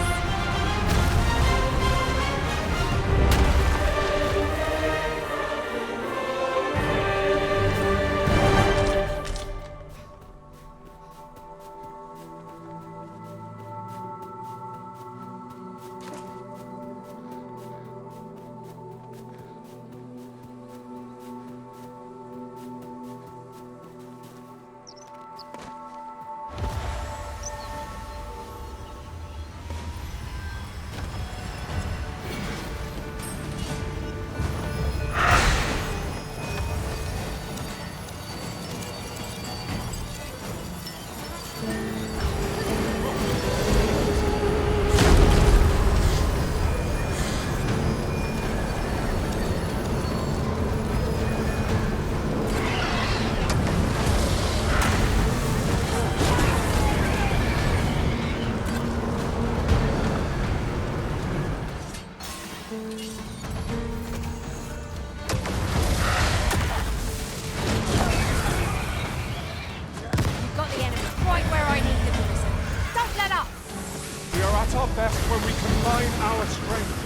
You've got the enemy right where I need them, Arisen. Don't let up! We are at our best when we combine our strength.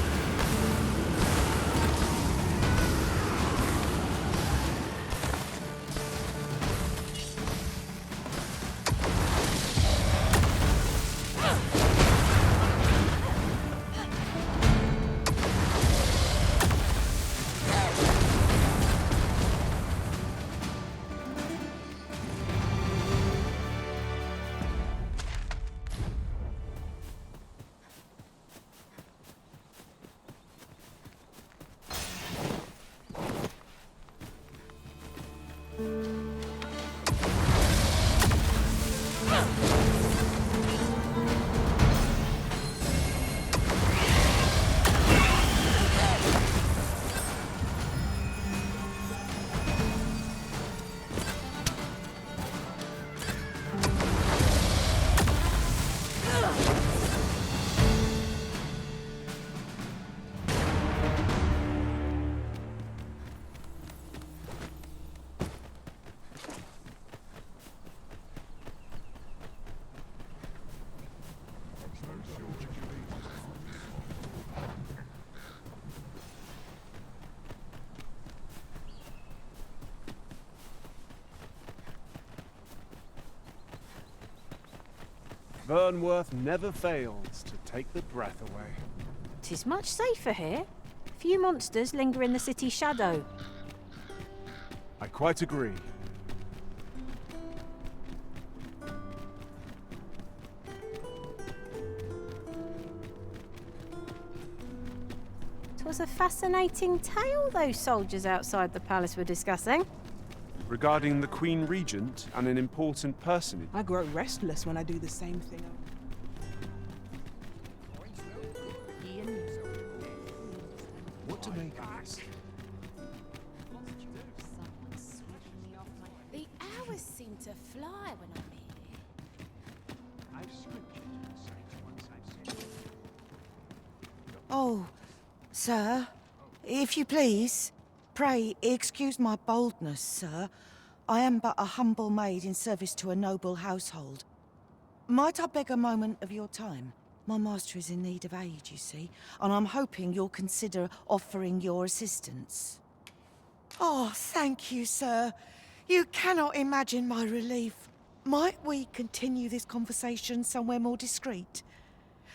Vernworth never fails to take the breath away. 'Tis much safer here. Few monsters linger in the city's shadow. I quite agree. 'Twas a fascinating tale those soldiers outside the palace were discussing. Regarding the Queen Regent and an important personage. I grow restless when I do the same thing. What to make of this? The hours seem to fly when I'm here. Oh, sir, if you please, pray excuse my boldness, sir. I am but a humble maid in service to a noble household. Might I beg a moment of your time? My master is in need of aid, you see, and I'm hoping you'll consider offering your assistance. Oh, thank you, sir. You cannot imagine my relief. Might we continue this conversation somewhere more discreet?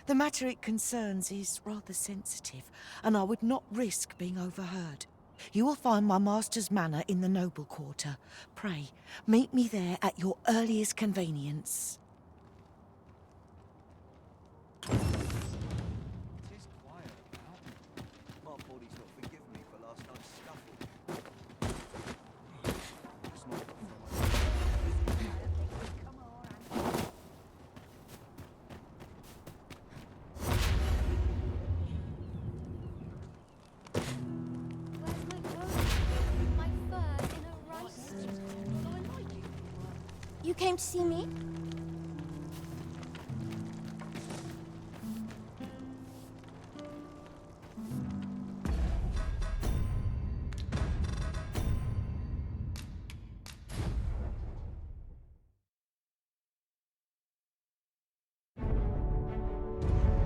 The matter it concerns is rather sensitive, and I would not risk being overheard. You will find my master's manor in the noble quarter. Pray, meet me there at your earliest convenience. You came to see me?